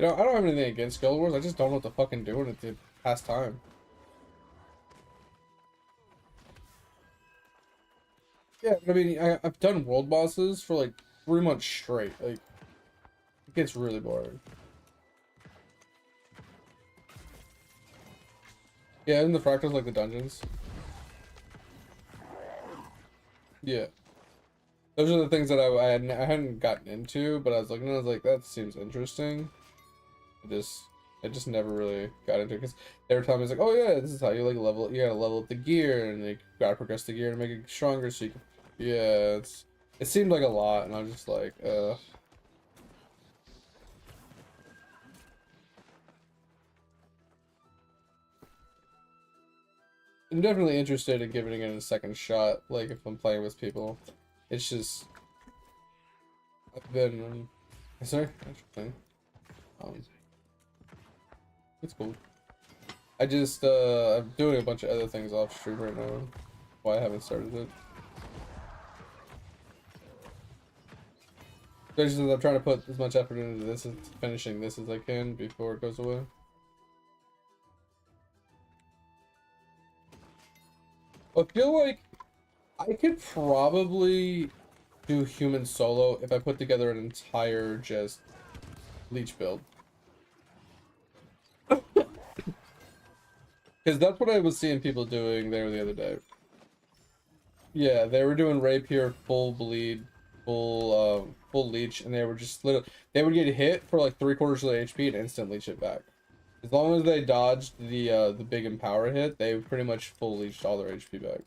You know, I don't have anything against Guild Wars. I just don't know what to fucking do in it to pass time. Yeah, I mean, I've done world bosses for like 3 months straight. Like, it gets really boring. Yeah, in the fractals, like the dungeons. Yeah, those are the things that I hadn't gotten into, but I was looking, I was like, that seems interesting. I just never really got into it because they were telling me, it's like, oh yeah, this is how you like level. You gotta level up the gear, and you gotta progress the gear to make it stronger. So you can, yeah, it seemed like a lot, and I was just like, I'm definitely interested in giving it a second shot. Like if I'm playing with people, it's just I've been sorry, interesting. Um, it's cool. I just I'm doing a bunch of other things off stream right now. Why I haven't started it. Especially I'm trying to put as much effort into this and finishing this as I can before it goes away. I feel like I could probably do human solo if I put together an entire just leech build. Because that's what I was seeing people doing there the other day. Yeah, they were doing rapier, full bleed, full leech, and they were just literally, they would get hit for like 3/4 of the HP and instant leech it back. As long as they dodged the big empower hit, they pretty much full leeched all their HP back.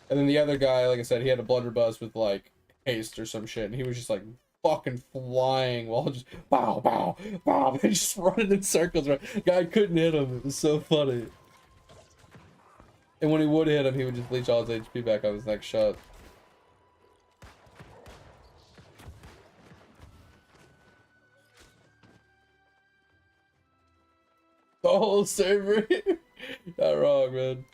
And then the other guy, like I said, he had a blunderbuss with like haste or some shit, and he was just like fucking flying while just bow bow bow, and just running in circles. Right, guy couldn't hit him. It was so funny. And when he would hit him, he would just leech all his HP back on his next shot. The whole server. Not wrong, man.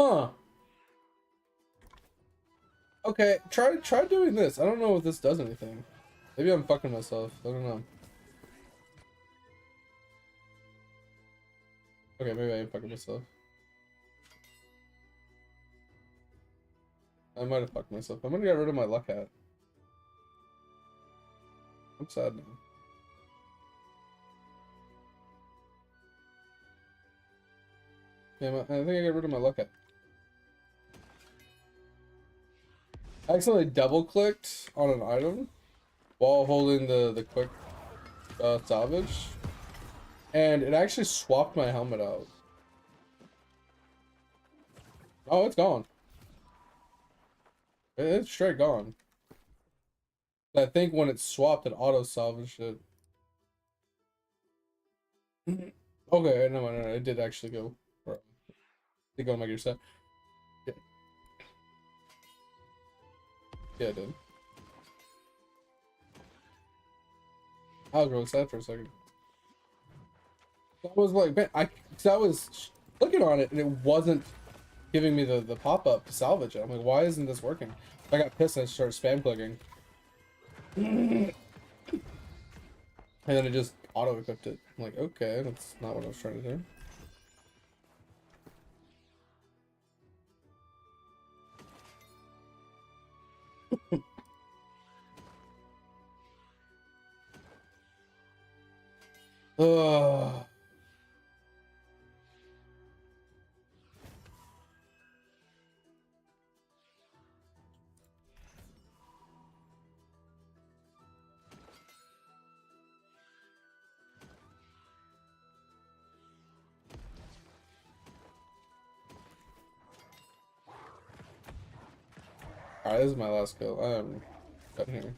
Huh. Okay, try doing this. I don't know if this does anything. Maybe I'm fucking myself. I don't know. Okay, maybe I am fucking myself. I might have fucked myself. I'm gonna get rid of my luck hat. I'm sad now. Yeah, I think I got rid of my luck hat. I accidentally double clicked on an item while holding the quick salvage, and it actually swapped my helmet out. Oh, it's gone. It's straight gone. I think when it swapped, it auto salvaged it. Okay, no, it did actually go. Did go on my gear set? Yeah. Yeah, I did. I was really sad for a second. I was like, man, I was looking on it and it wasn't giving me the pop-up to salvage it. I'm like, why isn't this working? I got pissed and I started spam clicking. And then it just auto-equipped it. I'm like, okay, that's not what I was trying to do. Ugh. Alright, this is my last kill. I am done here.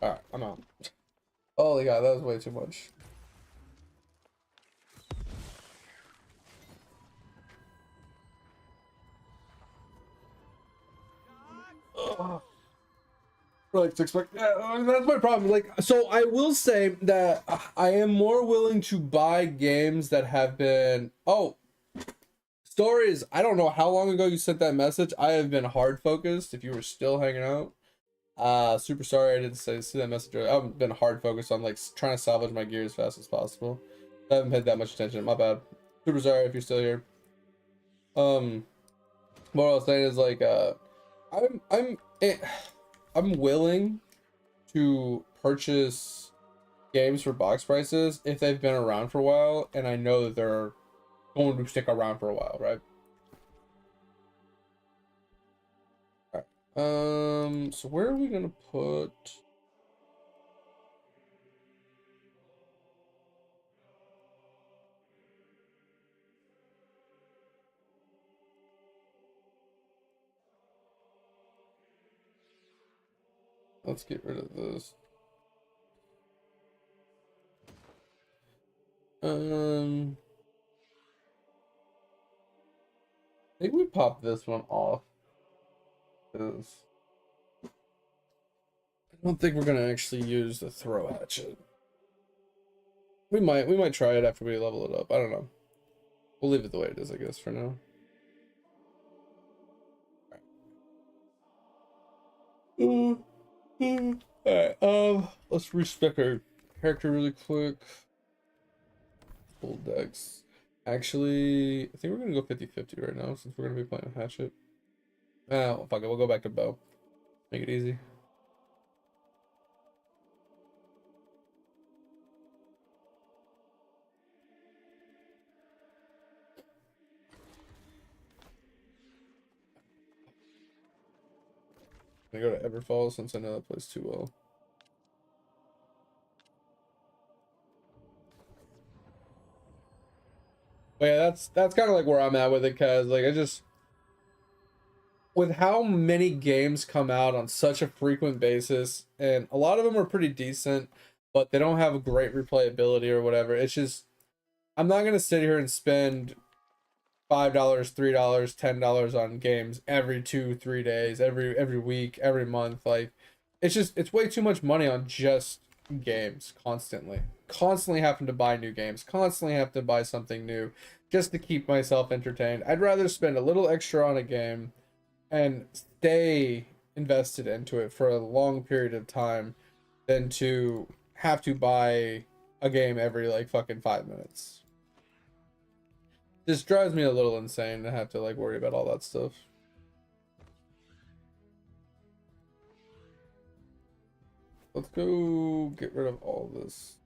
Alright, I'm out. Holy god, that was way too much. Like to expect, yeah, that's my problem. Like, so I will say that I am more willing to buy games that have been stories. I don't know how long ago you sent that message. I have been hard focused. If you were still hanging out, super sorry I didn't see that message earlier. I've been hard focused on like trying to salvage my gear as fast as possible. I haven't paid that much attention. My bad. Super sorry if you're still here. What I was saying is like I'm willing to purchase games for box prices if they've been around for a while and I know that they're going to stick around for a while, right? Alright. So where are we gonna put? Let's get rid of this. I think we pop this one off. Because I don't think we're gonna actually use the throw hatchet. We might try it after we level it up. I don't know. We'll leave it the way it is, I guess, for now. Alright, let's respec our character really quick. Full decks. Actually, I think we're gonna go 50-50 right now since we're gonna be playing a hatchet. Oh, fuck it, we'll go back to bow. Make it easy. I'm gonna go to Everfall since I know that plays too well. But yeah, that's kind of like where I'm at with it, cause like I just with how many games come out on such a frequent basis, and a lot of them are pretty decent, but they don't have a great replayability or whatever. It's just I'm not gonna sit here and spend $5, $3, $10 on games every 2-3 days, every week, every month. Like it's way too much money on just games constantly having to buy new games, constantly have to buy something new just to keep myself entertained. I'd rather spend a little extra on a game and stay invested into it for a long period of time than to have to buy a game every like fucking 5 minutes. This drives me a little insane to have to like worry about all that stuff. Let's go get rid of all this.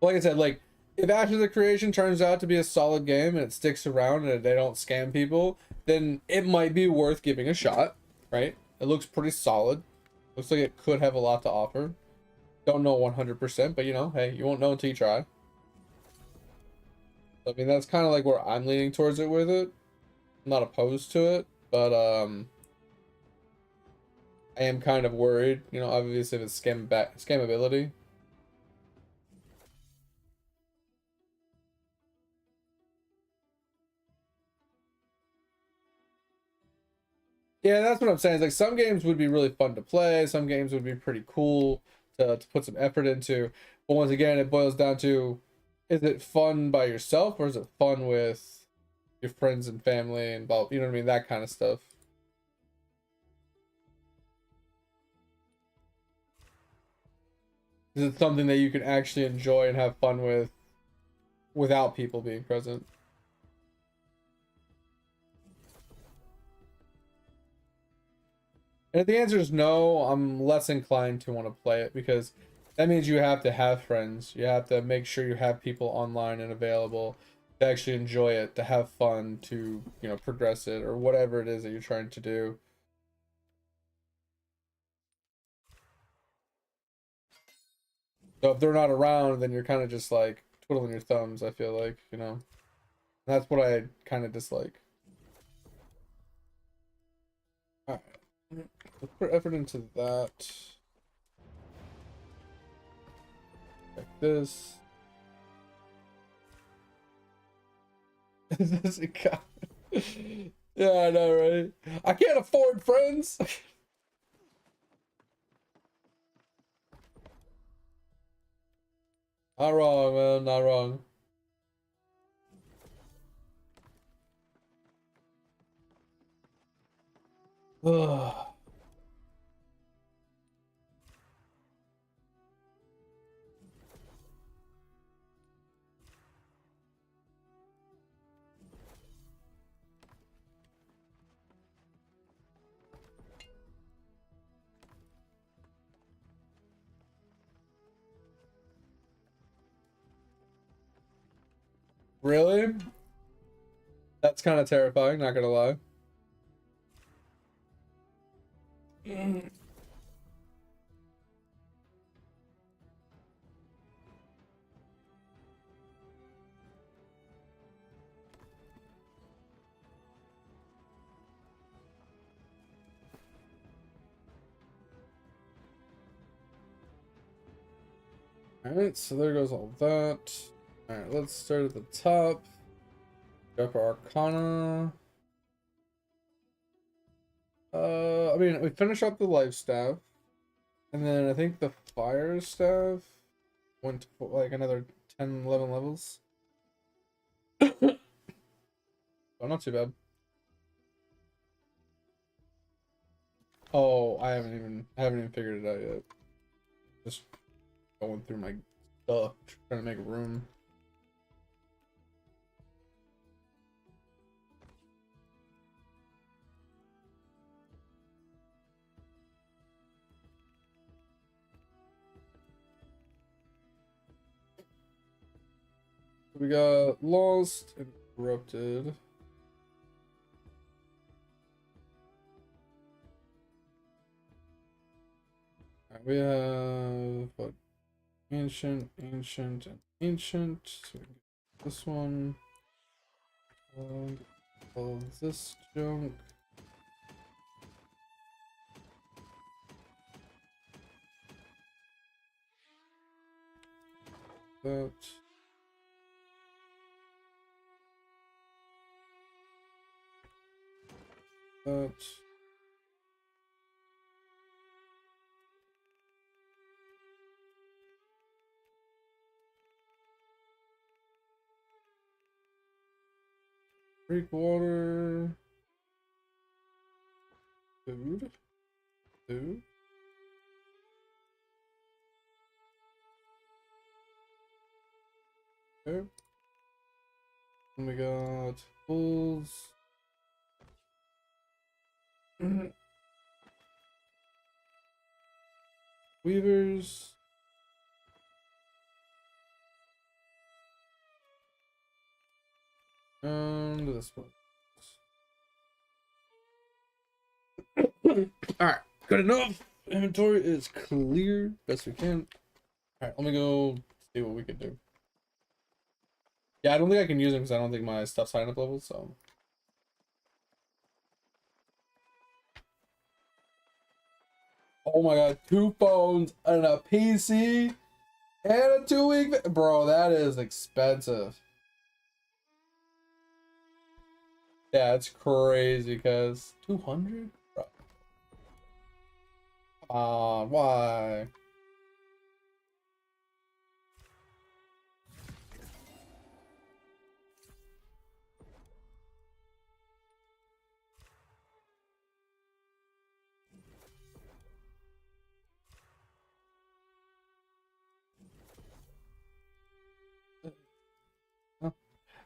Like I said, like if Ashes of Creation turns out to be a solid game and it sticks around and they don't scam people, then it might be worth giving a shot, right? It looks pretty solid. Looks like it could have a lot to offer. Don't know 100%, but you know, hey, you won't know until you try. I mean, that's kind of like where I'm leaning towards it with it. I'm not opposed to it, but I am kind of worried, you know, obviously if it's scamability. Yeah, that's what I'm saying. It's like some games would be really fun to play, some games would be pretty cool to put some effort into. But once again, it boils down to, is it fun by yourself or is it fun with your friends and family and blah, you know what I mean? That kind of stuff. Is it something that you can actually enjoy and have fun with without people being present? And if the answer is no, I'm less inclined to want to play it because that means you have to have friends. You have to make sure you have people online and available to actually enjoy it, to have fun, to, you know, progress it or whatever it is that you're trying to do. So if they're not around, then you're kind of just like twiddling your thumbs, I feel like, you know. That's what I kind of dislike. Alright. Let's put effort into that. Like this. This is yeah, I know, right? I can't afford friends. Not wrong, man. Not wrong. Really? That's kind of terrifying, not gonna lie. Alright, so there goes all that. Alright, let's start at the top. Go for Arcana. I mean, we finish up the life staff. And then I think the fire staff went to like another 10, 11 levels. Oh, not too bad. Oh, I haven't even figured it out yet. Just going through my stuff, trying to make room. We got lost and corrupted. Right, we have what? Ancient, ancient, and ancient. So we can get this one. All of this junk. That. That. 3/4. Food. Food. Okay. And we got bulls. Weavers. And this one. Alright, good enough. Inventory is clear. Best we can. Alright, let me go see what we can do. Yeah, I don't think I can use them because I don't think my stuff's high enough level, so. Oh my god, 2 phones and a PC and a 2-week. Bro, that is expensive. Yeah, it's crazy because 200? Bro. Come on, why?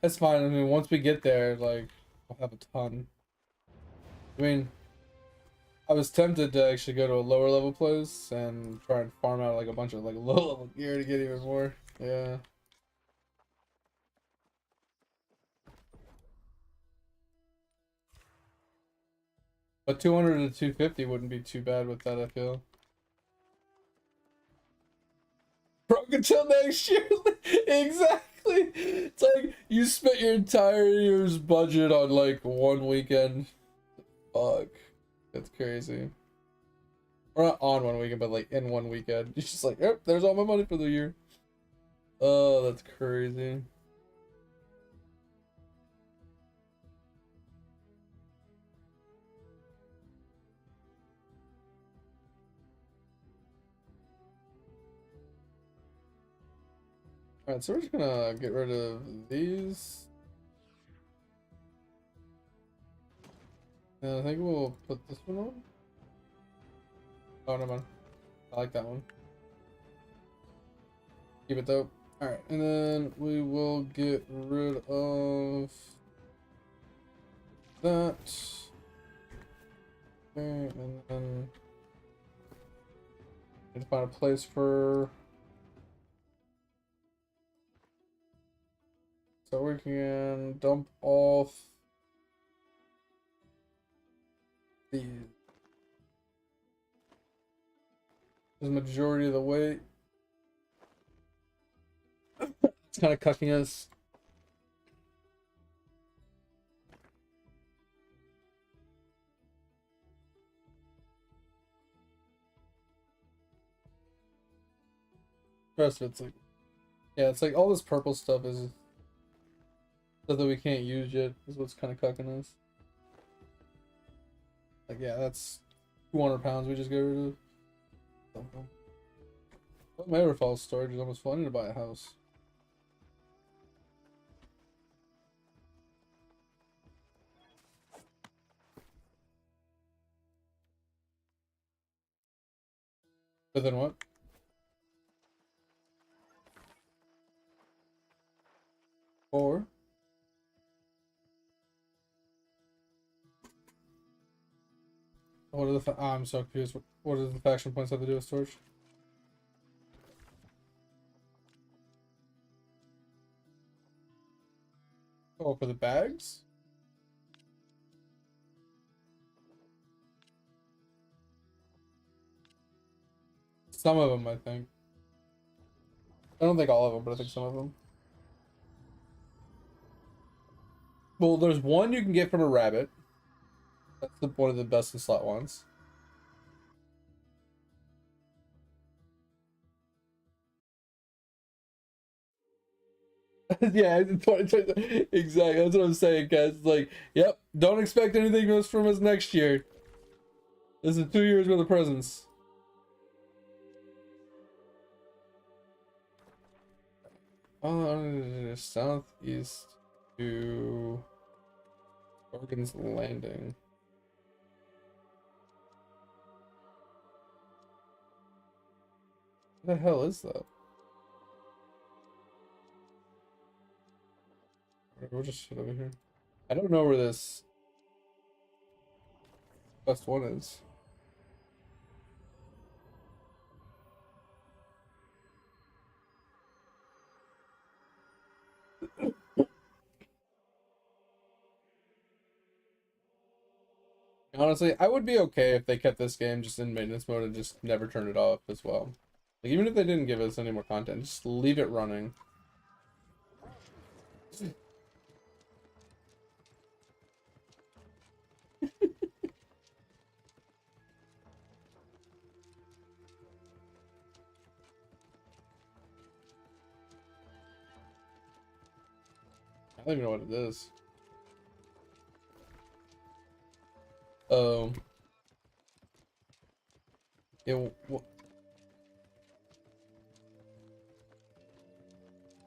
That's fine. I mean, once we get there, like, we'll have a ton. I mean, I was tempted to actually go to a lower level place and try and farm out like a bunch of like low level gear to get even more. Yeah. But 200 to 250 wouldn't be too bad with that, I feel. Broke until next year. Exactly. It's like you spent your entire year's budget on like one weekend. Fuck. That's crazy. Or not on one weekend, but like in one weekend. You're just like, yep, there's all my money for the year. Oh, that's crazy. Alright, so we're just gonna get rid of these. And I think we'll put this one on. Oh, no, man. I like that one. Keep it though. Alright, and then we will get rid of that. Okay, and then need to find a place for. So we can dump off these. The majority of the weight. It's kind of cucking us. The rest of it's like, yeah, it's like all this purple stuff is stuff that we can't use yet. Is what's kind of cucking us. Like, yeah, that's 200 pounds we just got rid of. What my Everfall storage is almost full. I need to buy a house. But then what? Or what are the I'm so confused. What does the faction points have to do with storage? Oh, for the bags? Some of them, I think. I don't think all of them, but I think some of them. Well, there's one you can get from a rabbit. That's one of the best in slot ones. Yeah, in 2020, exactly. That's what I'm saying, guys. It's like, yep, don't expect anything else from us next year. This is 2 years worth of presents. Southeast to Organ's Landing. What the hell is that? We'll just sit over here. I don't know where this best one is. Honestly, I would be okay if they kept this game just in maintenance mode and just never turned it off as well. Like, even if they didn't give us any more content, just leave it running. I don't even know what it is. Um.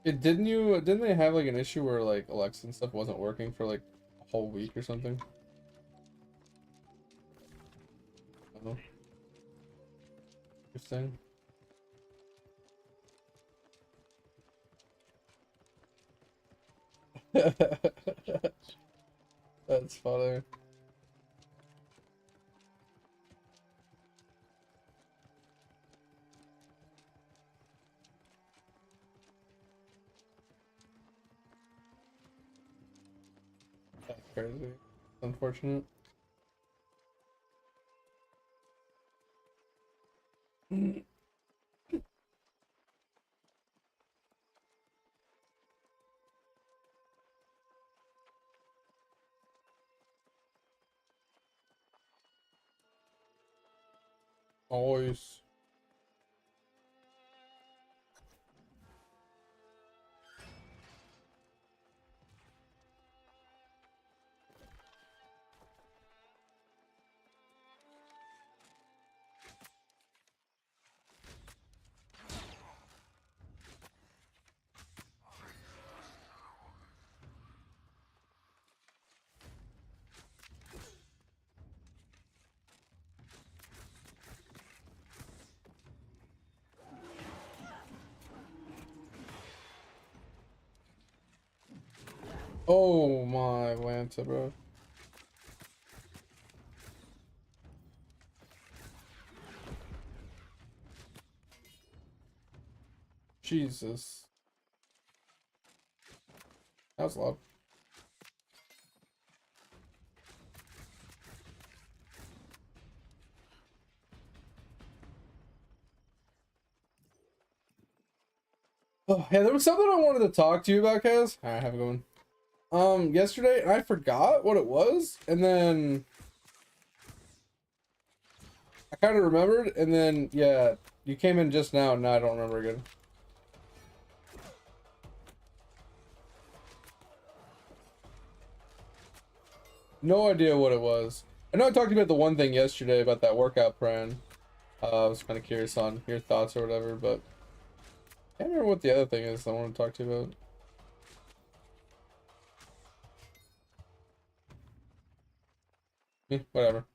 Didn't they have like an issue where like Alexa and stuff wasn't working for like a whole week or something? I don't know. Interesting. That's funny. That's crazy. Unfortunate. Always. Oh my Atlanta, bro. Jesus. That was loud. Oh, yeah, there was something I wanted to talk to you about, Kaz. Alright, have a good one. Yesterday, I forgot what it was, and then I kind of remembered, and then, yeah, you came in just now, and now I don't remember again. No idea what it was. I know I talked about the one thing yesterday about that workout plan. I was kind of curious on your thoughts or whatever, but I can't remember what the other thing is I want to talk to you about. Whatever.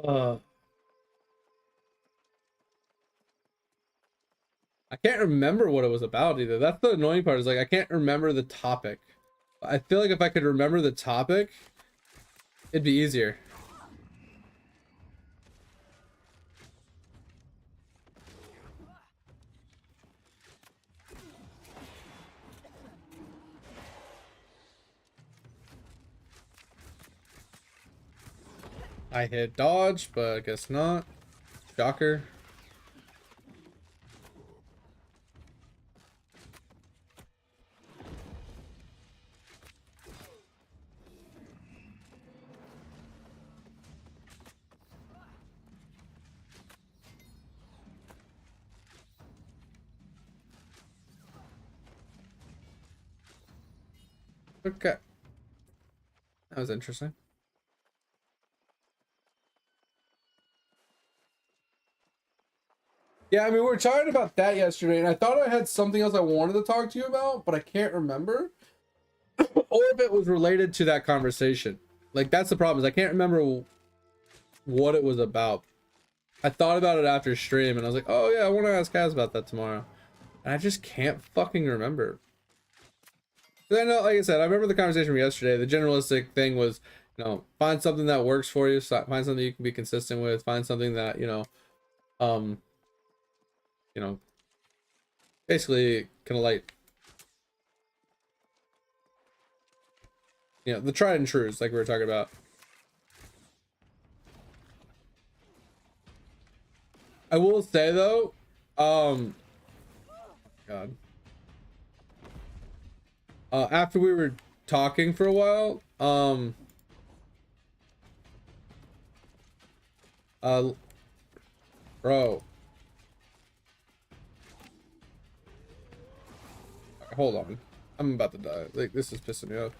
Uh, I can't remember what it was about either. That's the annoying part, is like I can't remember the topic. I feel like if I could remember the topic, it'd be easier. I hit dodge, but I guess not. Shocker. Okay. That was interesting. Yeah, I mean, we were chatting about that yesterday, and I thought I had something else I wanted to talk to you about, but I can't remember. Or if it was related to that conversation. Like, that's the problem, is I can't remember what it was about. I thought about it after stream and I was like, oh yeah, I want to ask Kaz about that tomorrow. And I just can't fucking remember. I know, like I said, I remember the conversation from yesterday. The generalistic thing was, you know, find something that works for you. Find something you can be consistent with. Find something that, you know, basically kind of like, you know, the tried and trues, like we were talking about. I will say though, God. After we were talking for a while, bro, hold on, I'm about to die. Like, this is pissing me off.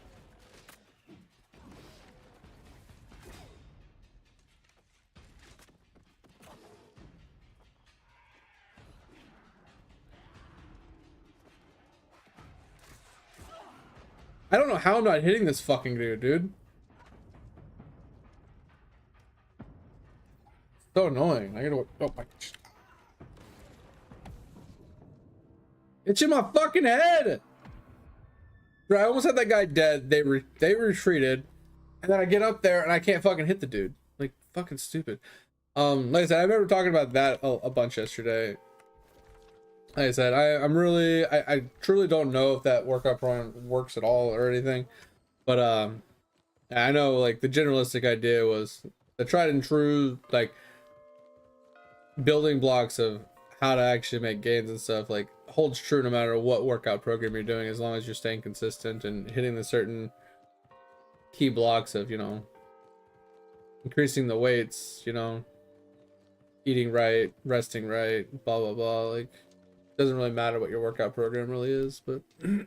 I don't know how I'm not hitting this fucking dude. So annoying. I gotta. Oh my. It's in my fucking head. Bro, I almost had that guy dead. They retreated, and then I get up there and I can't fucking hit the dude. Like, fucking stupid. Like I said, I remember talking about that a bunch yesterday. Like I said, I truly don't know if that workout program works at all or anything, but I know, like, the generalistic idea was the tried and true, like, building blocks of how to actually make gains and stuff, like, holds true no matter what workout program you're doing, as long as you're staying consistent and hitting the certain key blocks of, you know, increasing the weights, you know, eating right, resting right, blah blah blah. Like, doesn't really matter what your workout program really is, but I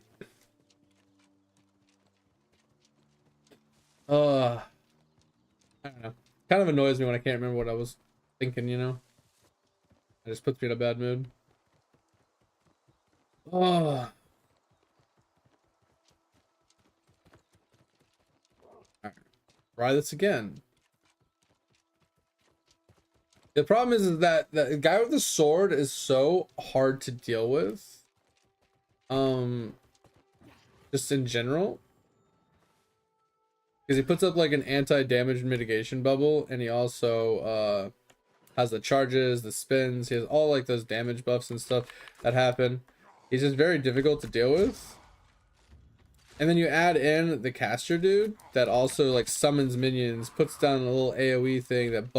don't know, kind of annoys me when I can't remember what I was thinking, you know. It just puts me in a bad mood. Oh, try this again. The problem is that the guy with the sword is so hard to deal with. Just in general. Because he puts up like an anti-damage mitigation bubble, and he also has the charges, the spins, he has all like those damage buffs and stuff that happen. He's just very difficult to deal with. And then you add in the caster dude that also like summons minions, puts down a little AoE thing that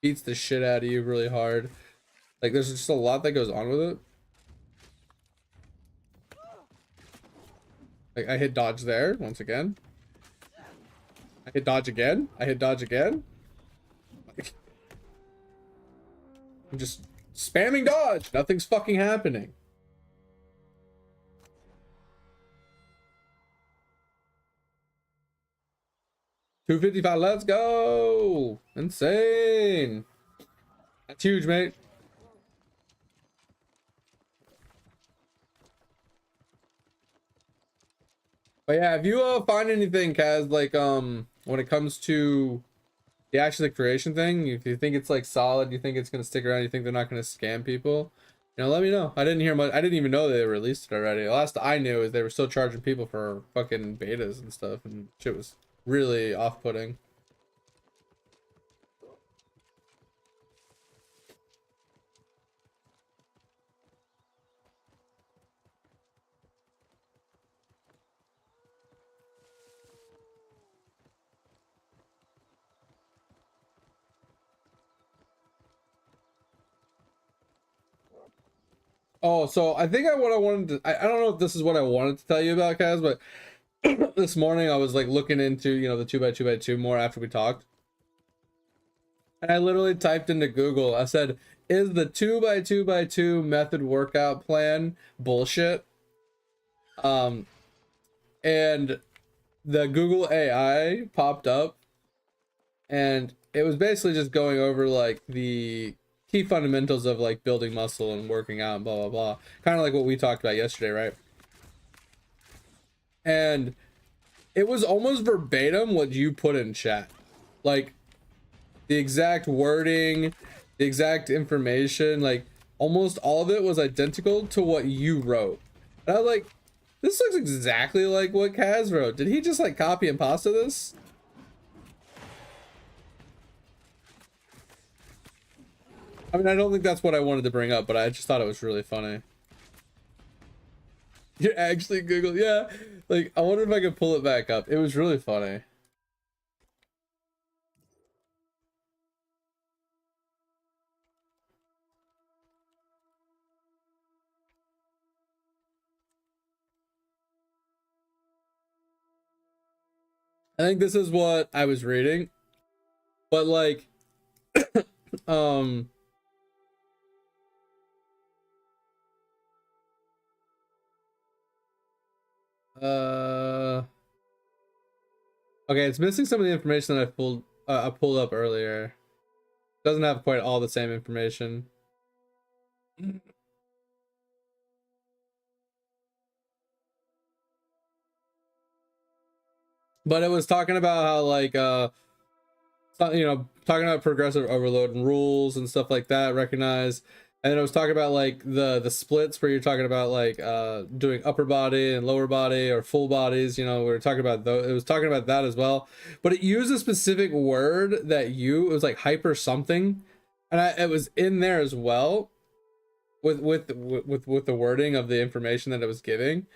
beats the shit out of you really hard. Like, there's just a lot that goes on with it. Like, I hit dodge there once again. I hit dodge again. I hit dodge again. Like, I'm just spamming dodge. Nothing's fucking happening. $255. Let's go. Insane. That's huge, mate. But yeah, if you find anything, Kaz, like when it comes to the actually creation thing, if you think it's like solid, you think it's gonna stick around, you think they're not gonna scam people, you know, let me know. I didn't hear much. I didn't even know they released it already. The last I knew is they were still charging people for fucking betas and stuff, and shit was really off-putting. Oh, so I think what I wanted to, I don't know if this is what I wanted to tell you about, Kaz, but this morning I was like looking into, you know, the 2x2x2 more after we talked. And I literally typed into Google, I said, is the 2x2x2 method workout plan bullshit? And the Google AI popped up, and it was basically just going over like the key fundamentals of like building muscle and working out and blah blah blah, kind of like what we talked about yesterday, right? And it was almost verbatim what you put in chat, like the exact wording, the exact information, like almost all of it was identical to what you wrote. And I was like, this looks exactly like what Kaz wrote. Did he just like copy and pasta this? I mean, I don't think that's what I wanted to bring up, but I just thought it was really funny. You actually Googled, yeah. Like, I wonder if I could pull it back up. It was really funny. I think this is what I was reading, but like, um, uh, okay, it's missing some of the information that I pulled up earlier. Doesn't have quite all the same information. But it was talking about how like you know, talking about progressive overload and rules and stuff like that, recognize. And then I was talking about like the splits where you're talking about like doing upper body and lower body or full bodies, you know, we were talking about those. It was talking about that as well. But it used a specific word that it was like hyper something. And it was in there as well with the wording of the information that it was giving.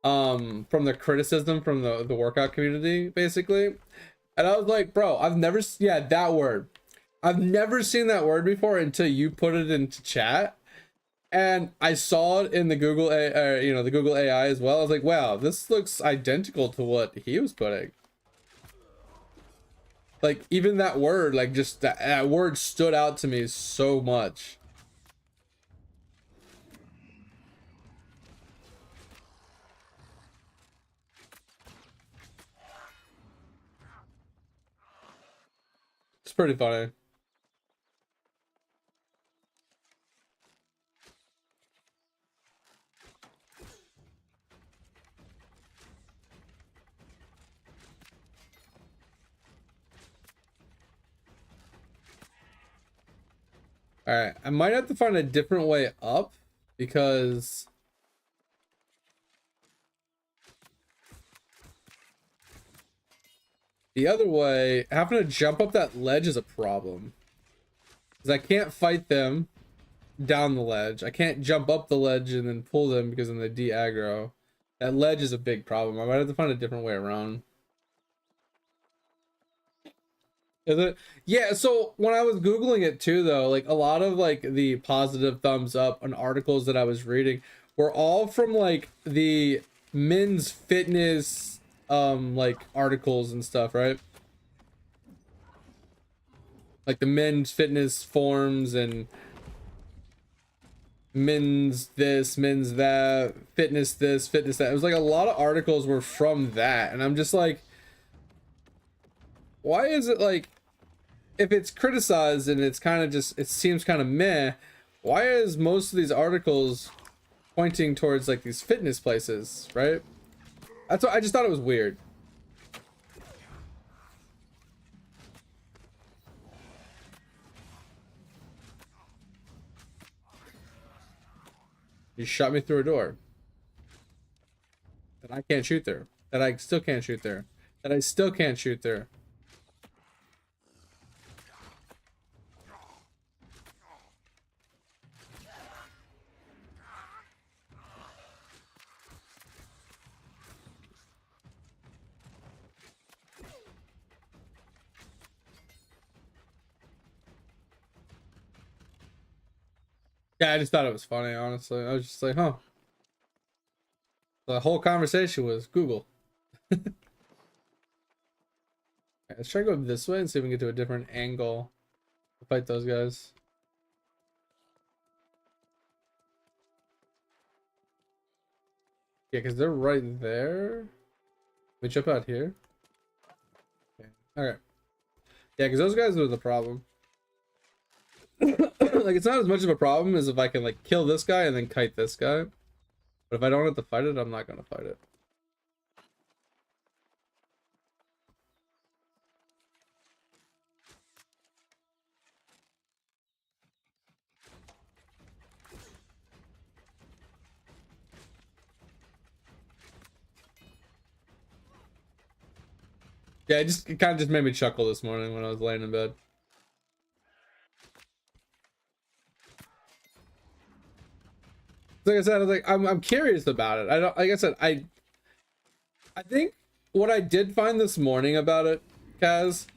From the criticism from the workout community, basically. And I was like, bro, yeah, that word. I've never seen that word before until you put it into chat. And I saw it in the the Google AI as well. I was like, wow, this looks identical to what he was putting. Like, even that word, like, just that word stood out to me so much. It's pretty funny. All right, I might have to find a different way up because the other way, having to jump up that ledge is a problem. Because I can't fight them down the ledge. I can't jump up the ledge and then pull them because then they de-aggro. That ledge is a big problem. I might have to find a different way around. Is it? Yeah, so when I was Googling it too, though, like a lot of like the positive thumbs up on articles that I was reading were all from like the men's fitness like articles and stuff, right? Like the men's fitness forums and men's this, men's that, fitness this, fitness that. It was like a lot of articles were from that, and I'm just like, why is it like, if it's criticized and it's kind of just, it seems kind of meh, why is most of these articles pointing towards like these fitness places, right? That's what I just thought it was weird. You shot me through a door that I can't shoot through, that I still can't shoot through, that I still can't shoot through. Yeah, I just thought it was funny, honestly. I was just like, huh. The whole conversation was Google. Right, let's try to go this way and see if we can get to a different angle to fight those guys. Yeah, because they're right there. We jump out here. Okay. Okay. Yeah, because those guys are the problem. Like, it's not as much of a problem as if I can, like, kill this guy and then kite this guy. But if I don't have to fight it, I'm not going to fight it. Yeah, it kind of just made me chuckle this morning when I was laying in bed. Like I said, I was like, I'm curious about it. I don't, like I said, I think what I did find this morning about it, Kaz,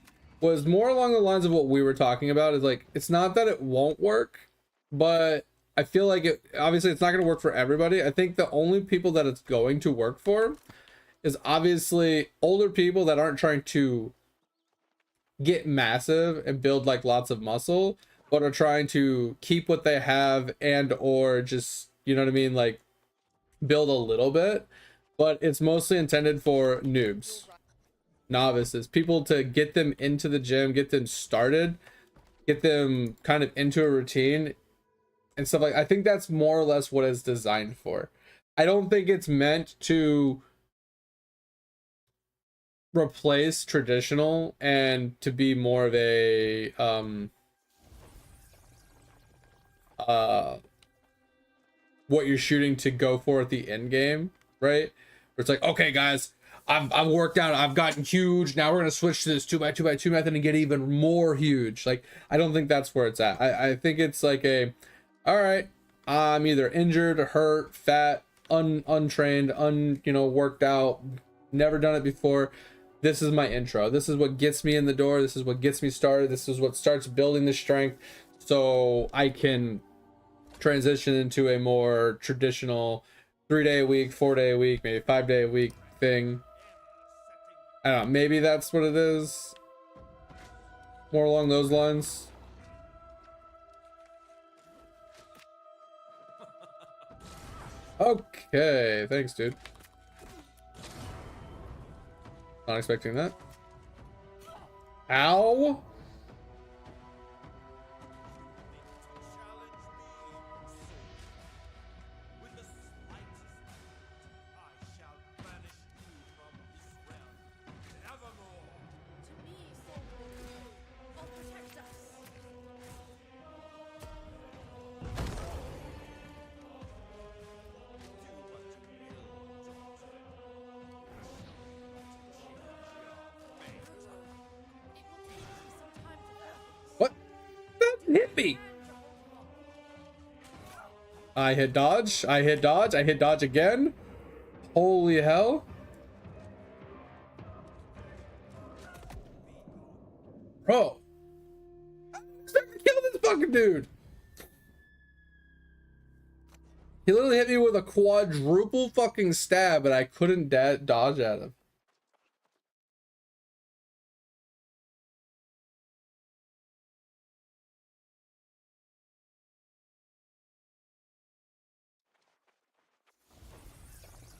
was more along the lines of what we were talking about. Is like, it's not that it won't work, but I feel like it, obviously it's not going to work for everybody. I think the only people that it's going to work for is obviously older people that aren't trying to get massive and build like lots of muscle, but are trying to keep what they have and or just, you know what I mean, like build a little bit. But it's mostly intended for noobs, novices, people to get them into the gym, get them started, get them kind of into a routine and stuff. Like, I think that's more or less what it's designed for. I don't think it's meant to replace traditional and to be more of a what you're shooting to go for at the end game, right? Where it's like, okay guys, I've worked out, I've gotten huge, now we're gonna switch to this 2x2x2 method and get even more huge. Like, I don't think that's where it's at. I think it's like a, all right, I'm either injured, hurt, fat, untrained, you know, worked out, never done it before. This is my intro. This is what gets me in the door. This is what gets me started. This is what starts building the strength so I can transition into a more traditional 3-day a week, 4-day a week, maybe 5-day a week thing. I don't know. Maybe that's what it is. More along those lines. Okay. Thanks, dude. Not expecting that. Ow! What? That hit me! I hit dodge, I hit dodge, I hit dodge again. Holy hell. Bro. I expect to kill this fucking dude. He literally hit me with a quadruple fucking stab and I couldn't dodge at him.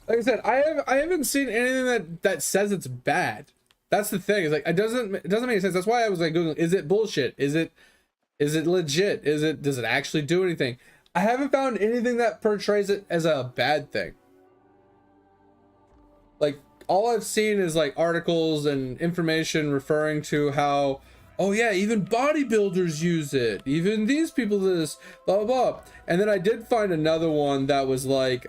Like I said, I haven't seen anything that says it's bad. That's the thing. Is like, it doesn't make sense. That's why I was like Googling, is it bullshit? Is it legit? Does it actually do anything? I haven't found anything that portrays it as a bad thing. Like, all I've seen is like articles and information referring to how, oh yeah, even bodybuilders use it, even these people do this, blah blah blah. And then I did find another one that was like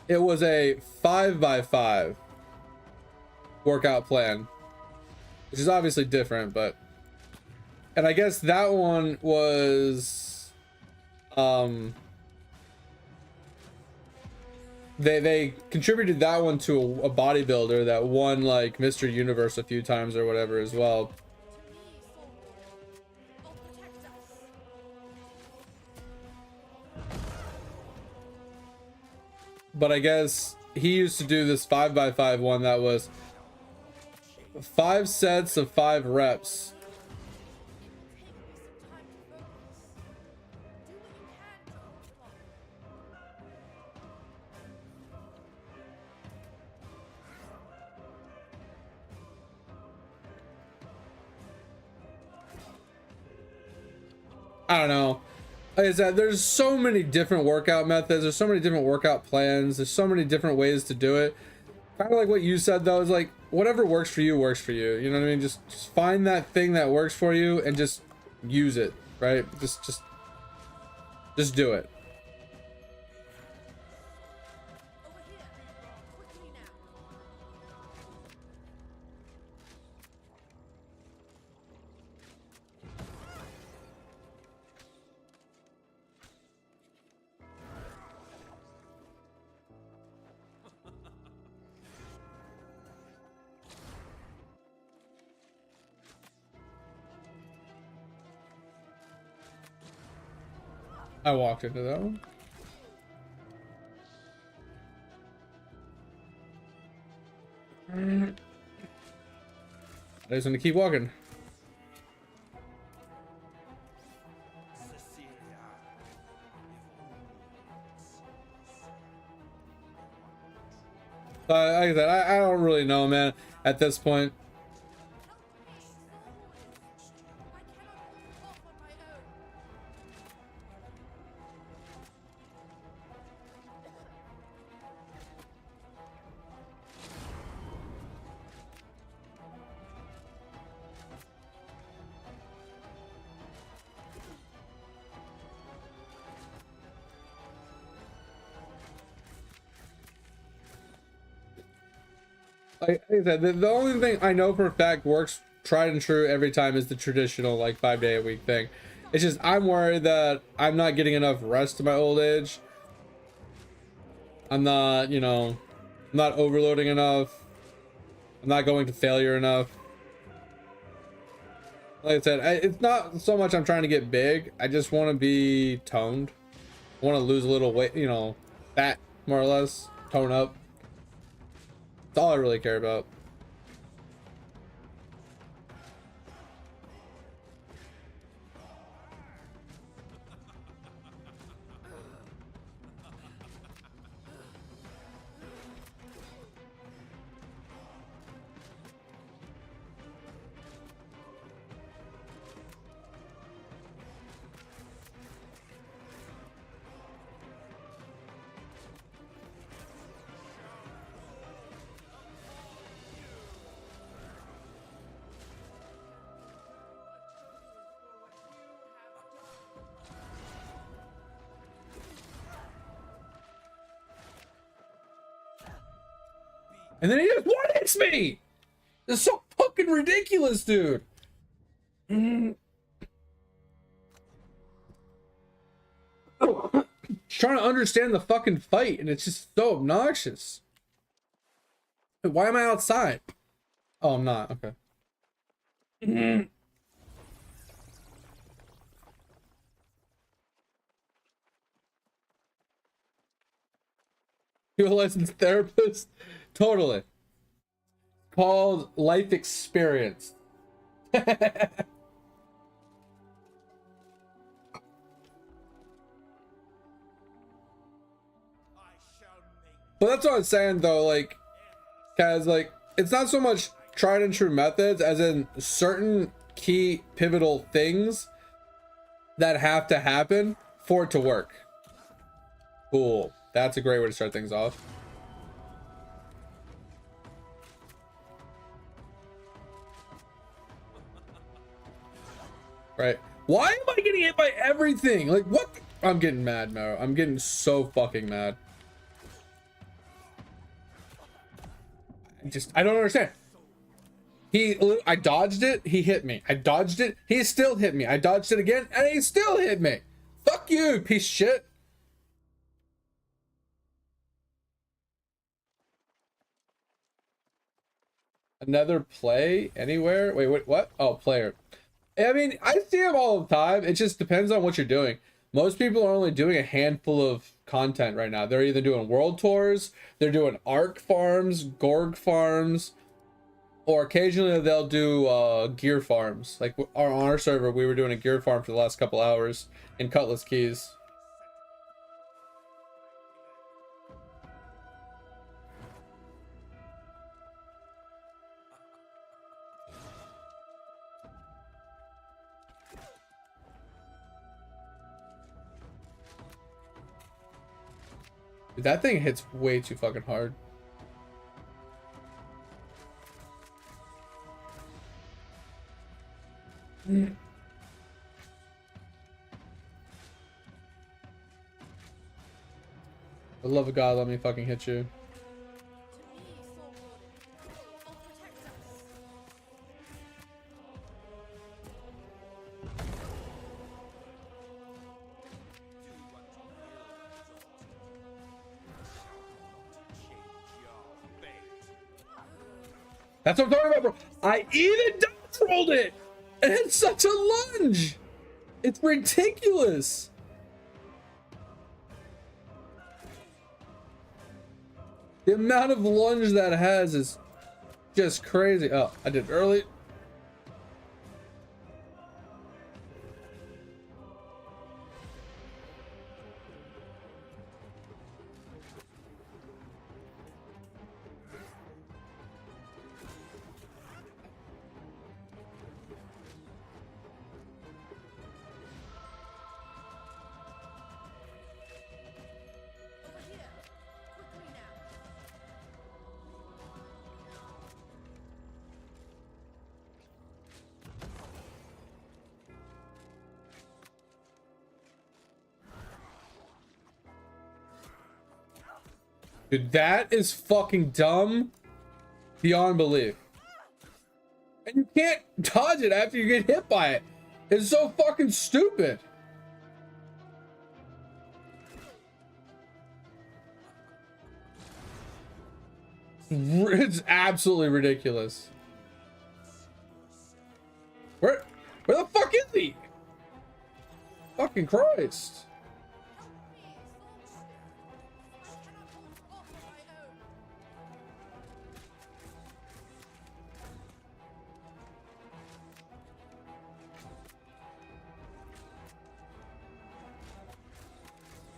it was a 5x5 workout plan, which is obviously different, but, and I guess that one was they contributed that one to a bodybuilder that won like Mr. Universe a few times or whatever as well. But I guess he used to do this 5x5 one that was 5 sets of 5 reps. I don't know. Like I said, there's so many different workout methods. There's so many different workout plans. There's so many different ways to do it. Kind of like what you said though, is like, whatever works for you works for you. You know what I mean? Just find that thing that works for you and just use it, right? Just do it. I walked into that one. I just want to keep walking. Like I said, I don't really know, man, at this point. Like I said, the only thing I know for a fact works tried and true every time is the traditional like 5 day a week thing. It's just I'm worried that I'm not getting enough rest in my old age. I'm not, you know, I'm not overloading enough. I'm not going to failure enough. Like I said, it's not so much I'm trying to get big. I just want to be toned. I want to lose a little weight, you know, fat more or less, tone up. That's all I really care about. And then he just one-hits me! This is so fucking ridiculous, dude! Trying to understand the fucking fight, and it's just so obnoxious. Why am I outside? Oh, I'm not. Okay. You a licensed therapist? Totally. Called life experience. But that's what I'm saying though, like, cause like it's not so much tried and true methods as in certain key pivotal things that have to happen for it to work. Cool. That's a great way to start things off. Right. Why am I getting hit by everything? Like what? I'm getting mad, Maro. I'm getting so fucking mad. I don't understand. I dodged it, he hit me. I dodged it, he still hit me. I dodged it again, and he still hit me. Fuck you, piece of shit. Another play anywhere? Wait, what? Oh, player. I mean, I see them all the time. It just depends on what you're doing. Most people are only doing a handful of content right now. They're either doing world tours, they're doing arc farms, gorg farms, or occasionally they'll do gear farms. Like on our server, we were doing a gear farm for the last couple hours in Cutlass Keys. Dude, that thing hits way too fucking hard. For the love of God, let me fucking hit you. That's what I'm talking about, bro. I even dodge rolled it, and it's such a lunge. It's ridiculous. The amount of lunge that has is just crazy. Oh, I did it early. Dude, that is fucking dumb beyond belief. And you can't dodge it after you get hit by it. It's so fucking stupid. It's absolutely ridiculous. Where the fuck is he? Fucking Christ.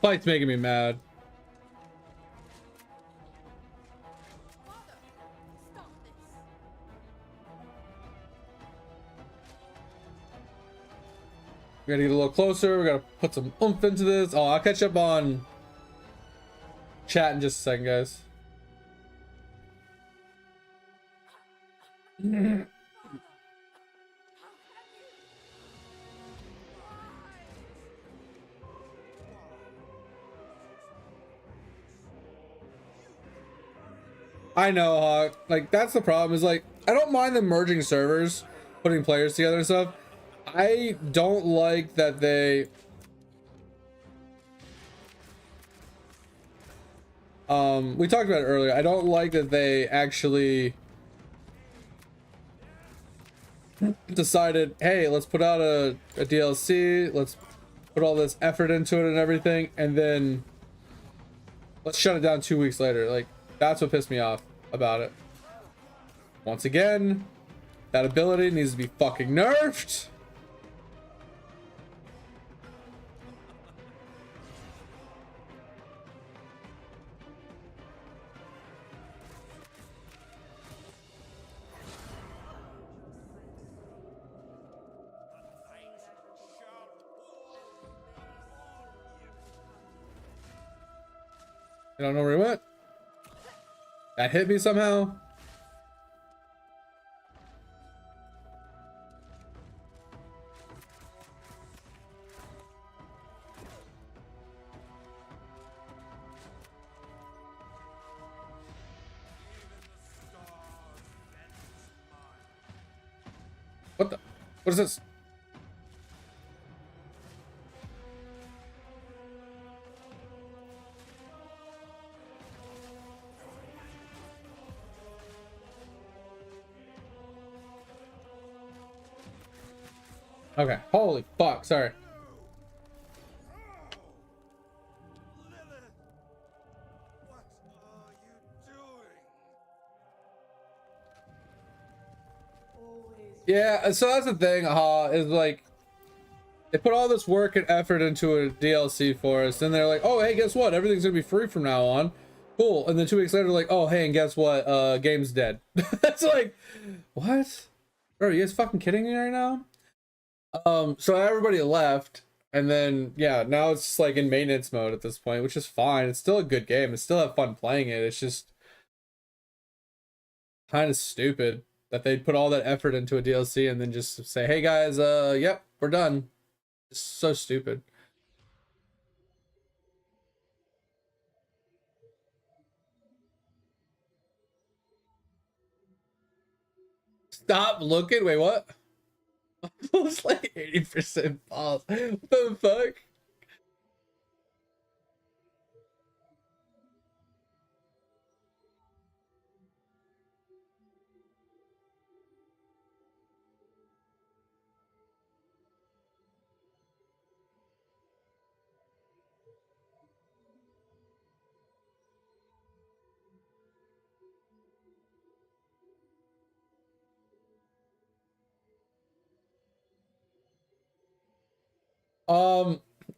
Fight's making me mad. We gotta get a little closer. We gotta put some oomph into this. Oh, I'll catch up on chat in just a second, guys. I know, Hawk. Like, that's the problem, is like, I don't mind them merging servers, putting players together and stuff. I don't like that they we talked about it earlier. I don't like that they actually decided, hey, let's put out a DLC, let's put all this effort into it and everything, and then let's shut it down 2 weeks later. Like, that's what pissed me off about it. Once again, that ability needs to be fucking nerfed. I don't know where he went. That hit me somehow. What the? What is this? Okay, holy fuck, sorry. Yeah, so that's the thing, is like, they put all this work and effort into a DLC for us, and they're like, oh, hey, guess what? Everything's gonna be free from now on. Cool. And then 2 weeks later, like, oh, hey, and guess what? Game's dead. It's like, what? Bro, are you guys fucking kidding me right now? So everybody left, and then, yeah, now it's just like in maintenance mode at this point, which is fine. It's still a good game. I still have fun playing it. It's just kind of stupid that they'd put all that effort into a DLC and then just say, hey guys, yep, we're done. It's so stupid. Stop looking. Wait, what? It's like 80% pause. What the fuck?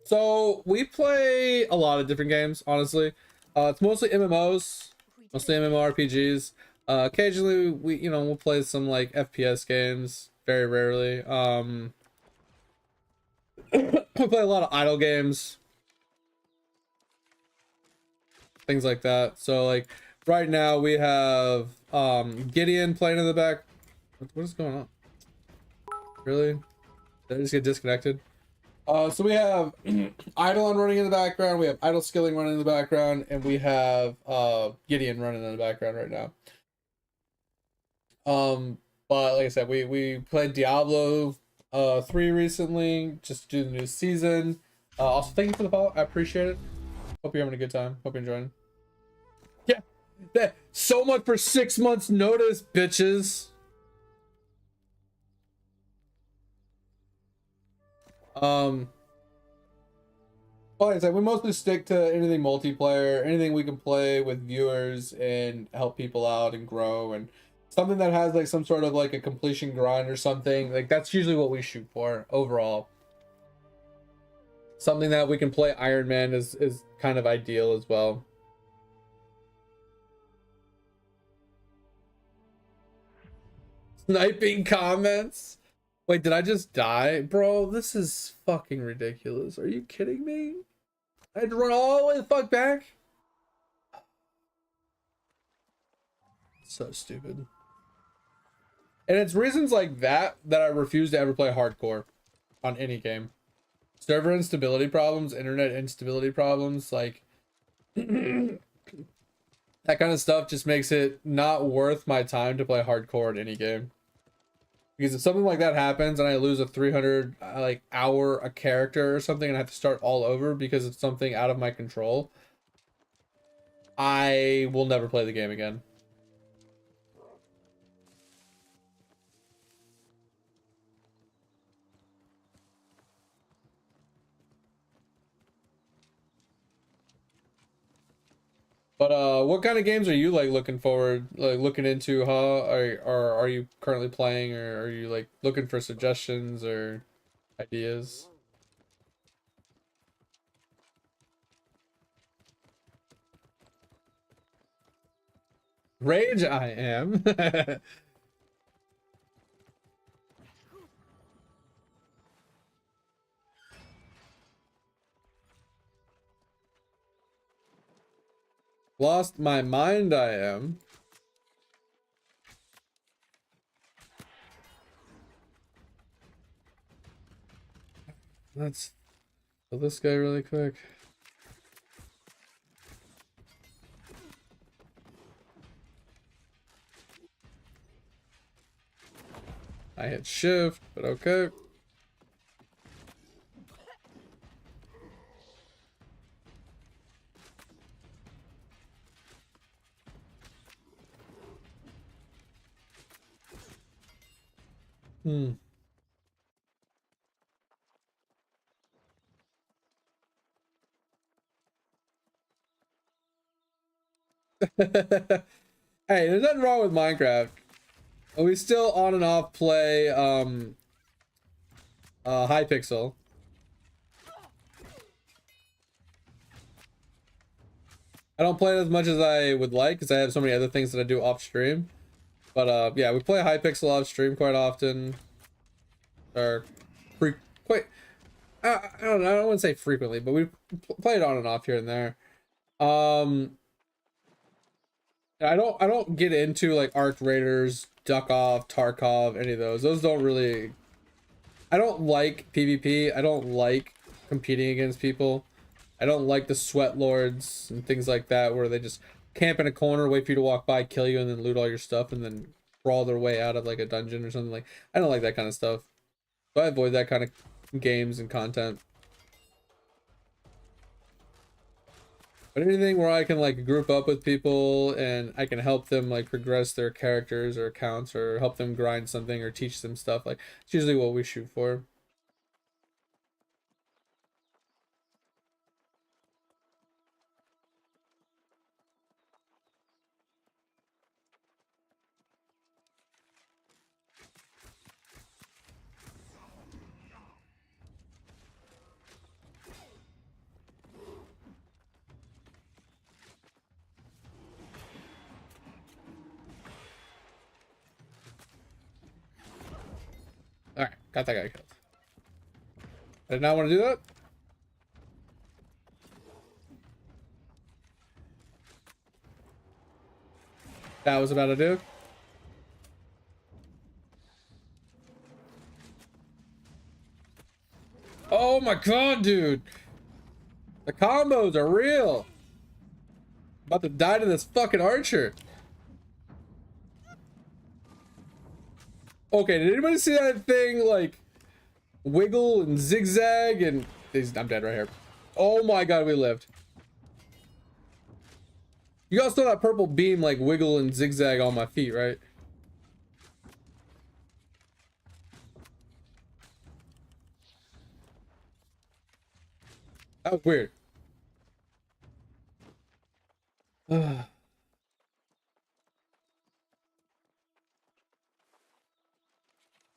So we play a lot of different games, honestly. It's mostly MMOs, mostly MMORPGs. Occasionally we'll play some like FPS games, very rarely. We play a lot of idle games, things like that. So like right now we have Gideon playing in the back. What is going on? Really? Did I just get disconnected? So we have Eidolon running in the background, we have Idle Skilling running in the background, and we have Gideon running in the background right now. But like I said, we played Diablo 3 recently, just to do the new season. Also, thank you for the follow. I appreciate it. Hope you're having a good time. Hope you're enjoying. Yeah, that so much for 6 months notice, bitches. Well, like I said, we mostly stick to anything multiplayer, anything we can play with viewers and help people out and grow, and something that has like some sort of like a completion grind or something. Like that's usually what we shoot for overall. Something that we can play Ironman is kind of ideal as well. Sniping comments. Wait, did I just die? Bro, this is fucking ridiculous. Are you kidding me? I had to run all the way the fuck back? So stupid. And it's reasons like that that I refuse to ever play hardcore on any game. Server instability problems, internet instability problems, like that kind of stuff just makes it not worth my time to play hardcore in any game. Because if something like that happens and I lose a 300 like hour a character or something and I have to start all over because of something out of my control, I will never play the game again. But what kind of games are you like looking into, huh? Are you currently playing, or are you like looking for suggestions or ideas? Rage I am. Lost my mind I am. Let's kill this guy really quick. I hit shift, but okay. Hey, there's nothing wrong with Minecraft. We still on and off play Hypixel. I don't play it as much as I would like because I have so many other things that I do off stream. But yeah, we play Hypixel off stream quite often. Or quite I don't know, I don't want to say frequently, but we play it on and off here and there. I don't get into like Arc Raiders, Duck Off, Tarkov, any of those. Those don't really. I don't like PvP. I don't like competing against people. I don't like the sweat lords and things like that where they just camp in a corner, wait for you to walk by, kill you, and then loot all your stuff and then crawl their way out of like a dungeon or something. Like, I don't like that kind of stuff. So I avoid that kind of games and content. But anything where I can like group up with people and I can help them like progress their characters or accounts or help them grind something or teach them stuff, like it's usually what we shoot for. Alright, got that guy killed. I did not want to do that. That was about to do. Oh my god, dude. The combos are real. About to die to this fucking archer. Okay, did anybody see that thing like wiggle and zigzag and I'm dead right here. Oh my god, we lived. You guys saw that purple beam like wiggle and zigzag on my feet, right? That was weird.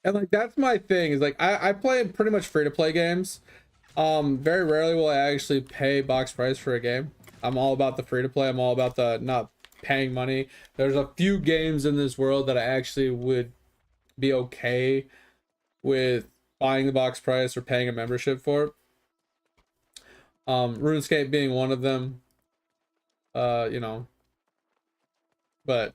And like that's my thing is like I play pretty much free to play games. Very rarely will I actually pay box price for a game. I'm all about the free to play. I'm all about the not paying money. There's a few games in this world that I actually would be okay with buying the box price or paying a membership for. RuneScape being one of them. You know, but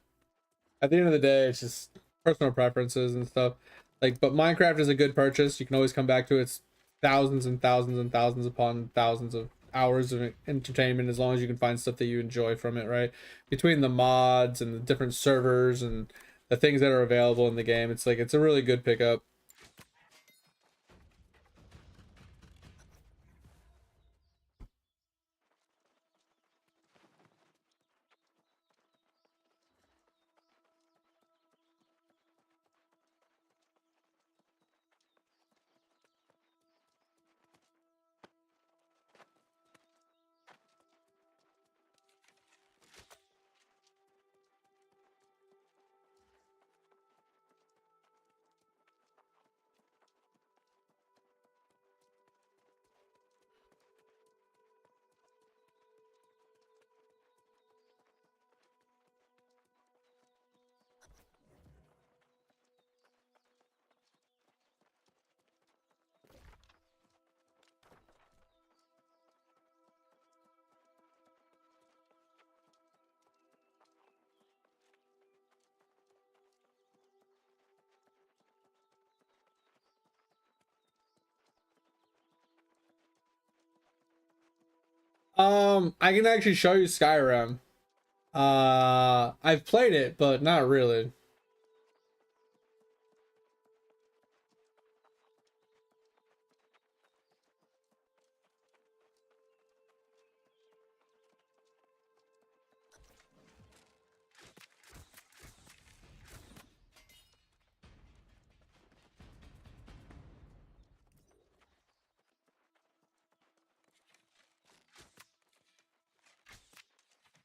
at the end of the day, it's just personal preferences and stuff. Like, but Minecraft is a good purchase. You can always come back to it. It's thousands and thousands and thousands upon thousands of hours of entertainment as long as you can find stuff that you enjoy from it, right? Between the mods and the different servers and the things that are available in the game, it's like it's a really good pickup. I can actually show you Skyrim. I've played it, but not really.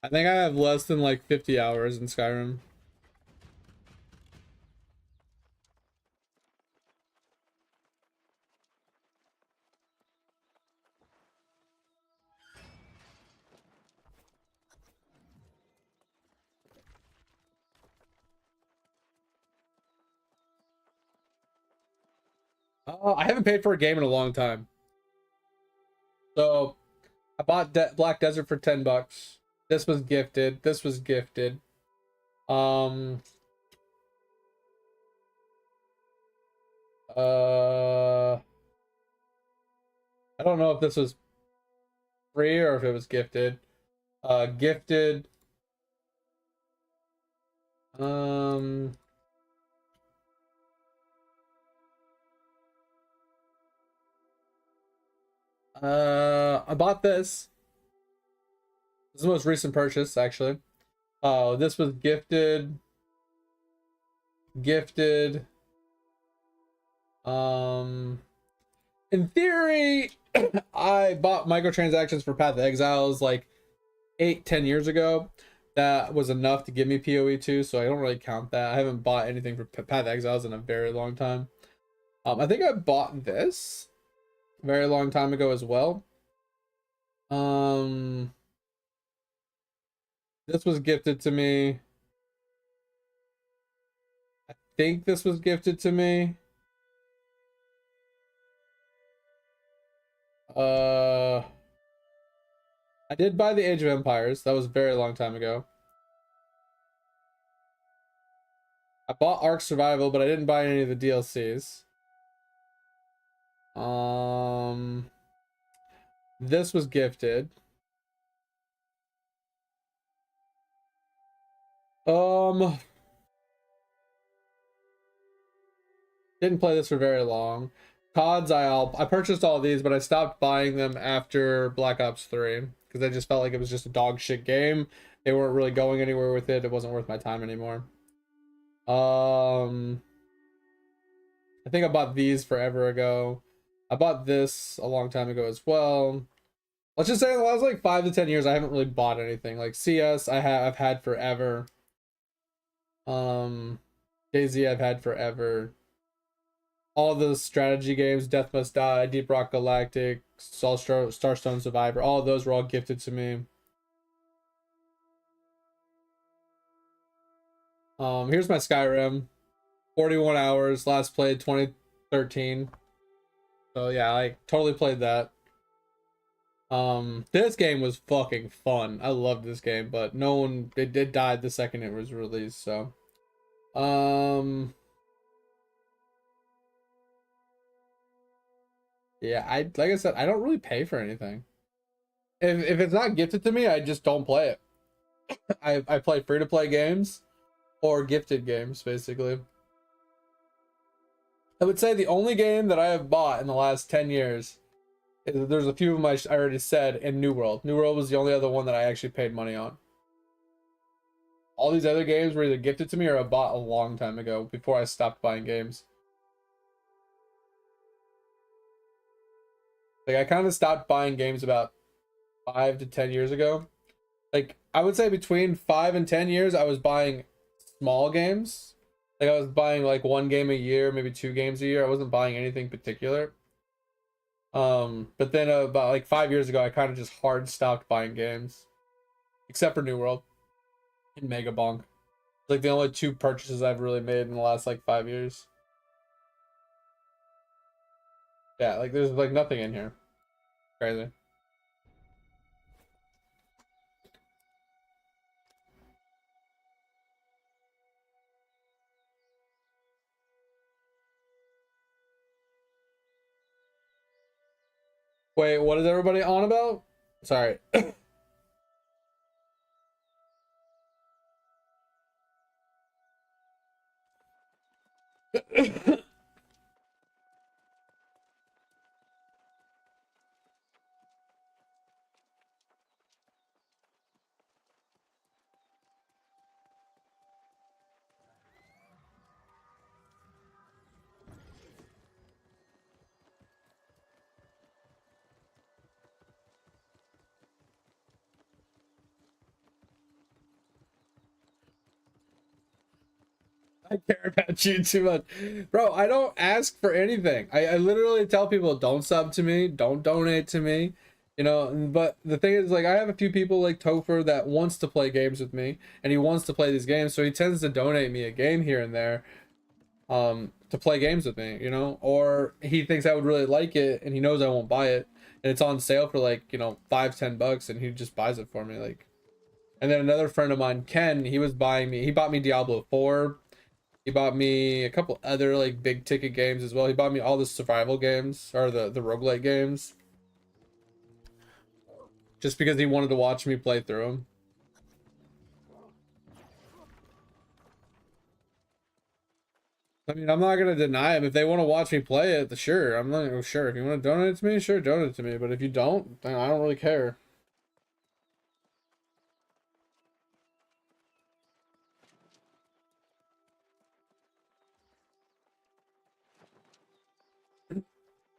I think I have less than like 50 hours in Skyrim. I haven't paid for a game in a long time. So I bought Black Desert for $10. This was gifted. This was gifted. Um. I don't know if this was free or if it was gifted. Gifted. Um. I bought this. This is the most recent purchase, actually. This was gifted. Gifted. In theory, I bought microtransactions for Path of Exiles like 8-10 years ago. That was enough to give me PoE2, so I don't really count that. I haven't bought anything for Path of Exiles in a very long time. I think I bought this a very long time ago as well. This was gifted to me. I think this was gifted to me. I did buy the Age of Empires. That was a very long time ago. I bought Ark Survival, but I didn't buy any of the DLCs. This was gifted. Didn't play this for very long. CODs, I purchased all these, but I stopped buying them after Black Ops 3 because I just felt like it was just a dog shit game. They weren't really going anywhere with it. It wasn't worth my time anymore. I think I bought these forever ago. I bought this a long time ago as well. Let's just say in the last like 5 to 10 years, I haven't really bought anything. Like CS, I've had forever. DayZ, I've had forever. All the strategy games, Death Must Die, Deep Rock Galactic, Starstone Survivor, all of those were all gifted to me. Here's my Skyrim. 41 hours, last played 2013. So yeah, I totally played that. This game was fucking fun. I loved this game, but it died the second it was released, so. Yeah, like I said, I don't really pay for anything. If it's not gifted to me, I just don't play it. I play free to play games or gifted games, basically. I would say the only game that I have bought in the last 10 years is, there's a few of them I already said, in New World. New World was the only other one that I actually paid money on. All these other games were either gifted to me or I bought a long time ago before I stopped buying games. Like, I kind of stopped buying games about 5 to 10 years ago. Like, I would say between 5 and 10 years, I was buying small games. Like, I was buying like one game a year, maybe 2 games a year. I wasn't buying anything particular. But then about like 5 years ago, I kind of just hard stopped buying games, except for New World and Mega Bonk. Like the only two purchases I've really made in the last like 5 years. Yeah, like there's like nothing in here. Crazy. Wait, what is everybody on about? Sorry. I care about you too much. Bro, I don't ask for anything. I literally tell people, don't sub to me, don't donate to me. You know, but the thing is, like, I have a few people like Topher that wants to play games with me, and he wants to play these games, so he tends to donate me a game here and there, to play games with me, you know? Or he thinks I would really like it, and he knows I won't buy it, and it's on sale for like, $5-10, and he just buys it for me, like, And then another friend of mine, Ken, he bought me Diablo 4. He bought me a couple other like big ticket games as well. He bought me all the survival games or the roguelike games. Just because he wanted to watch me play through them. I mean, I'm not gonna deny them. If they want to watch me play it, sure. I'm not sure. If you want to donate it to me, sure, donate it to me. But if you don't, then I don't really care.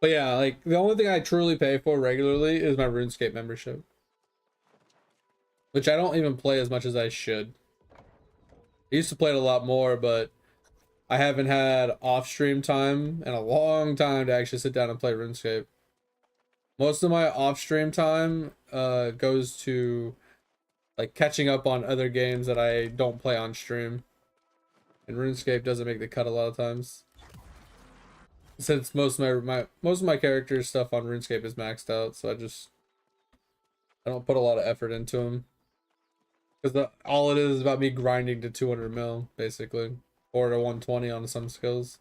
But yeah, like the only thing I truly pay for regularly is my RuneScape membership, which I don't even play as much as I should. I used to play it a lot more, but I haven't had off-stream time in a long time to actually sit down and play RuneScape. Most of my off-stream time goes to like catching up on other games that I don't play on stream. And RuneScape doesn't make the cut a lot of times. Since most of my character stuff on RuneScape is maxed out, so I don't put a lot of effort into them. Because all it is about me grinding to 200 mil, basically. Or to 120 on some skills.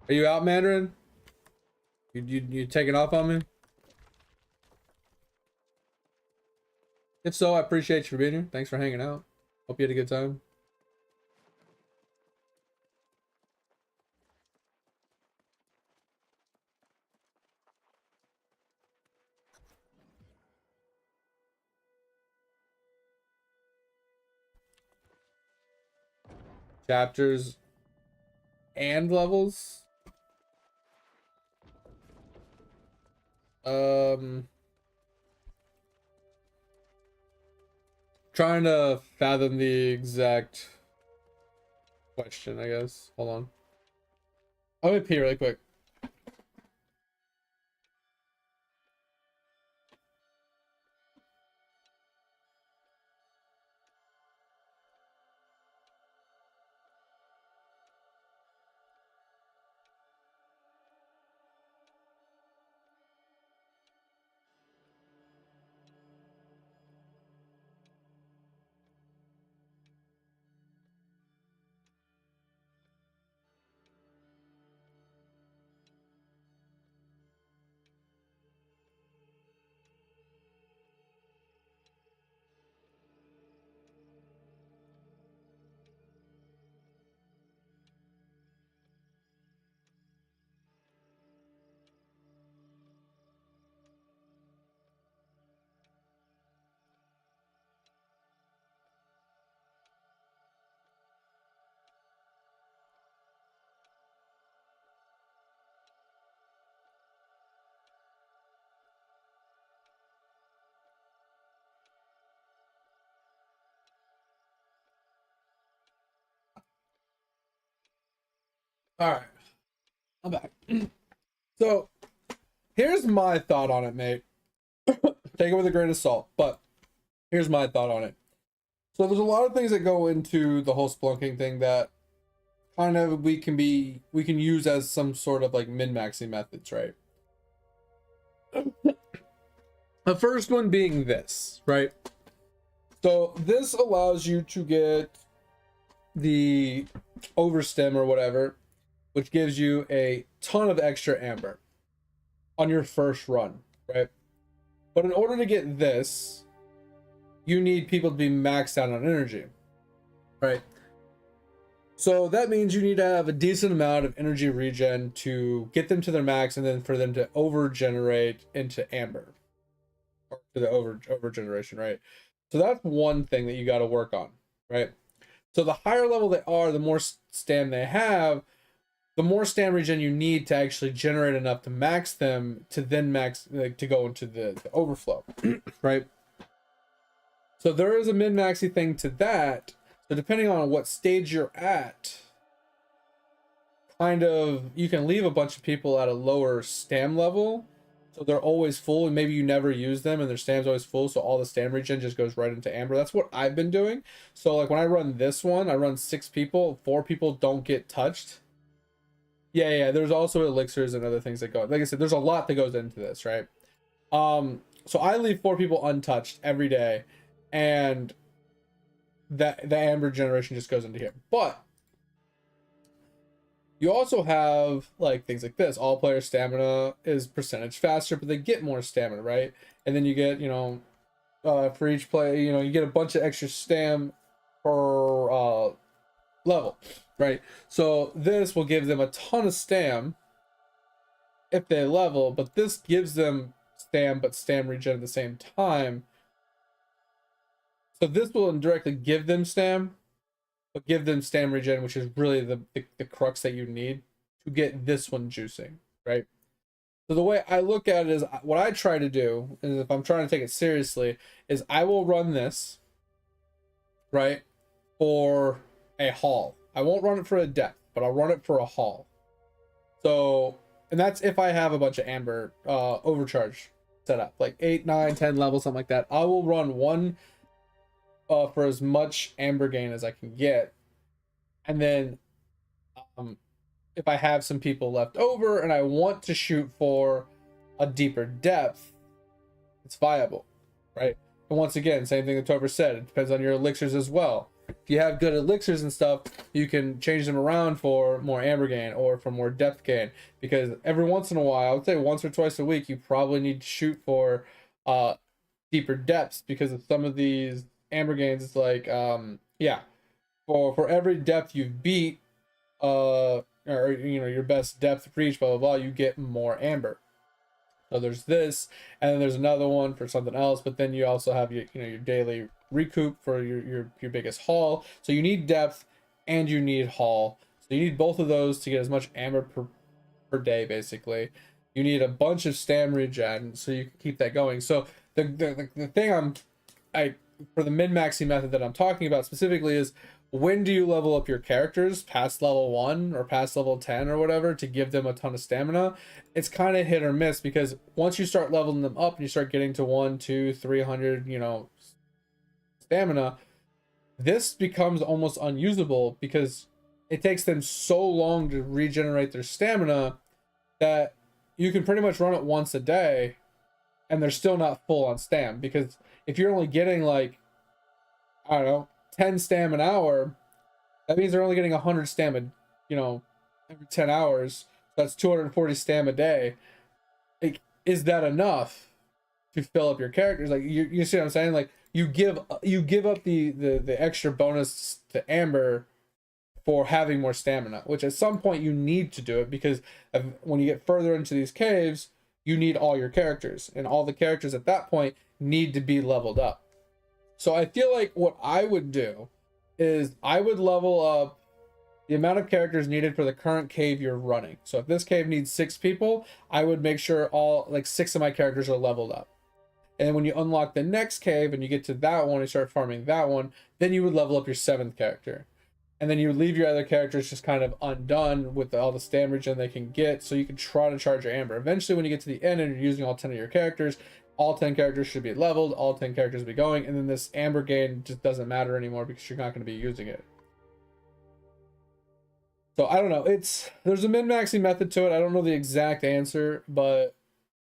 Are you out, Mandarin? You taking off on me? If so, I appreciate you for being here. Thanks for hanging out. Hope you had a good time. Chapters and levels. Trying to fathom the exact question, I guess. Hold on. I'm gonna pee really quick. All right, I'm back. So here's my thought on it, mate. Take it with a grain of salt, but here's my thought on it. So there's a lot of things that go into the whole splunking thing that kind of we can use as some sort of like min-maxing methods, right? The first one being this, right? So this allows you to get the overstim or whatever, which gives you a ton of extra amber on your first run, right? But in order to get this, you need people to be maxed out on energy, right? So that means you need to have a decent amount of energy regen to get them to their max, and then for them to over generate into amber, or to the over generation, right? So that's one thing that you got to work on, right? So the higher level they are, the more stam they have, the more stam regen you need to actually generate enough to max them, to then max, like, to go into the overflow, right? So there is a min-maxy thing to that. So depending on what stage you're at, kind of, you can leave a bunch of people at a lower stam level, so they're always full, and maybe you never use them and their stam's always full, so all the stam regen just goes right into amber. That's what I've been doing. So like when I run this one, I run 6 people, 4 people don't get touched. Yeah, there's also elixirs and other things that go, like I said, there's a lot that goes into this, right? So I leave 4 people untouched every day, and that the amber generation just goes into here. But you also have like things like this. All player stamina is percentage faster, but they get more stamina, right? And then you get, for each player, you get a bunch of extra stam per level, right? So this will give them a ton of stam if they level, but this gives them stam, but stam regen at the same time. So this will indirectly give them stam, but give them stam regen, which is really the crux that you need to get this one juicing, right? So the way I look at it is, what I try to do, is if I'm trying to take it seriously, is I will run this, right, for a haul. I won't run it for a depth, but I'll run it for a haul. So, and that's if I have a bunch of amber overcharge set up, like 8, 9, 10 levels, something like that. I will run one for as much amber gain as I can get, and then if I have some people left over and I want to shoot for a deeper depth, it's viable, right? And once again, same thing that Tover said, it depends on your elixirs as well. If you have good elixirs and stuff, you can change them around for more amber gain or for more depth gain, because every once in a while, I would say once or twice a week, you probably need to shoot for deeper depths, because of some of these amber gains. It's like for every depth you've beat, or your best depth reach, blah blah blah, you get more amber. So there's this, and then there's another one for something else, but then you also have your daily recoup for your biggest haul. So you need depth and you need haul, so you need both of those to get as much amber per day. Basically, you need a bunch of stam regen so you can keep that going. So the thing I for the min-maxing method that I'm talking about specifically is, when do you level up your characters past level 1 or past level 10 or whatever to give them a ton of stamina? It's kind of hit or miss, because once you start leveling them up and you start getting to 1, 2, 300, stamina, this becomes almost unusable, because it takes them so long to regenerate their stamina that you can pretty much run it once a day and they're still not full on stam. Because if you're only getting like, I don't know, 10 stam an hour, that means they're only getting 100 stam every 10 hours. That's 240 stam a day. Like, is that enough to fill up your characters? Like, you see what I'm saying? Like, you give up the extra bonus to amber for having more stamina, which at some point you need to do it, because when you get further into these caves, you need all your characters, and all the characters at that point need to be leveled up. So I feel like what I would do is I would level up the amount of characters needed for the current cave you're running. So if this cave needs 6 people, I would make sure all 6 of my characters are leveled up. And then when you unlock the next cave and you get to that one and start farming that one, then you would level up your 7th character. And then you leave your other characters just kind of undone with all the stam regen they can get, so you can try to charge your amber. Eventually, when you get to the end and you're using all 10 of your characters, all 10 characters should be leveled, all 10 characters will be going, and then this amber gain just doesn't matter anymore, because you're not going to be using it. So I don't know, there's a min-maxing method to it. I don't know the exact answer, but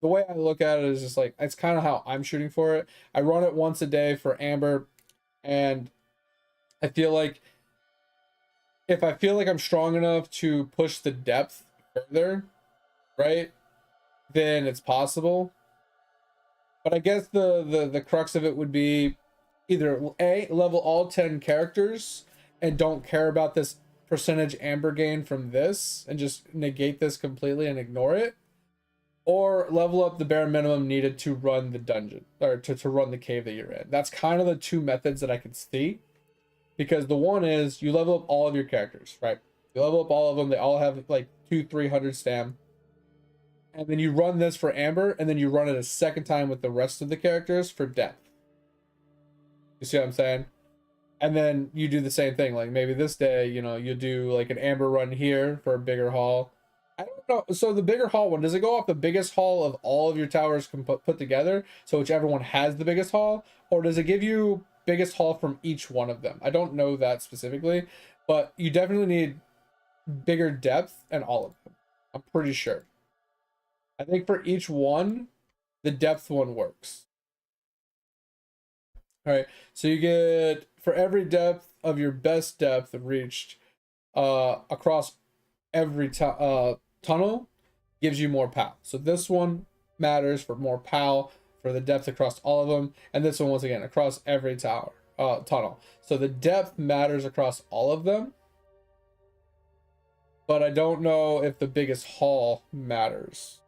the way I look at it is just like, it's kind of how I'm shooting for it. I run it once a day for amber, and I feel like if I feel like I'm strong enough to push the depth further, right, then it's possible. But I guess the crux of it would be either A, level all 10 characters and don't care about this percentage amber gain from this and just negate this completely and ignore it, or level up the bare minimum needed to run the dungeon, or to run the cave that you're in. That's kind of the two methods that I could see. Because the one is, you level up all of your characters, right? You level up all of them. They all have like 200-300 stam. And then you run this for amber, and then you run it a second time with the rest of the characters for depth. You see what I'm saying? And then you do the same thing. Like maybe this day, you do like an amber run here for a bigger haul. I don't know. So the bigger haul one, does it go off the biggest haul of all of your towers put together? So whichever one has the biggest haul? Or does it give you biggest haul from each one of them? I don't know that specifically, but you definitely need bigger depth and all of them. I'm pretty sure. I think for each one, the depth one works. All right, so you get, for every depth of your best depth reached across every tunnel, gives you more POW. So this one matters for more POW for the depth across all of them, and this one once again across every tunnel. So the depth matters across all of them, but I don't know if the biggest haul matters.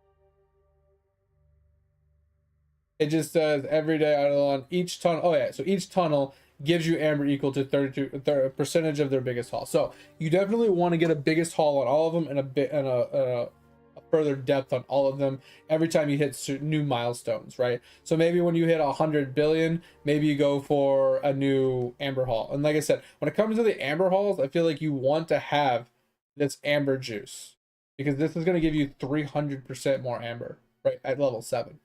It just says every day on each tunnel. Oh yeah, so each tunnel gives you amber equal to 32% of their biggest haul. So you definitely want to get a biggest haul on all of them and a further depth on all of them every time you hit new milestones, right? So maybe when you hit 100 billion, maybe you go for a new amber haul. And like I said, when it comes to the amber hauls, I feel like you want to have this amber juice, because this is going to give you 300% more amber, right, at level 7.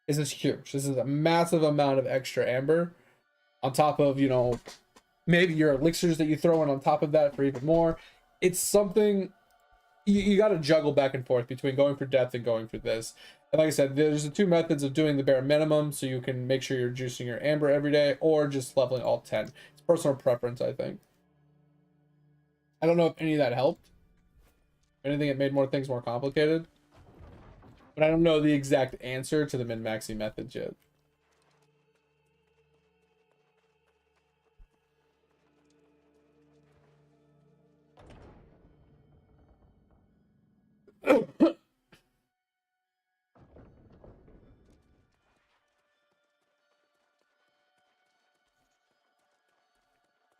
This is huge. This is a massive amount of extra amber on top of, you know, maybe your elixirs that you throw in on top of that for even more. It's something you got to juggle back and forth between going for depth and going for this. And like I said, there's the two methods of doing the bare minimum, so you can make sure you're juicing your amber every day, or just leveling all 10. It's personal preference, I think. I don't know if any of that helped. If anything, it made things more complicated. But I don't know the exact answer to the min-maxing method yet.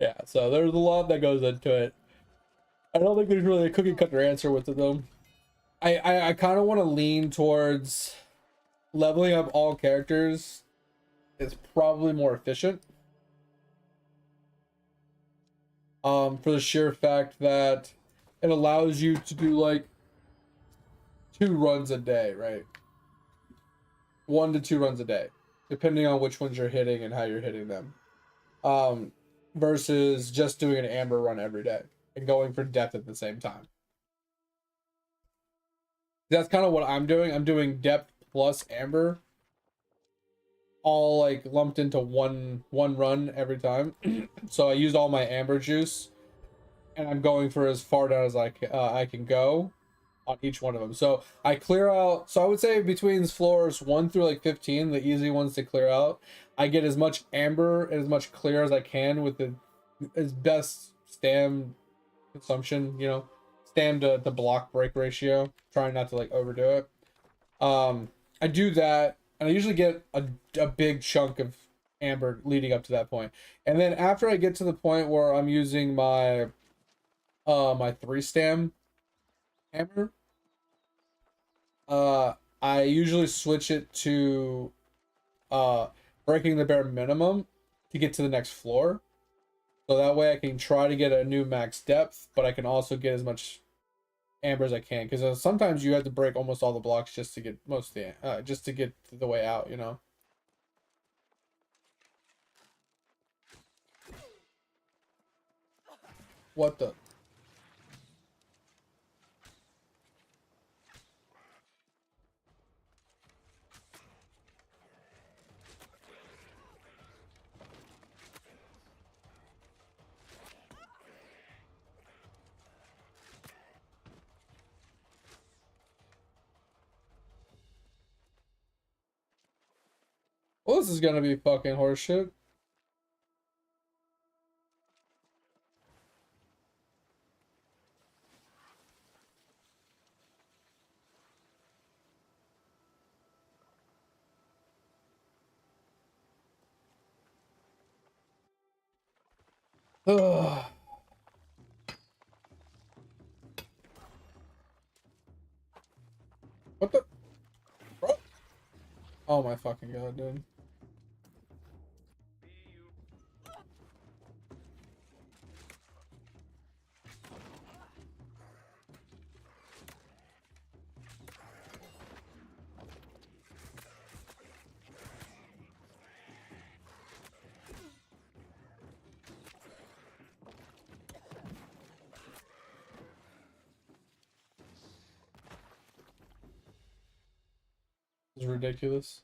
Yeah, so there's a lot that goes into it. I don't think there's really a cookie cutter answer with it though. I kind of want to lean towards leveling up all characters is probably more efficient. For the sheer fact that it allows you to do like 2 runs a day, right? 1 to 2 runs a day, depending on which ones you're hitting and how you're hitting them. Versus just doing an amber run every day and going for depth at the same time. That's kind of what I'm doing. I'm doing depth plus amber, all like lumped into one run every time. So I used all my amber juice, and I'm going for as far down as I can go on each one of them. So I clear out. So I would say between floors 1 through like 15, the easy ones to clear out, I get as much amber and as much clear as I can with the as best stam consumption, you know, stam to the block break ratio, trying not to like overdo it. I do that, and I usually get a big chunk of amber leading up to that point. And then after I get to the point where I'm using my my 3 stam hammer, I usually switch it to breaking the bare minimum to get to the next floor. So that way I can try to get a new max depth, but I can also get as much amber as I can, because sometimes you have to break almost all the blocks just to get most of the just to get the way out, you know. What the? Well, this is gonna be fucking horseshit. Ugh. What the? Bro? Oh my fucking god, dude. This is ridiculous.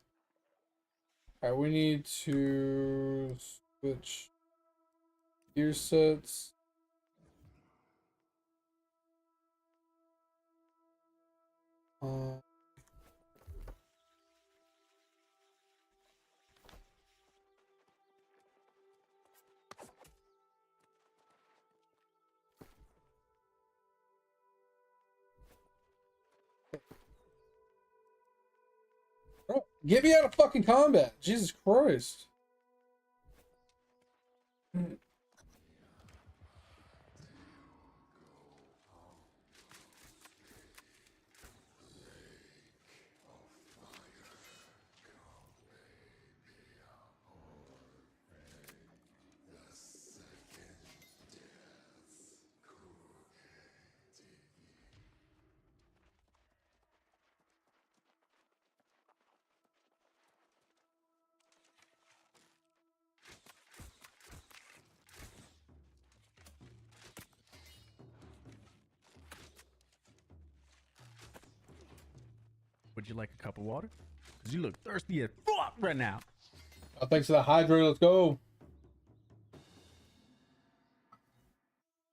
All right, we need to switch gear sets. Uh, Bro, get me out of fucking combat. Jesus Christ. Would you like a cup of water? Because you look thirsty as fuck right now. Oh, thanks for the hydrate. Let's go.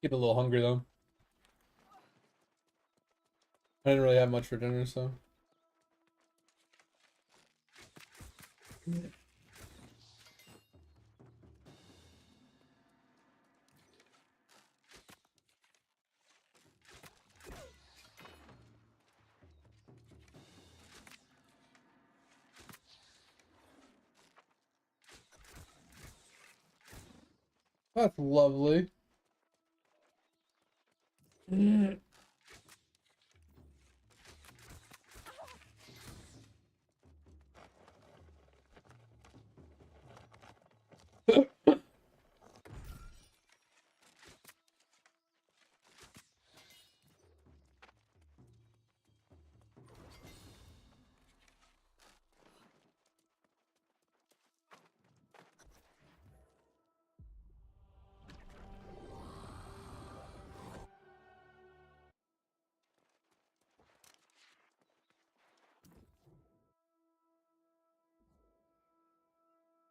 Get a little hungry though. I didn't really have much for dinner, so. That's lovely.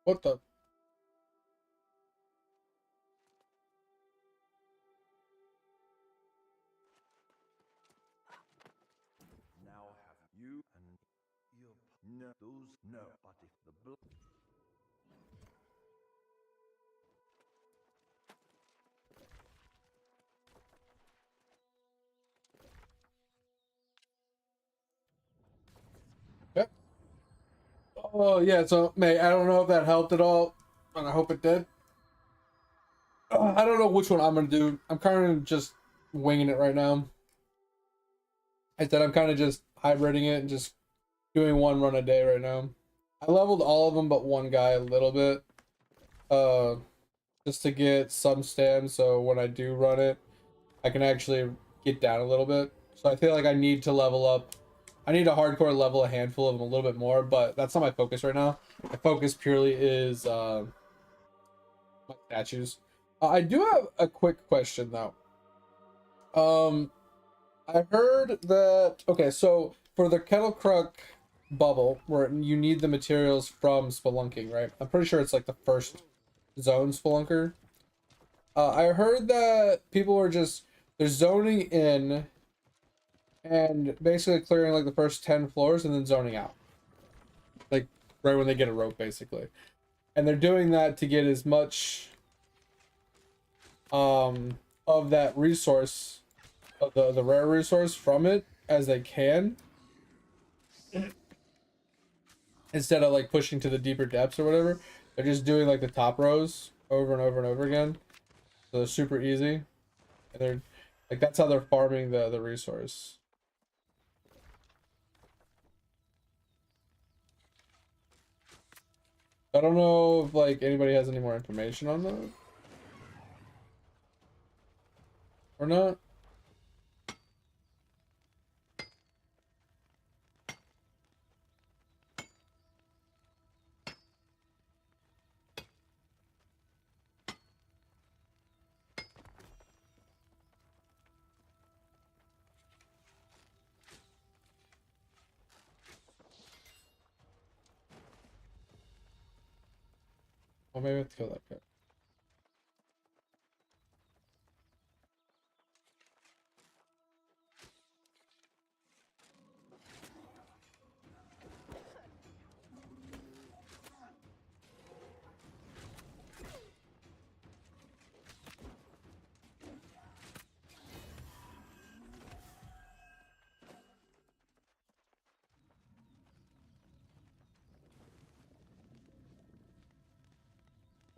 What the? Now have you and your no those no but if the blood Yeah. Oh yeah. So, mate, I don't know if that helped at all, and I hope it did. I don't know which one I'm gonna do. I'm kind of just winging it right now. I said I'm kind of just hybridating it and just doing one run a day right now. I leveled all of them but one guy a little bit, uh, just to get some stamina. So when I do run it, I can actually get down a little bit. So I feel like I need to level up. I need to hardcore level a handful of them a little bit more, but that's not my focus right now. My focus purely is my statues. I do have a quick question though. Um, I heard that, okay, so for the Kettle Crook bubble, where you need the materials from spelunking, right? I'm pretty sure it's like the first zone spelunker. I heard that people were just, they're zoning in and basically clearing like the first 10 floors and then zoning out. Like right when they get a rope, basically. And they're doing that to get as much of that resource, of the rare resource from it as they can, instead of like pushing to the deeper depths or whatever. They're just doing like the top rows over and over and over again. So they're super easy. And they're like, that's how they're farming the resource. I don't know if like anybody has any more information on that or not. Well, maybe I have to kill that guy.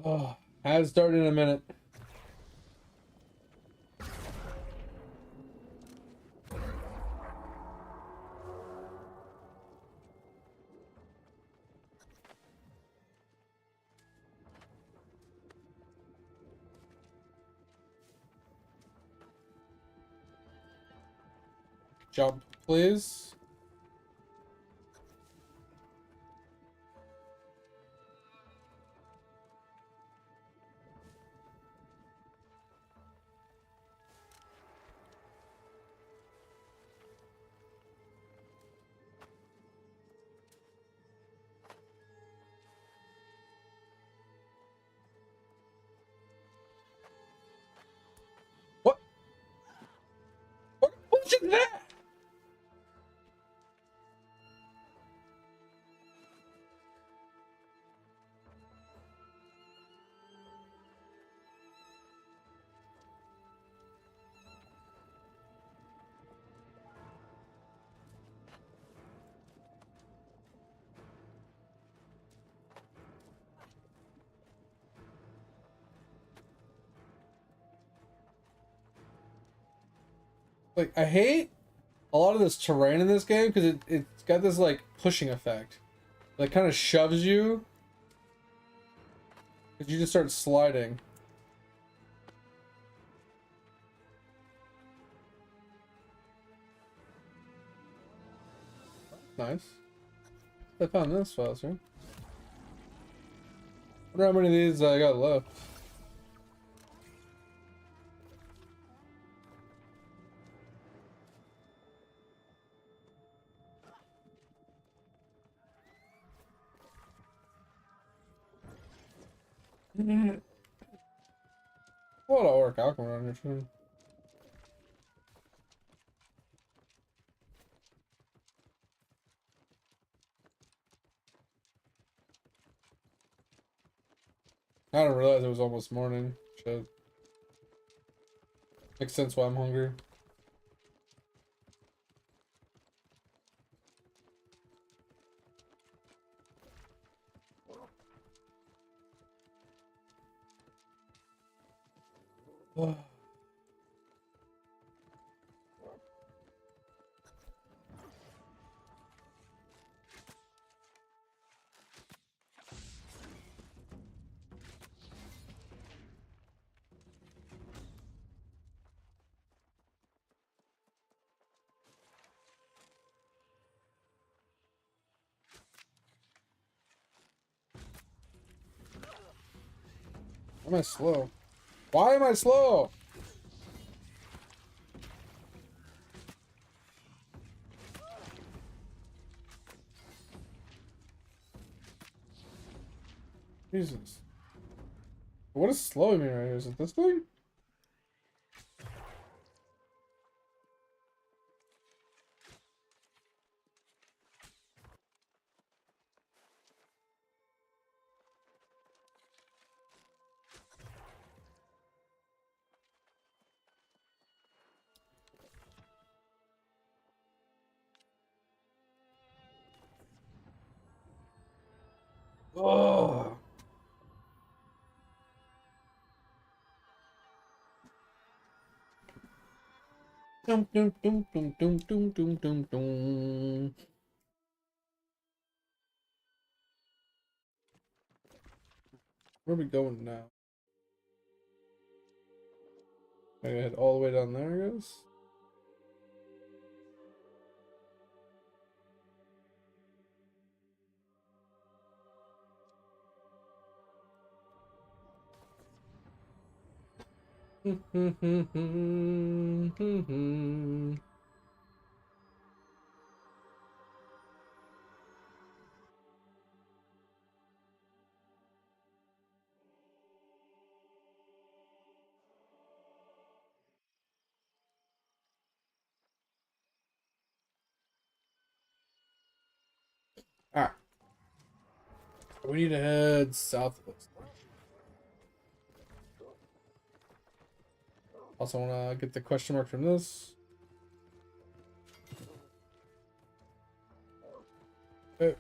Oh, has started in a minute. Jump, please. What? What's in that? Like, I hate a lot of this terrain in this game because it's got this like pushing effect. Like, kind of shoves you. Because you just start sliding. Nice. I found this faster. I wonder how many of these I got left. What will work out around here too. I didn't realize it was almost morning. Shit. Makes sense why I'm hungry. Why am I slow? Why am I slow? Jesus. What is slowing me right here? Is it this thing? Oh. Dum dum dum dum dum dum dum dum dum. Where are we going now? I gotta head all the way down there, I guess. Alright. We need to head south. Also want to get the question mark from this. Okay.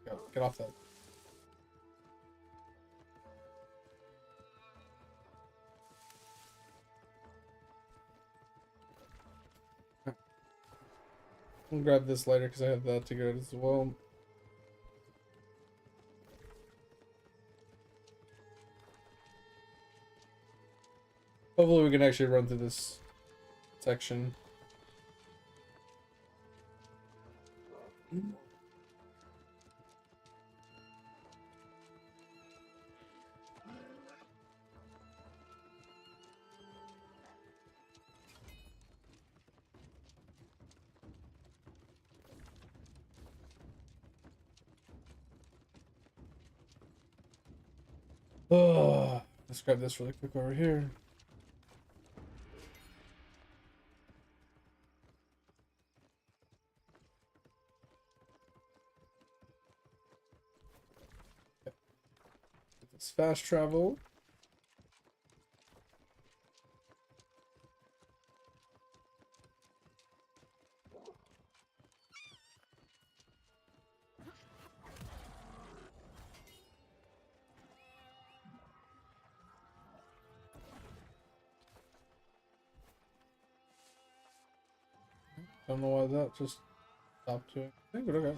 Go, get off that. I'll grab this later because I have that to go as well. Hopefully we can actually run through this section. Oh, let's grab this really quick over here. Get this fast travel. Don't know why that just stopped doing anything, but okay.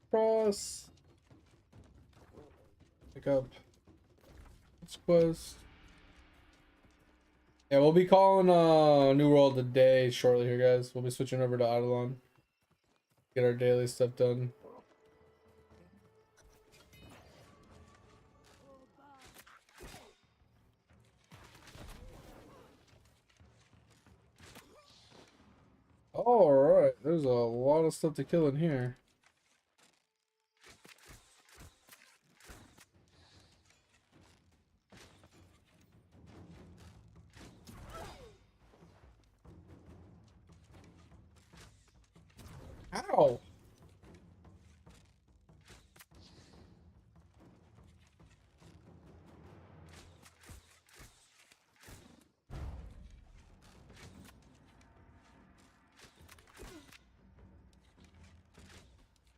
Cross. Pick up this quest. Yeah, we'll be calling New World today shortly here, guys. We'll be switching over to Eidolon. Get our daily stuff done. Alright, there's a lot of stuff to kill in here. Ow!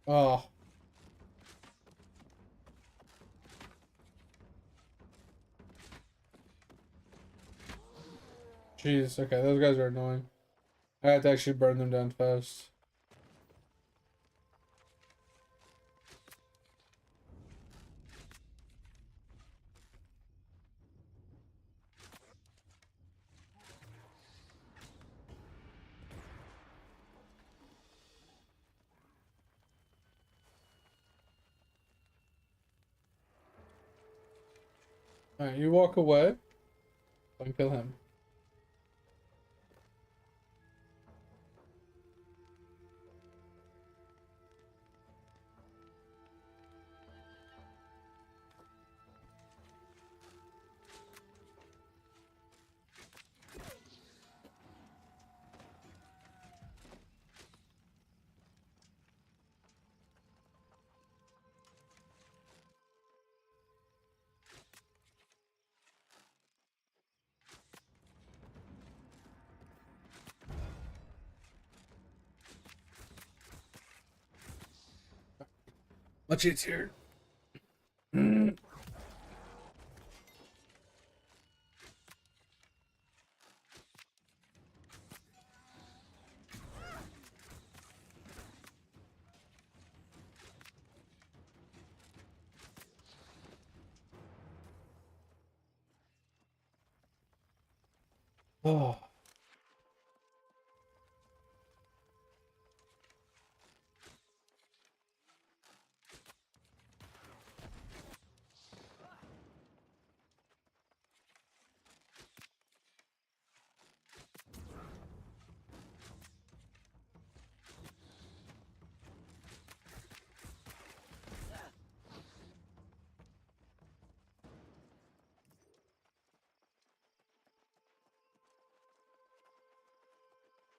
Oh. Jeez, okay, those guys are annoying. I have to actually burn them down fast. Alright, you walk away. Don't kill him. Much easier. Oh.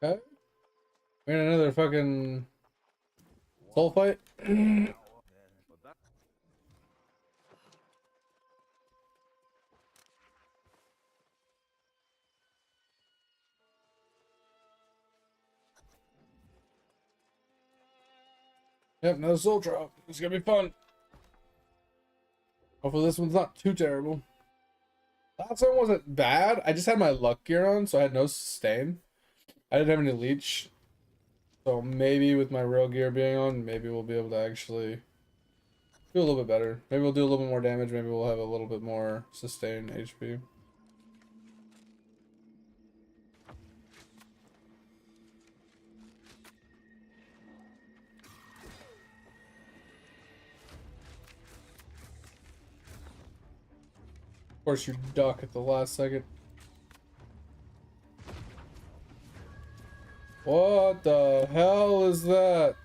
Okay. We're in another fucking soul fight. Yep, another soul drop. It's gonna be fun. Hopefully this one's not too terrible. Last one wasn't bad. I just had my luck gear on, so I had no sustain. I didn't have any leech. So maybe with my real gear being on, maybe we'll be able to actually do a little bit better. Maybe we'll do a little bit more damage. Maybe we'll have a little bit more sustained HP. Of course, you duck at the last second. What the hell is that?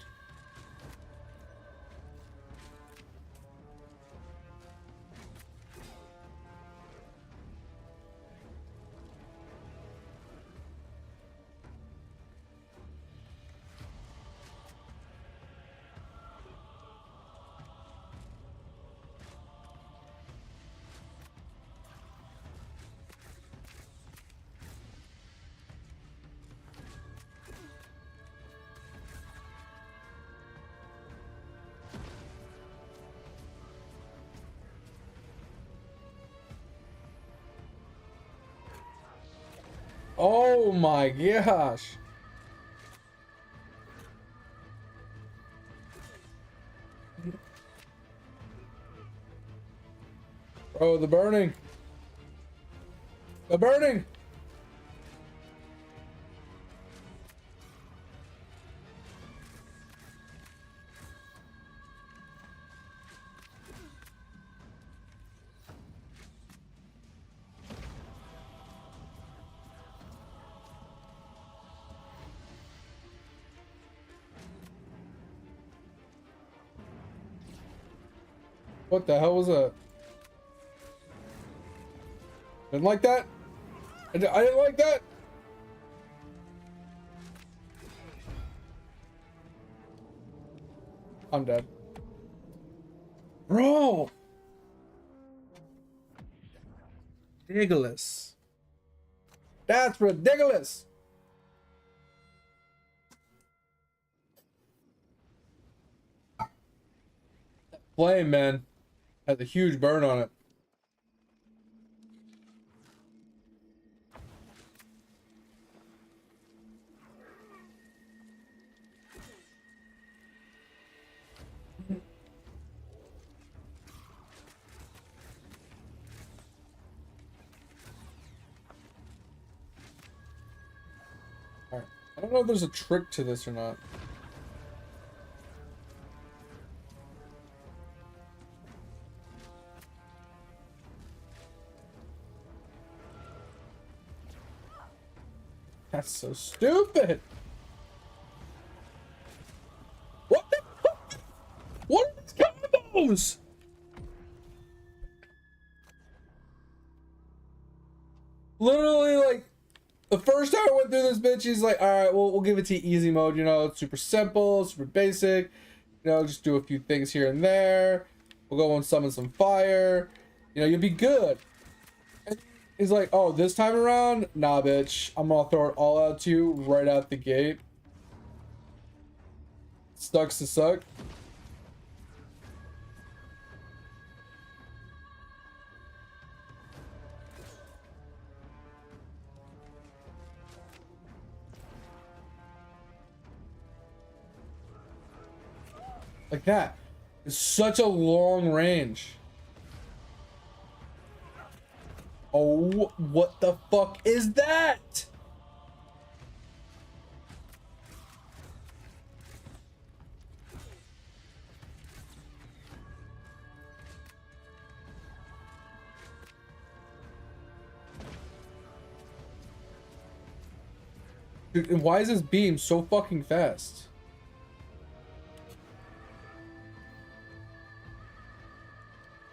Oh my gosh. Bro, the burning. The burning. What the hell was that? Didn't like that. I didn't like that. I'm dead. Bro. Ridiculous. That's ridiculous. Flame, man. Has a huge burn on it. Alright. I don't know if there's a trick to this or not. That's so stupid. What the fuck? What are these combos? Literally, like, the first time I went through this bitch, he's like, alright, well, we'll give it to easy mode, you know, it's super simple, super basic, you know, just do a few things here and there. We'll go and summon some fire, you know, you'll be good. And he's like, oh, this time around, nah, bitch, I'm gonna throw it all out to you right out the gate. Sucks to suck. Like that. It's such a long range. Oh, what the fuck is that? Dude, and why is this beam so fucking fast?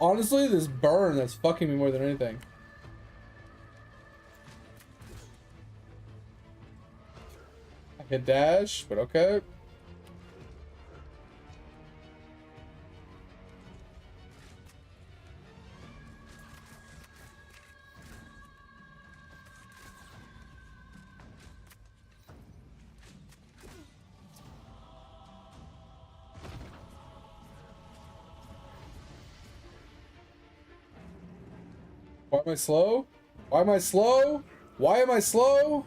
Honestly, this burn that's fucking me more than anything. Hit dash, but okay. Why am I slow? Why am I slow? Why am I slow?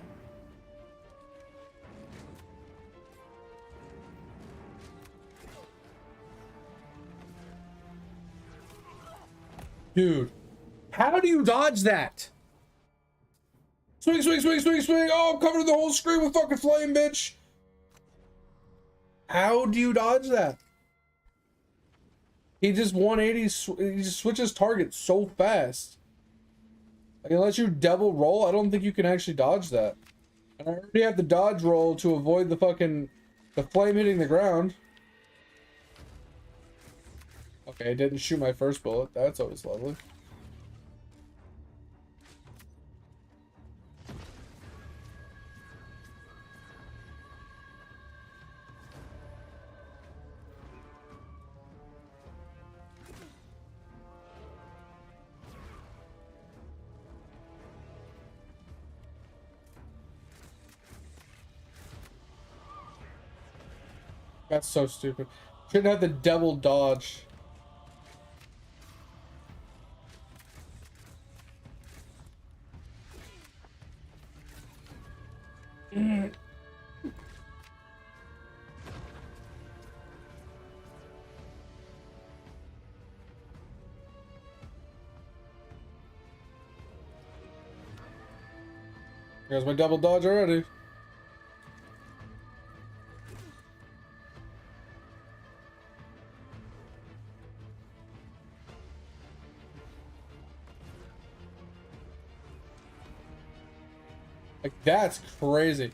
Dude, how do you dodge that? Swing, swing, swing, swing, swing. Oh, I'm covering the whole screen with fucking flame, bitch. How do you dodge that? He just 180, he just switches targets so fast. Like, unless you double roll, I don't think you can actually dodge that. And I already have the dodge roll to avoid the flame hitting the ground. Okay, it didn't shoot my first bullet. That's always lovely. That's so stupid. Shouldn't have the double dodge. There's my double dodge already. Like, that's crazy.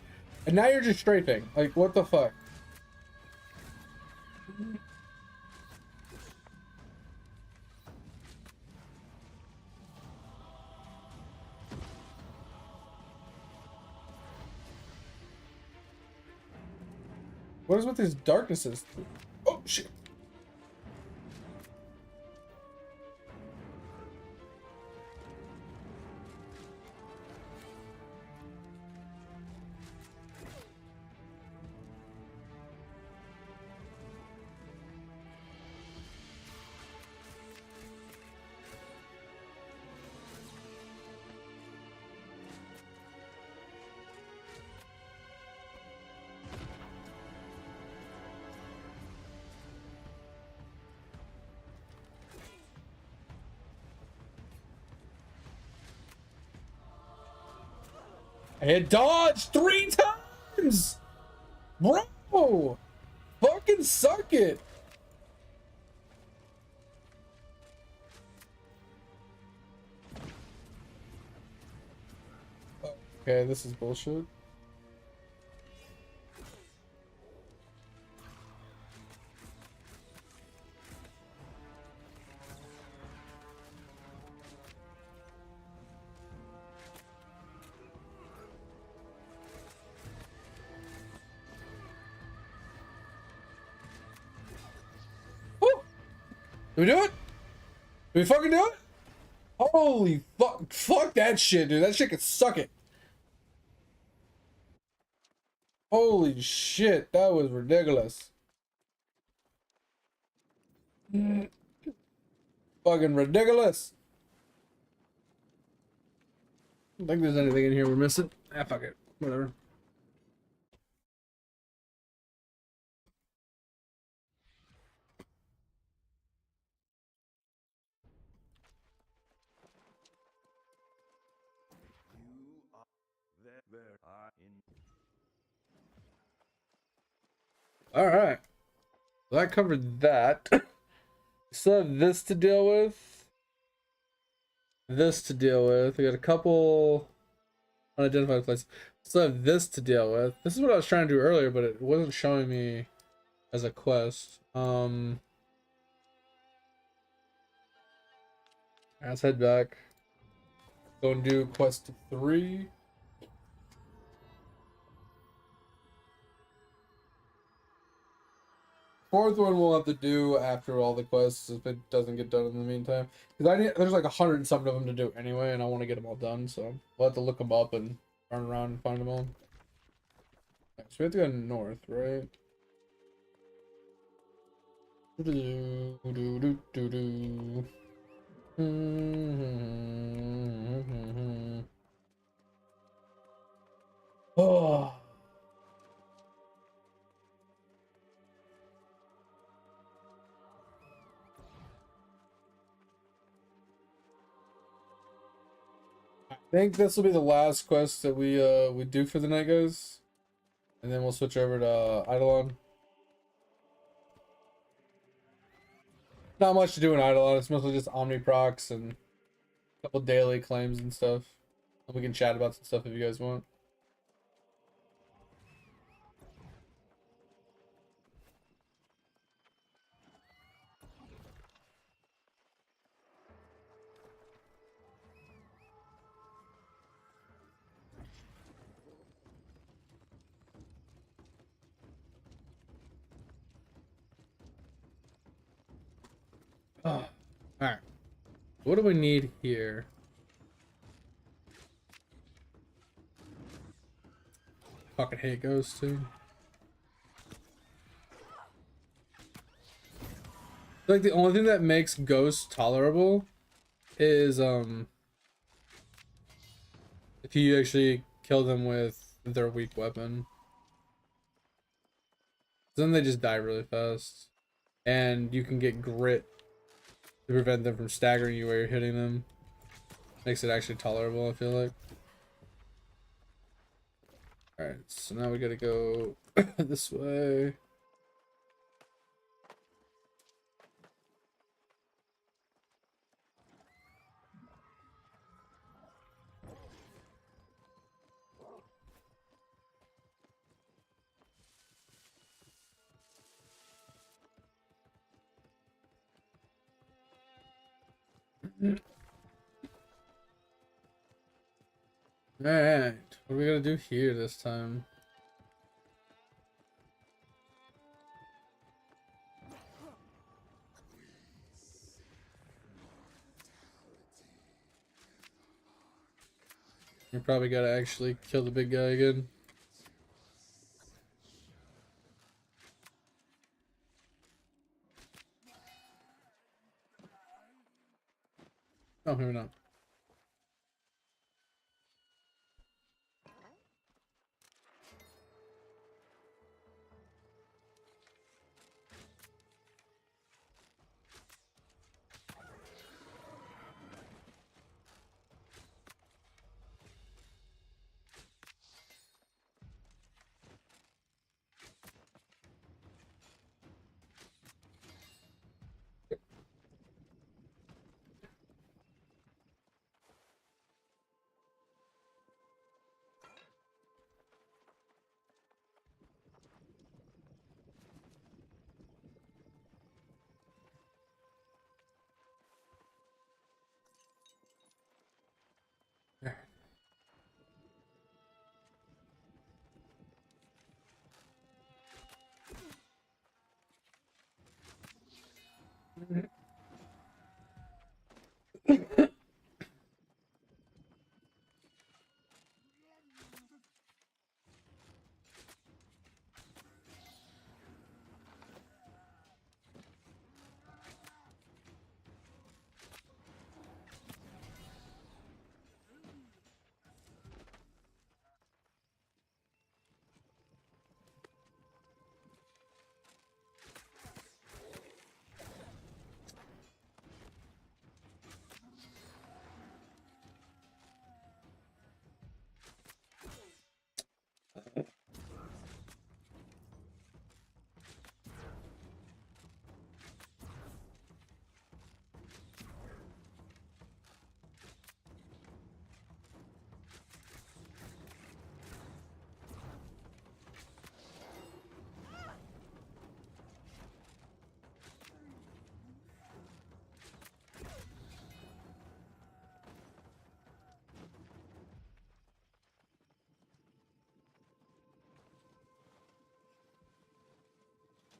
And now you're just strafing. Like, what the fuck? What is with these darknesses? Oh, shit. I hit dodge 3 times! Bro! Fucking suck it! Okay, this is bullshit. Woo! Did we do it? Did we fucking do it? Holy fuck. Fuck that shit, dude. That shit can suck it. Holy shit. That was ridiculous. Fucking ridiculous. I don't think there's anything in here we're missing. Ah, fuck it. Whatever. You are there where I in. Alright. Well, that covered that. Still have this to deal with. This to deal with. We got a couple unidentified places. Still have this to deal with. This is what I was trying to do earlier, but it wasn't showing me as a quest. Let's head back. Go and do quest 3. Fourth one we'll have to do after all the quests if it doesn't get done in the meantime. Because there's like 100 and something of them to do anyway, and I want to get them all done. So we'll have to look them up and run around and find them all. Right, so we have to go north, right? Oh. I think this will be the last quest that we do for the night, guys, and then we'll switch over to Eidolon. Not much to do in Eidolon. It's mostly just Omniprocs and a couple daily claims and stuff. And we can chat about some stuff if you guys want. Oh, alright. What do we need here? Fucking hate ghosts too. Like the only thing that makes ghosts tolerable is if you actually kill them with their weak weapon. Then they just die really fast. And you can get grit to prevent them from staggering you while you're hitting them. Makes it actually tolerable, I feel like. Alright, so now we gotta go this way. Alright, what are we gonna do here this time? We probably gotta actually kill the big guy again. Oh, maybe not.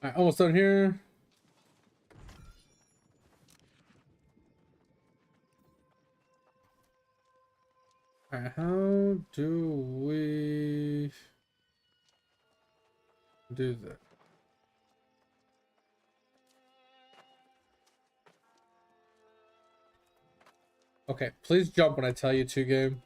Alright, almost done here. Alright, how do we do that? Okay, please jump when I tell you to, game.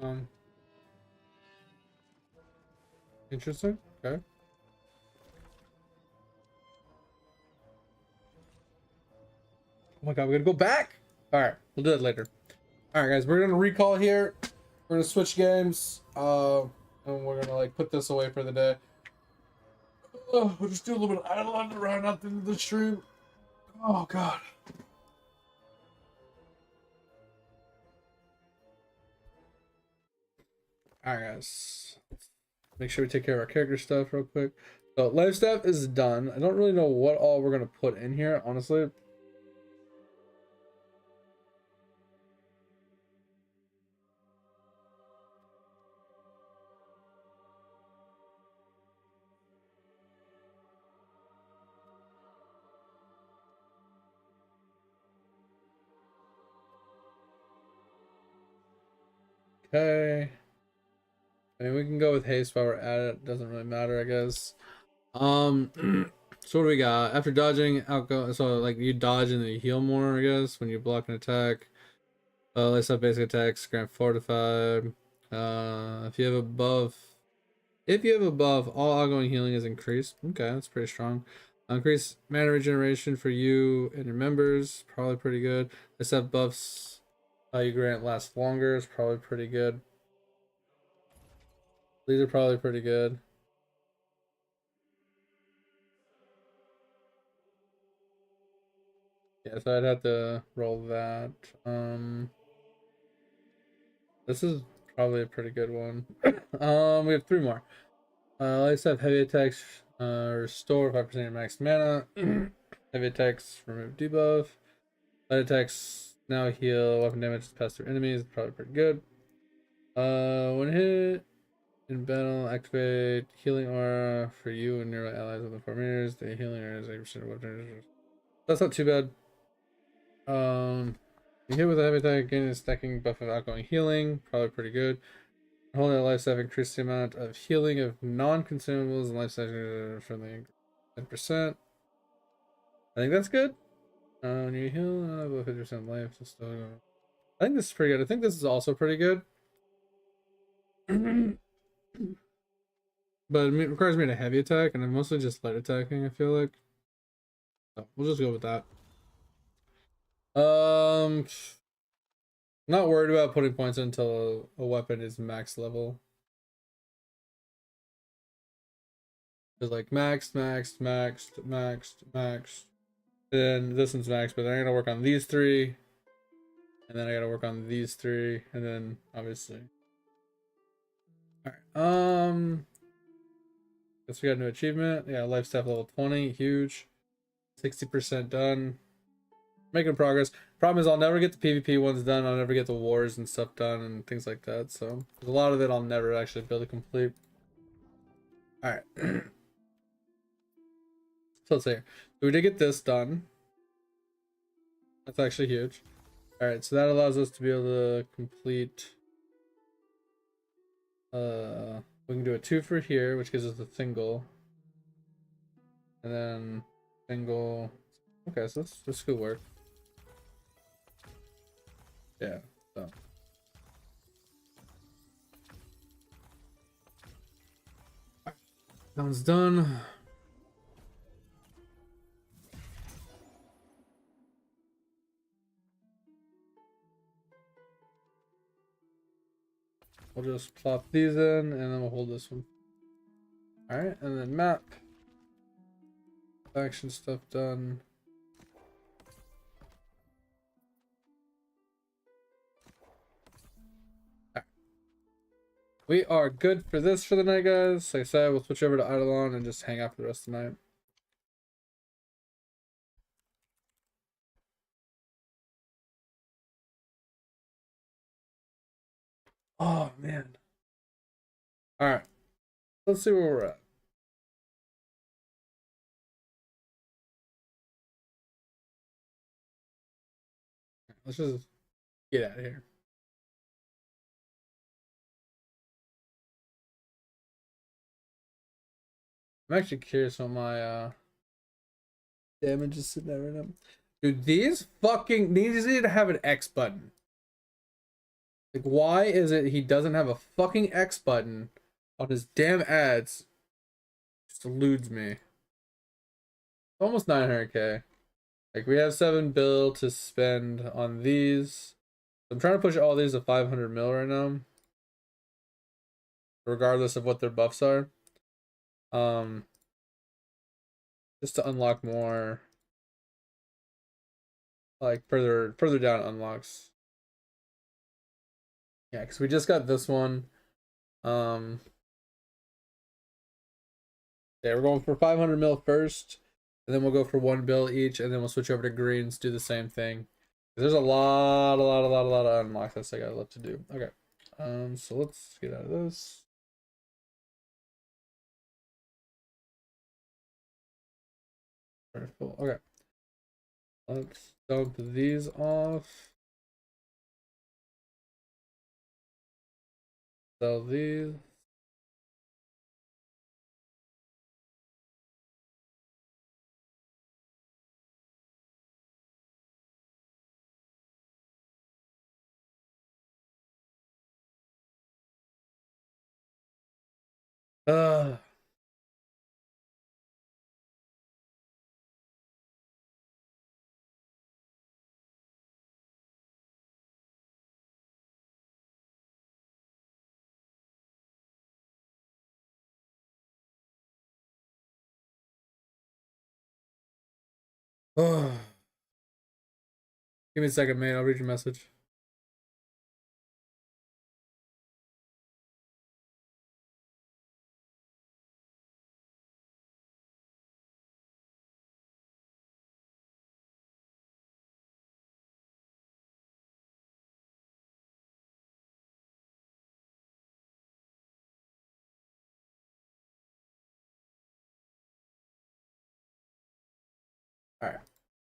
Um, Interesting. Okay. Oh my god, we're gonna go back. All right, we'll do it later. All right, guys, we're gonna recall here. We're gonna switch games. And we're gonna like put this away for the day. We'll just do a little bit of idle around at the end of the stream. Oh god. All right, guys. Make sure we take care of our character stuff real quick. So life stuff is done. I don't really know what all we're gonna put in here, honestly. Okay. I mean, we can go with haste while we're at it. Doesn't really matter, I guess. So what do we got? After dodging, alcohol. So like you dodge and then you heal more, I guess, when you block an attack. Let's have basic attacks, grant fortified. If you have above, all outgoing healing is increased. Okay, that's pretty strong. Increase mana regeneration for you and your members, probably pretty good. Let's have buffs. You grant last longer is probably pretty good. These are probably pretty good. Yeah, so I'd have to roll that. This is probably a pretty good one. We have 3 more. Let's have heavy attacks. Restore 5% of your max mana. Heavy attacks remove debuff. Light attacks now heal weapon damage passed through enemies. Probably pretty good. When hit in battle, activate healing aura for you and your allies within 4 meters. The healing aura is 8% of weapon damage. That's not too bad. You hit with a heavy attack, gain a stacking buff of outgoing healing. Probably pretty good. Holding a life save increase the amount of healing of non-consumables and life saving for the 10%. I think that's good. When you heal about 50% life, I think this is pretty good. I think this is also pretty good. But it requires me to heavy attack, and I'm mostly just light attacking, I feel like. So we'll just go with that. Not worried about putting points until a weapon is max level. It's like maxed. Then this one's max, but then I gotta work on these 3. And then I gotta work on these 3. And then obviously. Alright. Guess we got a new achievement. Yeah, life staff level 20, huge. 60% done. Making progress. Problem is I'll never get the PvP ones done. I'll never get the wars and stuff done and things like that. So there's a lot of it I'll never actually be able to complete. Alright. So let's see. So we did get this done. That's actually huge. Alright, so that allows us to be able to complete we can do a 2 for here, which gives us the single. And then single. Okay, so this could work. Yeah, so. That one's done. We'll just plop these in and then we'll hold this one. Alright, and then map. Action stuff done. We are good for this for the night, guys. Like I said, we'll switch over to Eidolon and just hang out for the rest of the night. Oh, man. Alright. Let's see where we're at. Let's just get out of here. I'm actually curious what my damage is sitting at right now. Dude, these need to have an X button. Like, why is it he doesn't have a fucking X button on his damn ads? Just eludes me. Almost 900k. Like, we have 7 bill to spend on these. I'm trying to push all these to 500 mil right now, regardless of what their buffs are. Just to unlock more, like further down unlocks. Yeah, because we just got this one. Yeah, we're going for 500 mil first, and then we'll go for 1 bill each, and then we'll switch over to greens, do the same thing. There's a lot of unlocks that I got left to do. Okay, so let's get out of this. Very full. Okay, let's dump these off. Sell these. Uh, Give me a second, mate. I'll read your message. All right.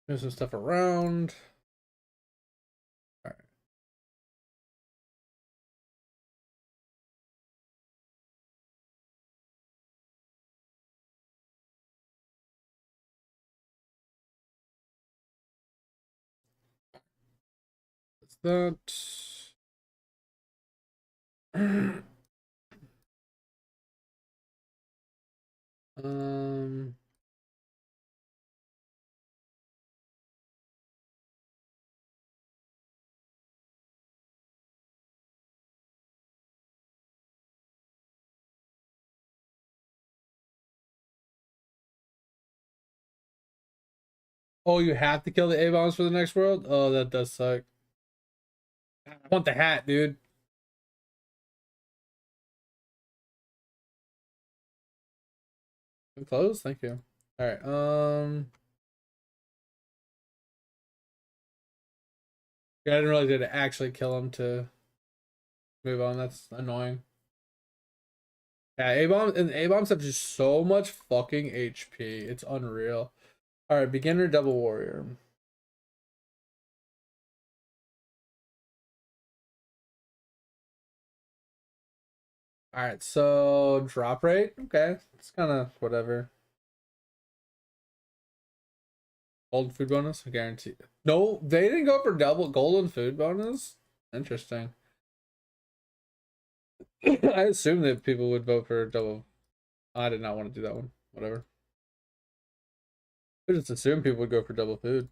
Move some stuff around. All right. That's that. um. Oh, you have to kill the A-bombs for the next world? Oh, that does suck. I want the hat, dude. I'm close. Thank you. All right. Yeah, I didn't realize they had to actually kill him to move on. That's annoying. Yeah, A-bombs have just so much fucking HP. It's unreal. All right, beginner double warrior. All right, so drop rate. Okay, it's kind of whatever. Golden food bonus, I guarantee. No, they didn't go for double golden food bonus. Interesting. I assumed that people would vote for double. I did not want to do that one. Whatever. I just assumed people would go for double food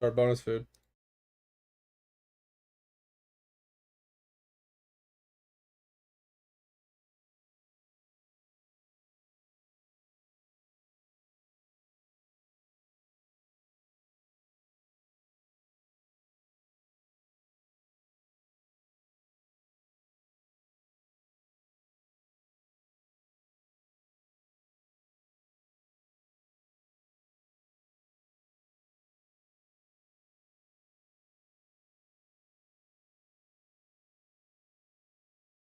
or bonus food.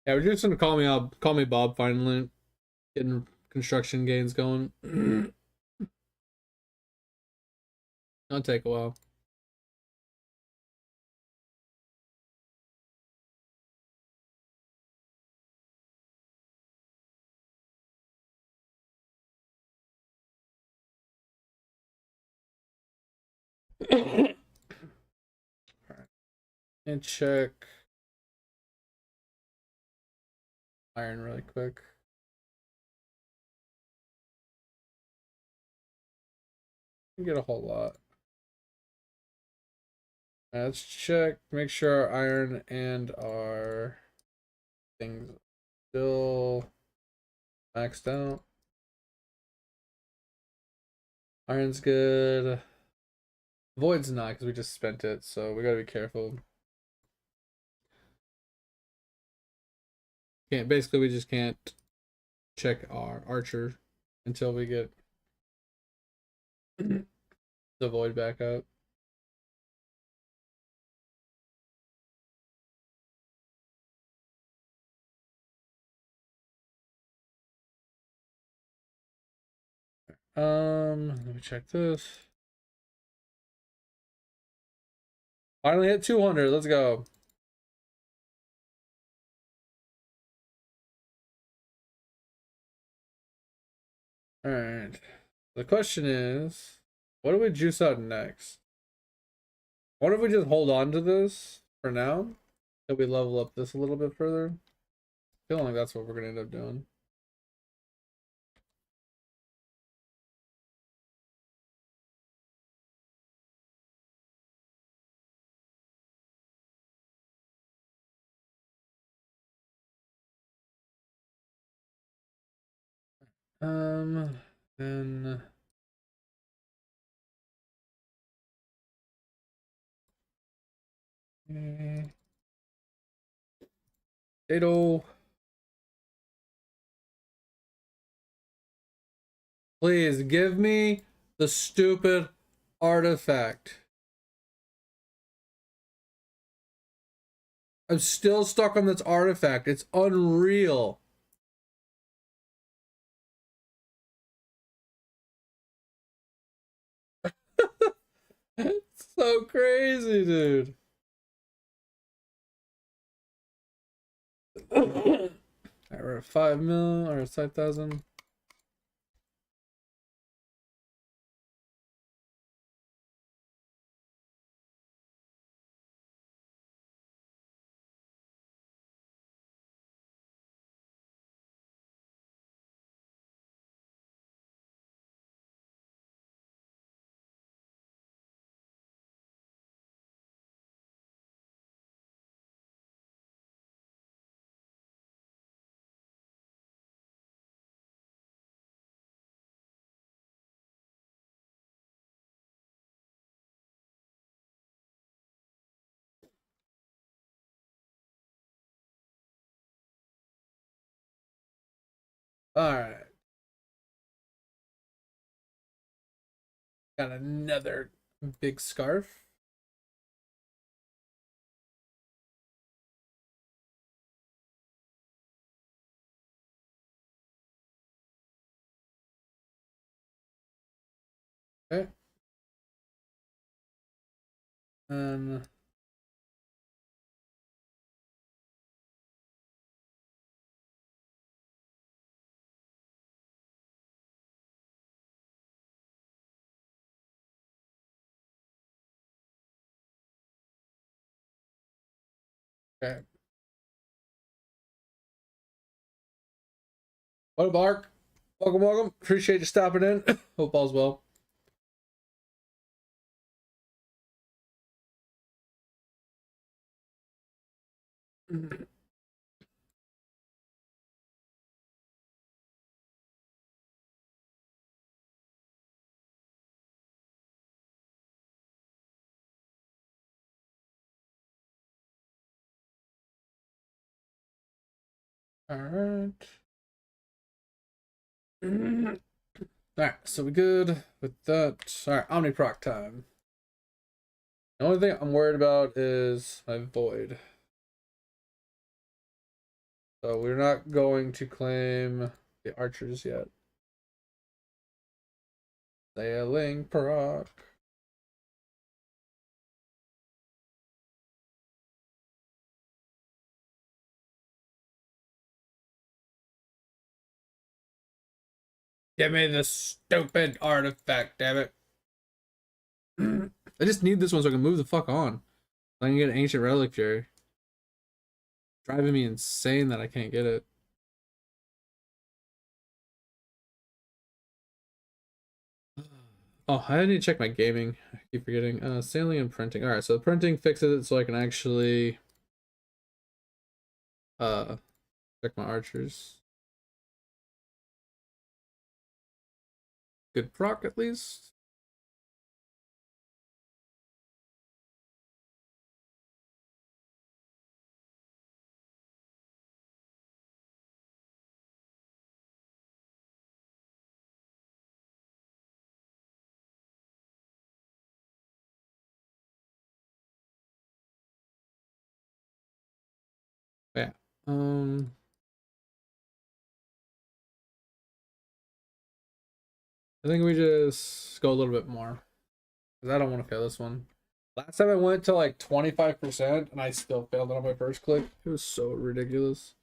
Yeah, we're just gonna call me Bob finally. Getting construction gains going. That'll take a while. Alright. And check iron really quick. You get a whole lot. Let's check, make sure our iron and our things still maxed out. Iron's good. Void's not because we just spent it, so we gotta be careful. Can't basically we just can't check our archer until we get the void back up. Let me check this. Finally hit 200. Let's go. All right. The question is, what do we juice out next? What if we just hold on to this for now? Till we level up this a little bit further? Feeling like that's what we're gonna end up doing. Then Potato. Please give me the stupid artifact. I'm still stuck on this artifact. It's unreal. It's so crazy, dude. Alright, we're at 5 mil or 5,000. Alright. Got another big scarf. Okay. And okay. What up, Ark? Welcome, welcome. Appreciate you stopping in. Hope all's well. Alright. Alright, so we good with that. Alright, Omniproc time. The only thing I'm worried about is my void. So we're not going to claim the archers yet. Sailing proc. Give me the stupid artifact, damn it. I just need this one so I can move the fuck on. I can get an ancient reliquary. Driving me insane that I can't get it. Oh, I need to check my gaming. I keep forgetting. Sailing and printing. Alright, so the printing fixes it so I can actually check my archers. Good proc at least. Yeah. I think we just go a little bit more. Because I don't want to fail this one. Last time I went to like 25% and I still failed it on my first click. It was so ridiculous.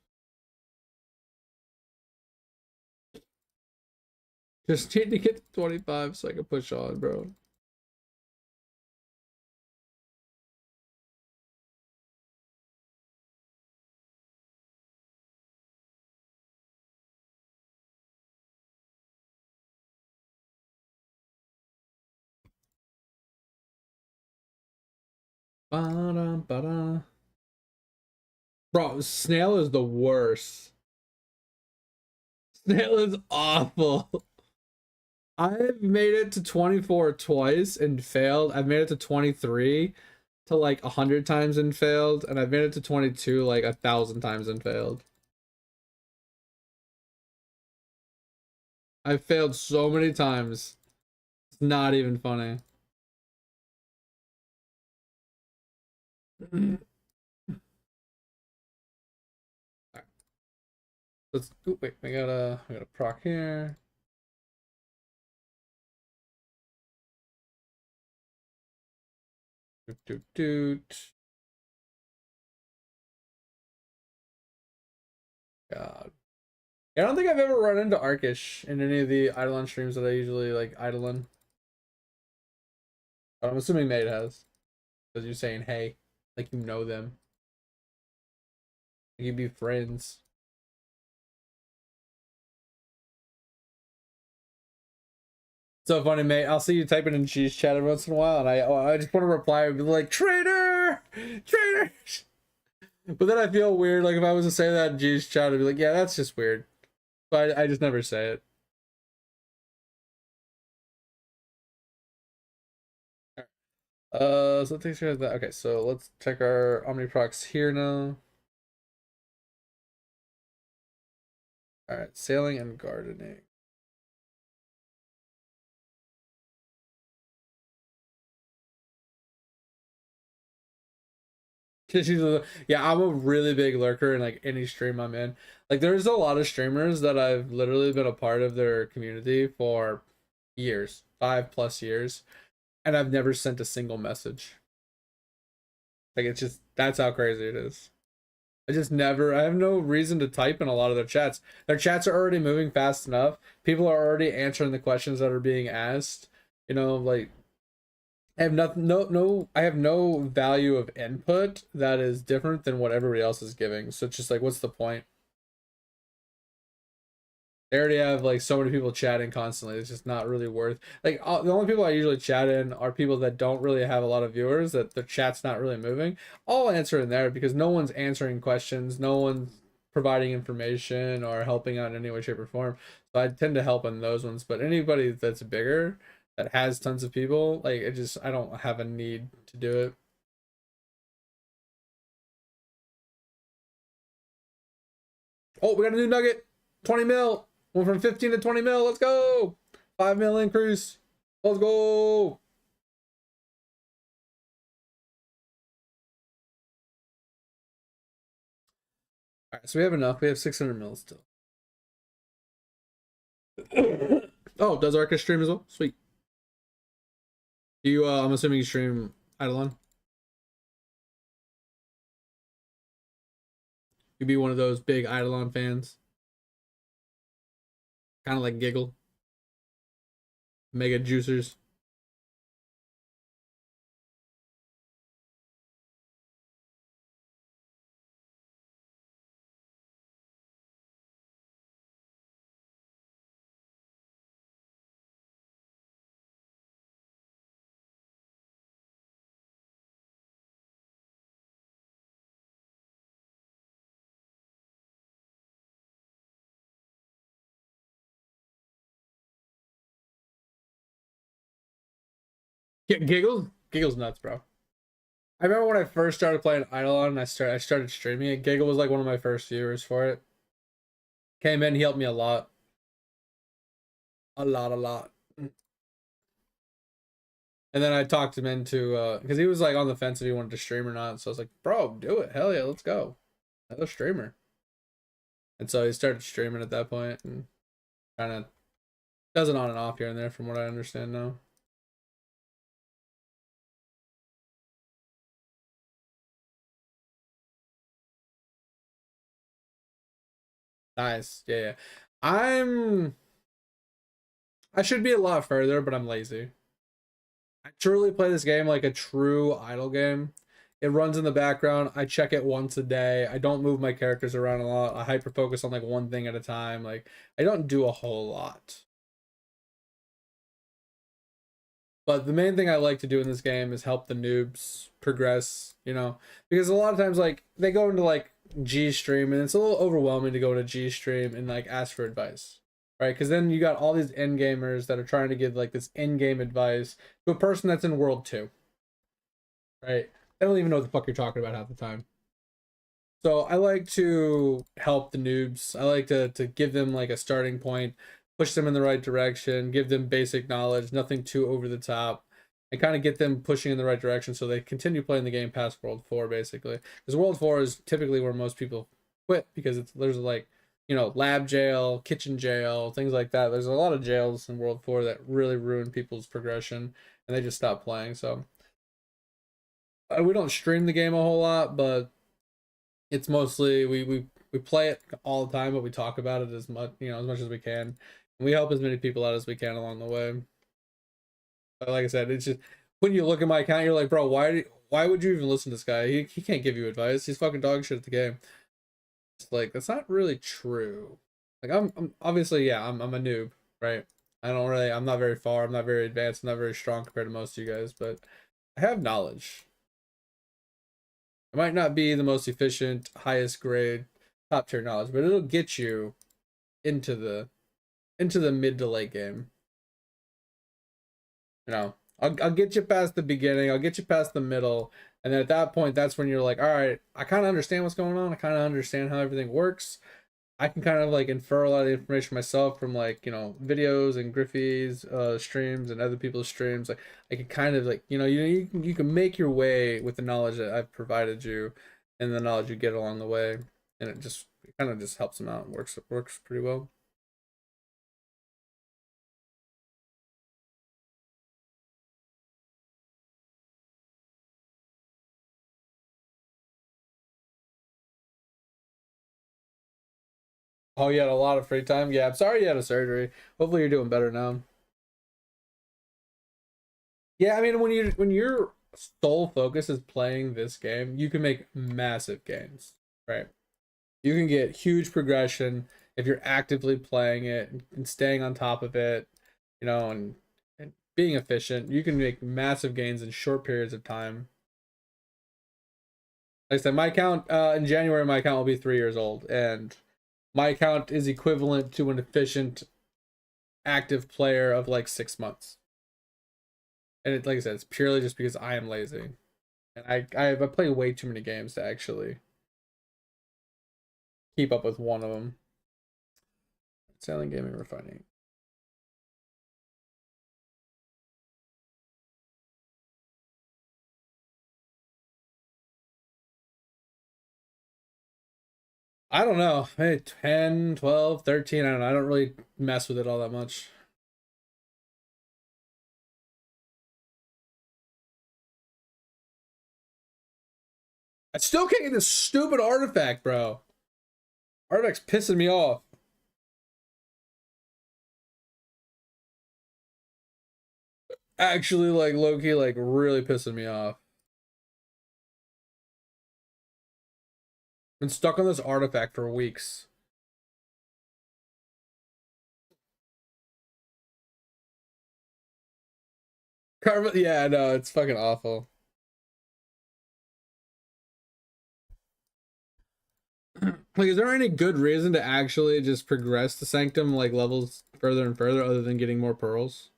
Just need to get to 25 so I can push on, bro. Ba-da, ba-da. Bro, snail is the worst. Snail is awful. I've made it to 24 twice and failed. I've made it to 23 to like 100 times and failed. And I've made it to 22 like 1,000 times and failed. I've failed so many times. It's not even funny. Let's wait, I gotta proc here. Doot, doot, doot. God. I don't think I've ever run into Arkish in any of the Eidolon streams that I usually like Eidolon. But I'm assuming Nate has. Because you're saying hey, like you know them. You can be friends. So funny, mate. I'll see you typing in cheese chat every once in a while, and I just want to reply and be like, traitor! Traitors! But then I feel weird, like if I was to say that in cheese chat, I'd be like, yeah, that's just weird. But I just never say it. So that takes care of that. Okay, so let's check our Omniprocs here now. Alright, sailing and gardening. Yeah, I'm a really big lurker in like any stream I'm in. Like there's a lot of streamers that I've literally been a part of their community for years, 5+ years, and I've never sent a single message. Like it's just that's how crazy it is. I have no reason to type in a lot of their chats. Their chats are already moving fast enough. People are already answering the questions that are being asked. You know, like I have nothing, I have no value of input that is different than what everybody else is giving. So it's just like, what's the point? They already have like so many people chatting constantly. It's just not really worth. Like the only people I usually chat in are people that don't really have a lot of viewers. That the chat's not really moving. I'll answer in there because no one's answering questions. No one's providing information or helping out in any way, shape, or form. So I tend to help in those ones. But anybody that's bigger that has tons of people, like I don't have a need to do it. Oh, we got a new nugget. 20 mil. Went from 15 to 20 mil. Let's go. 5 mil increase. Let's go. All right, so we have enough. We have 600 mils still. Oh, does Arcus stream as well? Sweet. You, I'm assuming you stream Eidolon. You'd be one of those big Eidolon fans, kind of like Giggle, mega juicers. Giggles, Giggles nuts, bro. I remember when I first started playing Eidolon and I started streaming it. Giggle was like one of my first viewers for it. Came in, he helped me a lot. A lot, a lot. And then I talked him into because he was like on the fence if he wanted to stream or not. So I was like, bro, do it. Hell yeah, let's go. Another streamer. And so he started streaming at that point and kind of does it on and off here and there from what I understand now. Nice. Yeah, yeah. I should be a lot further, but I'm lazy. I truly play this game like a true idle game. It runs in the background. I check it once a day. I don't move my characters around a lot. I hyper focus on like one thing at a time. Like I don't do a whole lot. But the main thing I like to do in this game is help the noobs progress, you know, because a lot of times like they go into like G stream and it's a little overwhelming to go into G stream and like ask for advice, right? Because then you got all these end gamers that are trying to give like this end game advice to a person that's in World 2, right? They don't even know what the fuck you're talking about half the time. So I like to help the noobs. I like to give them like a starting point, push them in the right direction, give them basic knowledge, nothing too over the top, and kind of get them pushing in the right direction so they continue playing the game past World 4 basically. Because World 4 is typically where most people quit because there's like, you know, lab jail, kitchen jail, things like that. There's a lot of jails in World 4 that really ruin people's progression and they just stop playing. So we don't stream the game a whole lot, but it's mostly we play it all the time, but we talk about it as much, you know, as much as we can. And we help as many people out as we can along the way. But like I said, it's just when you look at my account, you're like, bro, why would you even listen to this guy? He can't give you advice. He's fucking dog shit at the game. It's like that's not really true. Like I'm obviously yeah, I'm a noob, right? I'm not very far, I'm not very advanced, I'm not very strong compared to most of you guys, but I have knowledge. It might not be the most efficient, highest grade, top tier knowledge, but it'll get you into the mid to late game. You know, I'll get you past the beginning, I'll get you past the middle, and then at that point, that's when you're like, all right, I kind of understand what's going on. I kind of understand how everything works. I can kind of like infer a lot of the information myself from like, you know, videos and Griffey's streams and other people's streams. Like I can kind of like, you can make your way with the knowledge that I've provided you and the knowledge you get along the way. And it kind of just helps them out and works pretty well. Oh, you had a lot of free time? Yeah, I'm sorry you had a surgery. Hopefully you're doing better now. Yeah, I mean when your sole focus is playing this game, you can make massive gains, right? You can get huge progression if you're actively playing it and staying on top of it, you know, and being efficient. You can make massive gains in short periods of time. Like I said, my account in January, my account will be 3 years old, and my account is equivalent to an efficient active player of like 6 months. And like I said, it's purely just because I am lazy, and I play way too many games to actually keep up with one of them. Selling, gaming, refining. I don't know. Hey, 10, 12, 13. I don't know. I don't really mess with it all that much. I still can't get this stupid artifact, bro. Artifact's pissing me off. Actually, like, low-key, like, really pissing me off. Been stuck on this artifact for weeks. Karma, yeah, no, it's fucking awful. Like, is there any good reason to actually just progress the Sanctum, like, levels further and further other than getting more pearls?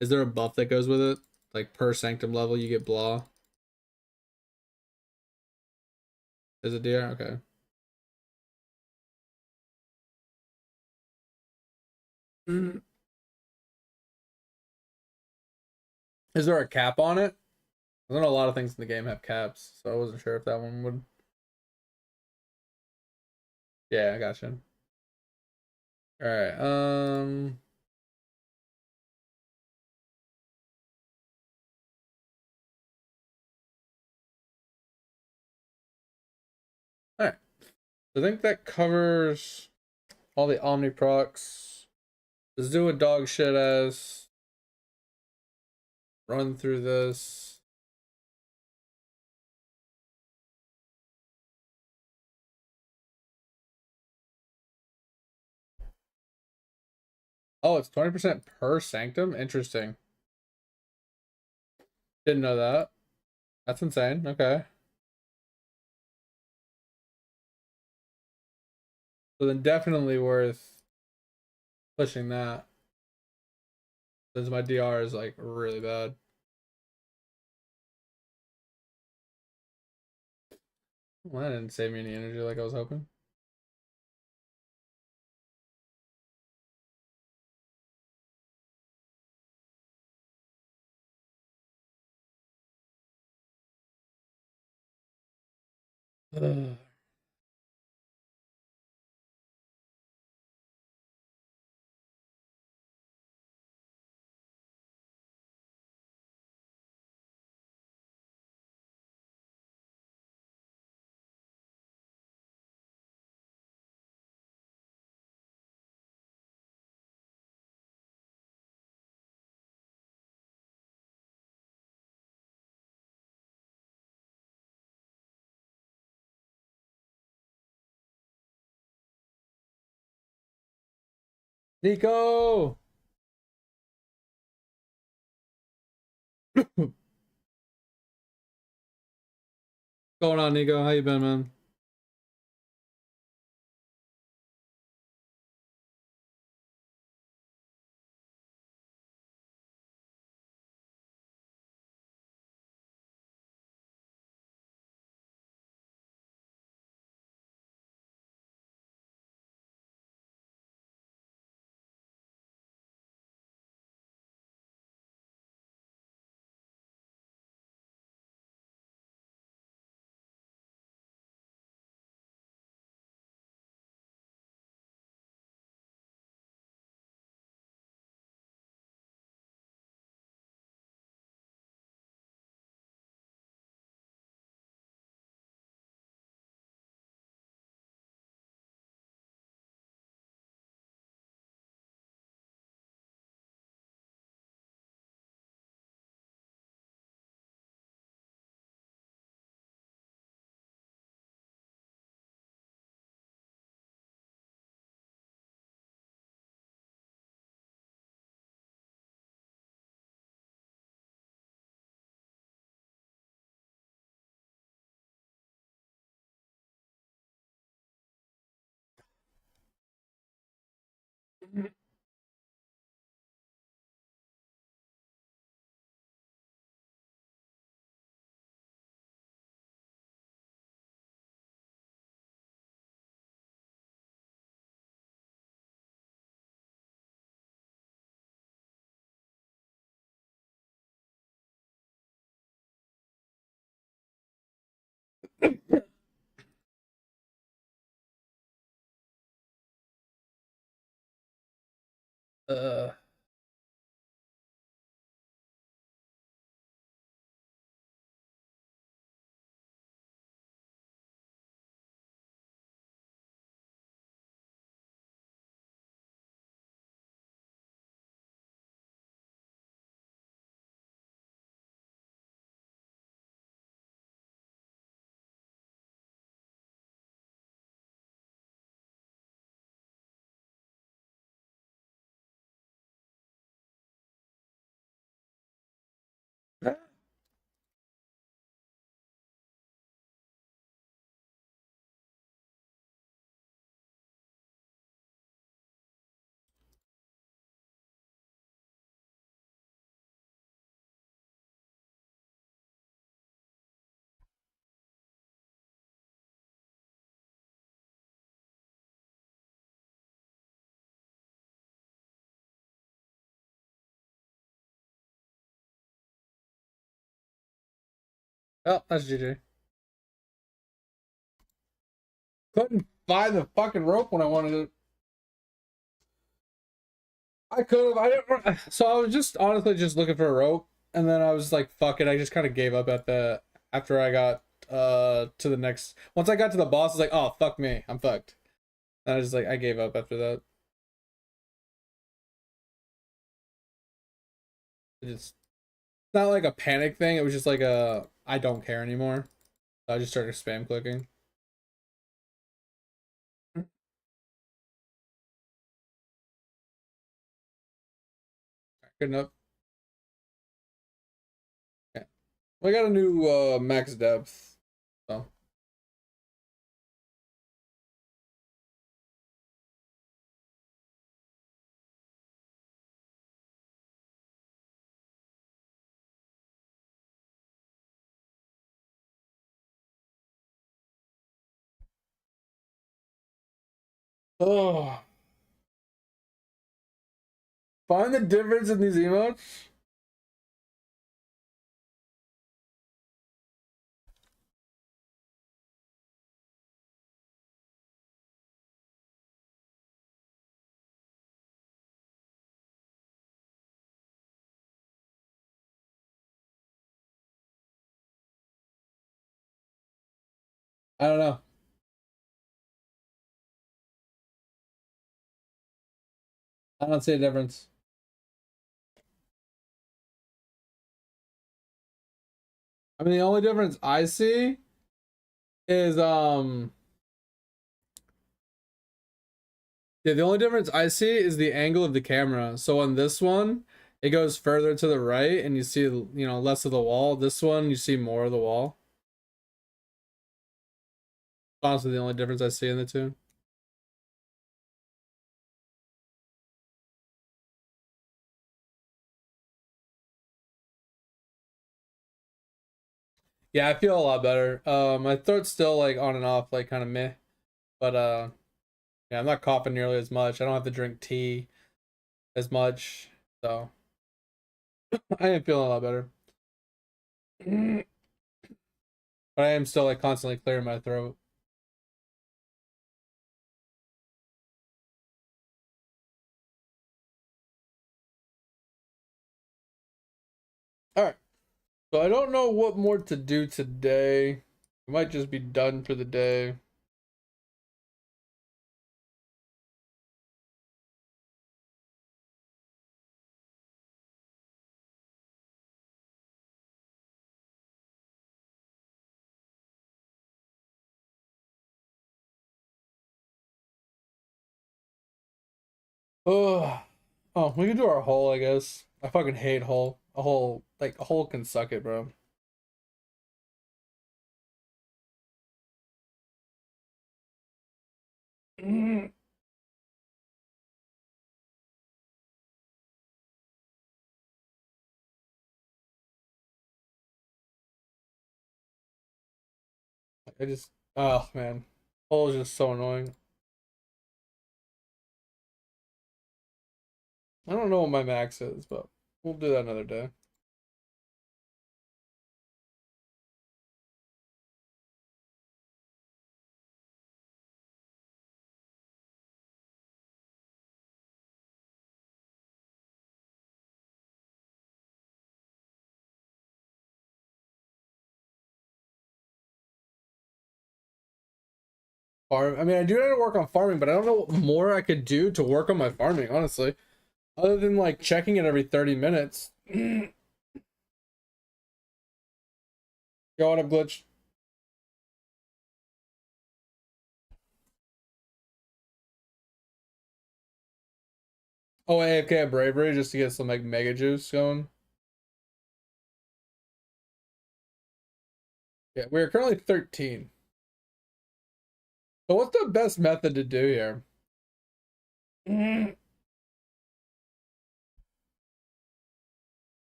Is there a buff that goes with it? Like, per Sanctum level, you get blah? Is it DR? Okay. Mm. Is there a cap on it? I know a lot of things in the game have caps, so I wasn't sure if that one would. Yeah, I gotcha. All right. All right. I think that covers all the Omni procs. Let's do a dog shit as run through this. Oh, it's 20% per sanctum? Interesting. Didn't know that. That's insane. Okay. So then definitely worth pushing that. Since my DR is like really bad. Well, that didn't save me any energy like I was hoping. Ugh. Nico! What's going on, Nico? How you been, man? Uh, oh, that's GG. Couldn't find the fucking rope when I wanted it. I could have. I didn't. So I was just honestly just looking for a rope, and then I was like, "Fuck it." I just kind of gave up at the after I got to the next. Once I got to the boss, I was like, "Oh fuck me, I'm fucked." And I was just like, I gave up after that. It's not like a panic thing. It was just like a I don't care anymore. So I just started spam clicking. Good enough. Yeah. We got a new max depth. So. Oh, find the difference in these emotes. I don't know. I don't see a difference. I mean, the only difference I see is yeah, the only difference I see is the angle of the camera. So on this one, it goes further to the right and you see, you know, less of the wall. This one, you see more of the wall. Honestly, the only difference I see in the two. Yeah, I feel a lot better. My throat's still like on and off, like kind of meh. But yeah, I'm not coughing nearly as much. I don't have to drink tea as much. So I am feeling a lot better. But I am still like constantly clearing my throat. Alright. So I don't know what more to do today. We might just be done for the day. Oh, oh, we can do our hole, I guess. I fucking hate hole. A hole, like a hole can suck it, bro. I just, oh man, hole is just so annoying. I don't know what my max is, but we'll do that another day. farm. I mean, I do need to work on farming, but I don't know what more I could do to work on my farming, honestly. Other than like checking it every 30 minutes. Yo, what up, Glitch? Oh, AFK at Bravery just to get some like mega juice going. Yeah, we're currently 13. So what's the best method to do here?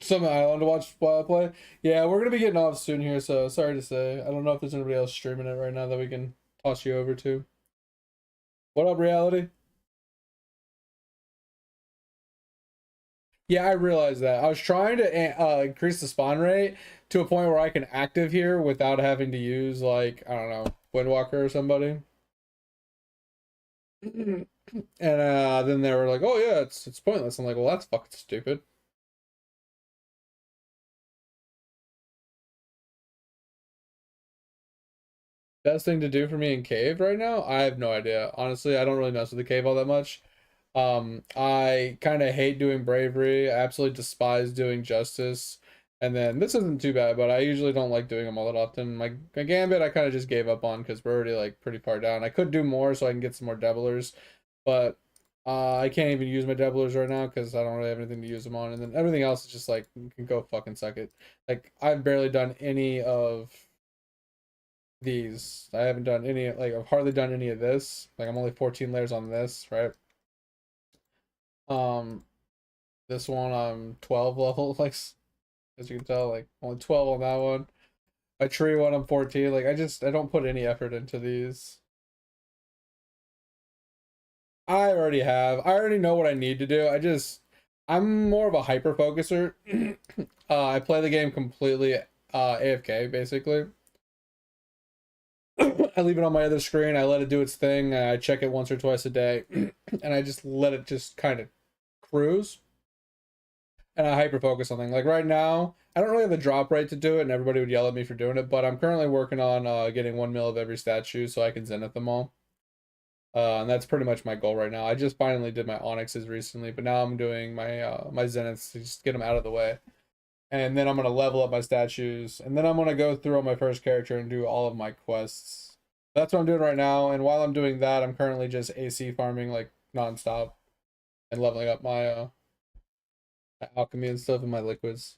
Some island to watch while I play. Yeah, we're gonna be getting off soon here, so sorry to say. I don't know if there's anybody else streaming it right now that we can toss you over to. What up, reality? Yeah, I realized that. I was trying to increase the spawn rate to a point where I can active here without having to use like, I don't know, Windwalker or somebody. And then they were like, "Oh yeah, it's pointless." I'm like, "Well, that's fucking stupid." Best thing to do for me in cave right now? I have no idea. Honestly, I don't really mess with the cave all that much. I kind of hate doing bravery. I absolutely despise doing justice. And then this isn't too bad, but I usually don't like doing them all that often. My gambit, I kind of just gave up on because we're already like pretty far down. I could do more so I can get some more devilers, but I can't even use my devilers right now because I don't really have anything to use them on. And then everything else is just like you can go fucking suck it. Like I've barely done any of these. I haven't done any, like I've hardly done any of this. Like I'm only 14 layers on this, right? Um, this one I'm 12 level, like as you can tell, like only 12 on that one. My tree one I'm 14. Like I don't put any effort into these. I already have. I already know what I need to do. I'm more of a hyper focuser. I play the game completely AFK basically. I leave it on my other screen. I let it do its thing. I check it once or twice a day, and I just let it just kind of cruise. And I hyper focus on things. Like right now, I don't really have the drop rate to do it, and everybody would yell at me for doing it. But I'm currently working on getting 1 mil of every statue so I can zenith them all. And that's pretty much my goal right now. I just finally did my onyxes recently, but now I'm doing my my zeniths to just get them out of the way. And then I'm gonna level up my statues, and then I'm gonna go through on my first character and do all of my quests. That's what I'm doing right now. And while I'm doing that, I'm currently just AC farming like nonstop and leveling up my alchemy and stuff and my liquids.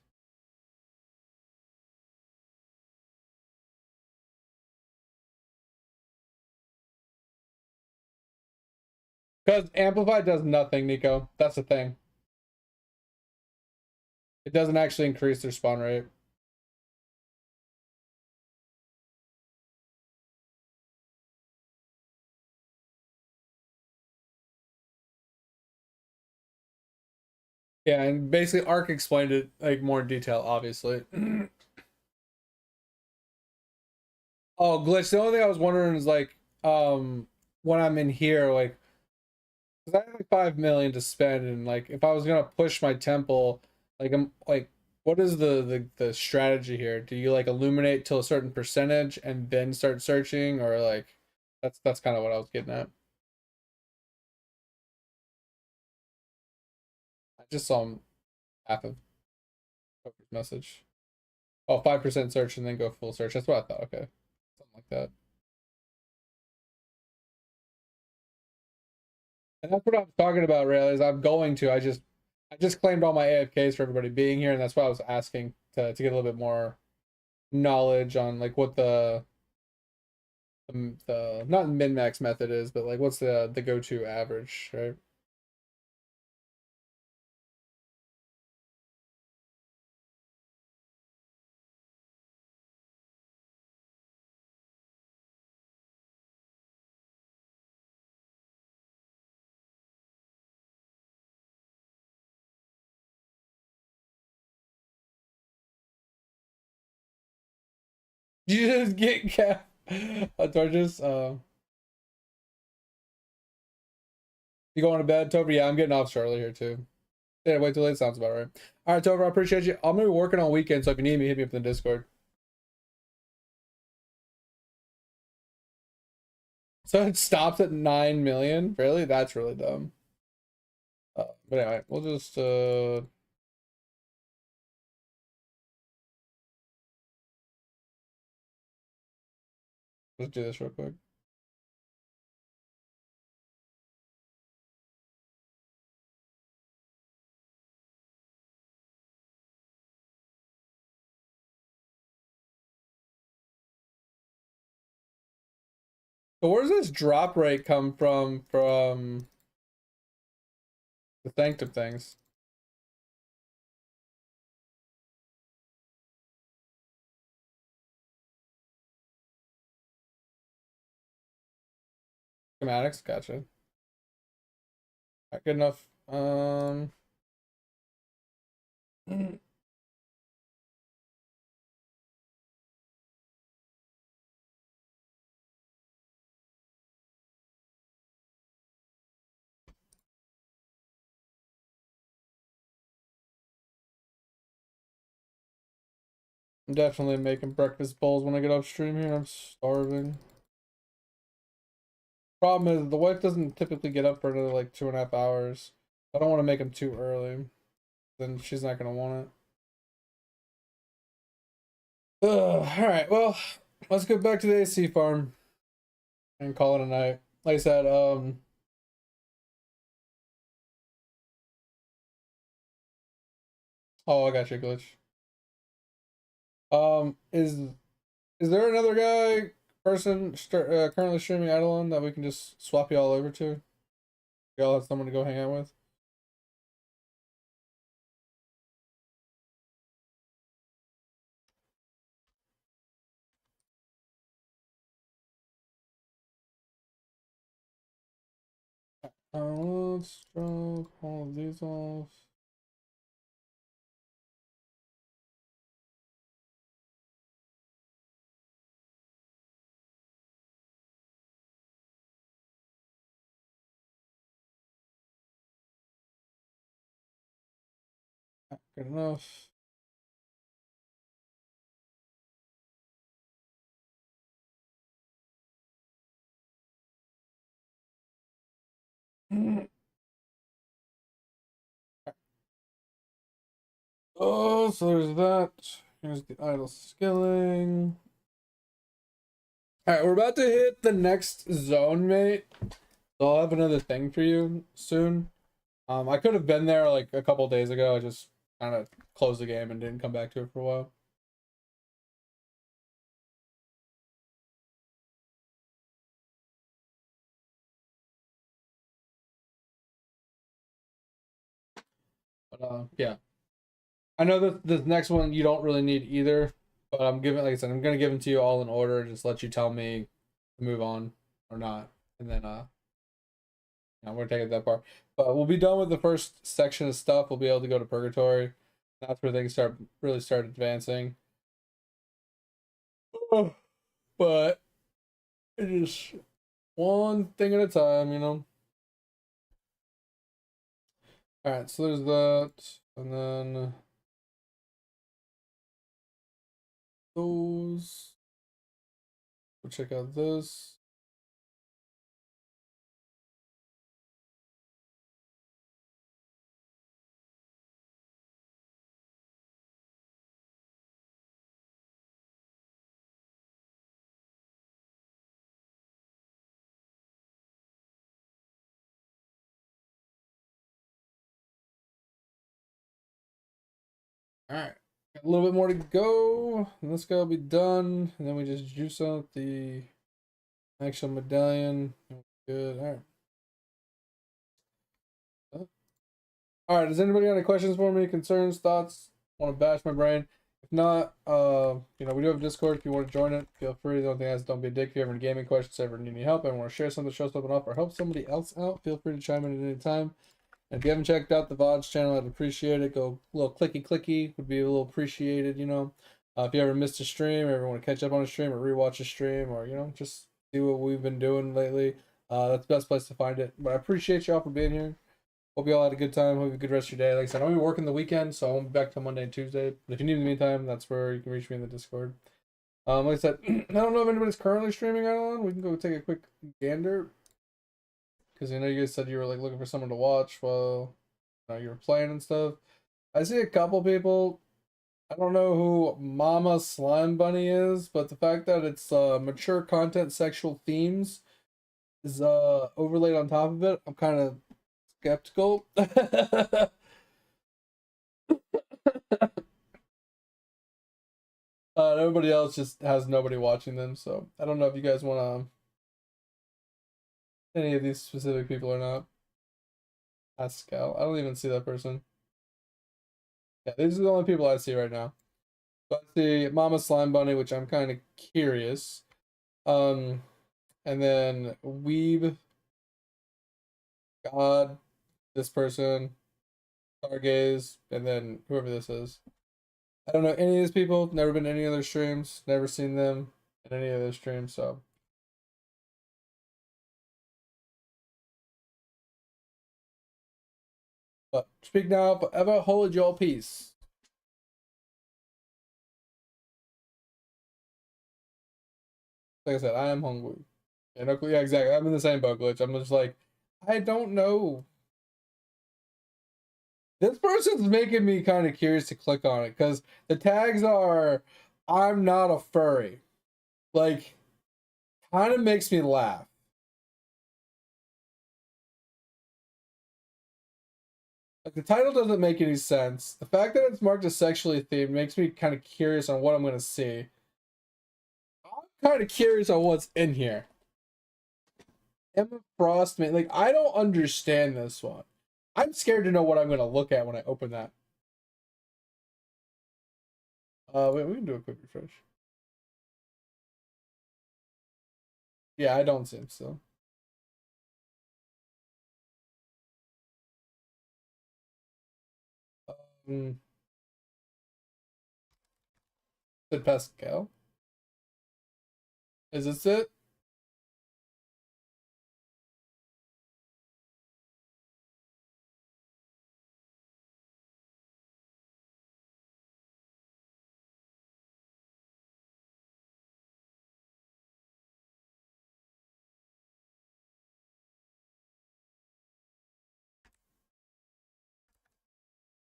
Because Amplify does nothing, Nico. That's the thing. It doesn't actually increase their spawn rate. Yeah, and basically Ark explained it like more in detail, obviously. Oh, glitch. The only thing I was wondering is like, when I'm in here, like, because I have like 5 million to spend, and like, if I was gonna push my temple, like, I'm like, what is the strategy here? Do you like illuminate till a certain percentage and then start searching, or like, that's kind of what I was getting at. I just saw half of Poker's message. Oh, 5% search and then go full search. That's what I thought. Okay, something like that. And that's what I was talking about, really, is I'm going to. I just claimed all my AFKs for everybody being here, and that's why I was asking to get a little bit more knowledge on like what the not min max method is, but like what's the go-to average, right? You just get torches. You going to bed, Toby? Yeah, I'm getting off shortly here too. Yeah, wait till late sounds about right. All right, Tover, I appreciate you. I'm gonna be working on weekends, so if you need me, hit me up in the Discord. So it stops at 9 million? Really? That's really dumb. But anyway, we'll just let's do this real quick. So where does this drop rate come from the Sanctum things? Schematics, gotcha. Alright, good enough. I'm definitely making breakfast bowls when I get upstream here. I'm starving. Problem is, the wife doesn't typically get up for another like 2.5 hours. I don't want to make them too early. Then she's not gonna want it. Ugh, all right, well, let's get back to the AC farm and call it a night. Like I said, oh, I got you, glitch. Is there another person currently streaming Eidolon that we can just swap you all over to? Y'all have someone to go hang out with. Let's drop all of these off. Good enough. Oh, so there's that. Here's the idle skilling. All right, we're about to hit the next zone, mate. So I'll have another thing for you soon. I could have been there like a couple days ago. I just kind of closed the game and didn't come back to it for a while. But yeah, I know that this next one you don't really need either. But I'm giving, like I said, I'm gonna give them to you all in order. Just let you tell me to move on or not, and then we're taking that part. But we'll be done with the first section of stuff. We'll be able to go to Purgatory. That's where things really start advancing. But it is one thing at a time, you know. All right, so there's that, and then those. We'll check out this. All right, got a little bit more to go, and this guy will be done, and then we just juice out the actual medallion. Good. All right. All right. Does anybody got any questions for me? Concerns, thoughts? Want to bash my brain? If not, we do have Discord. If you want to join it, feel free. The only thing is, don't be a dick. If you have any gaming questions, ever need any help, and want to share something, show something off, or help somebody else out, feel free to chime in at any time. And if you haven't checked out the VODs channel, I'd appreciate it. Go a little clicky would be a little appreciated, you know. If you ever missed a stream, or ever want to catch up on a stream, or rewatch a stream, or just see what we've been doing lately, that's the best place to find it. But I appreciate y'all for being here. Hope you all had a good time. Hope you have a good rest of your day. Like I said, I'm gonna be working the weekend, so I won't be back till Monday and Tuesday. But if you need me in the meantime, that's where you can reach me in the Discord. Like I said, I don't know if anybody's currently streaming on. We can go take a quick gander. Because you know you guys said you were like looking for someone to watch while you were playing and stuff. I see a couple people. I don't know who Mama Slime Bunny is, but the fact that it's mature content, sexual themes is overlaid on top of it, I'm kind of skeptical. Everybody else just has nobody watching them, so I don't know if you guys want any of these specific people or not. Pascal, I don't even see that person. Yeah, these are the only people I see right now. So I see Mama Slime Bunny, which I'm kind of curious. And then Weeb, God, this person, Stargaze, and then whoever this is. I don't know any of these people. Never been to any other streams. Never seen them in any other streams. So. But speak now, but ever hold your peace. Like I said, I am hungry. Yeah, exactly. I'm in the same boat, Glitch. I'm just like, I don't know. This person's making me kind of curious to click on it because the tags are, I'm not a furry. Like, kind of makes me laugh. Like, the title doesn't make any sense. The fact that it's marked as sexually themed makes me kind of curious on what I'm going to see. I'm kind of curious on what's in here. Emma Frost, man, like, I don't understand this one. I'm scared to know what I'm going to look at when I open that. Wait, we can do a quick refresh. Yeah, I don't see him still. Said Pascal. Is this it?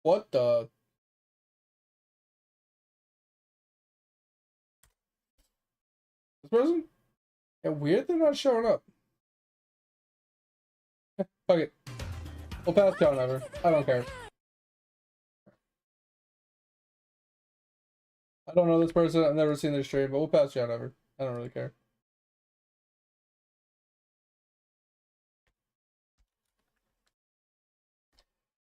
What the? This person? Yeah, weird they're not showing up. Fuck it. We'll pass down ever. I don't care. I don't know this person. I've never seen their stream, but we'll pass down ever. I don't really care.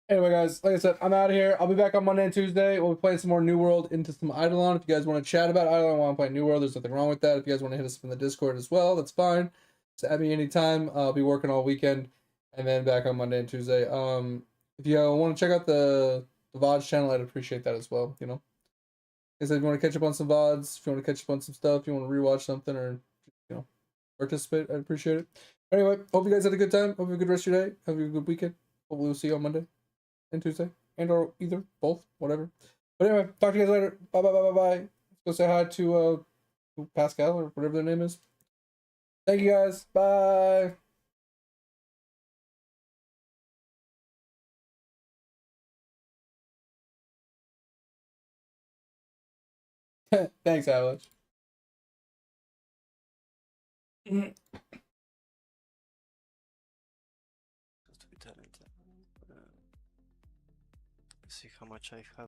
Anyway, guys, like I said, I'm out of here. I'll be back on Monday and Tuesday. We'll be playing some more New World into some Eidolon. If you guys want to chat about Eidolon while I'm playing New World, there's nothing wrong with that. If you guys want to hit us up in the Discord as well, that's fine. Just add me anytime. I'll be working all weekend and then back on Monday and Tuesday. If you want to check out the VODs channel, I'd appreciate that as well. You know, like I said, if you want to catch up on some VODs, if you want to catch up on some stuff, if you want to rewatch something or participate, I'd appreciate it. Anyway, hope you guys had a good time. Hope you have a good rest of your day. Have a good weekend. Hopefully we'll see you on Monday and Tuesday, and or either, both, whatever. But anyway, talk to you guys later. Bye bye bye bye bye. Let's go say hi to Pascal or whatever their name is. Thank you guys. Bye. Thanks, Avalanche. See how much I have.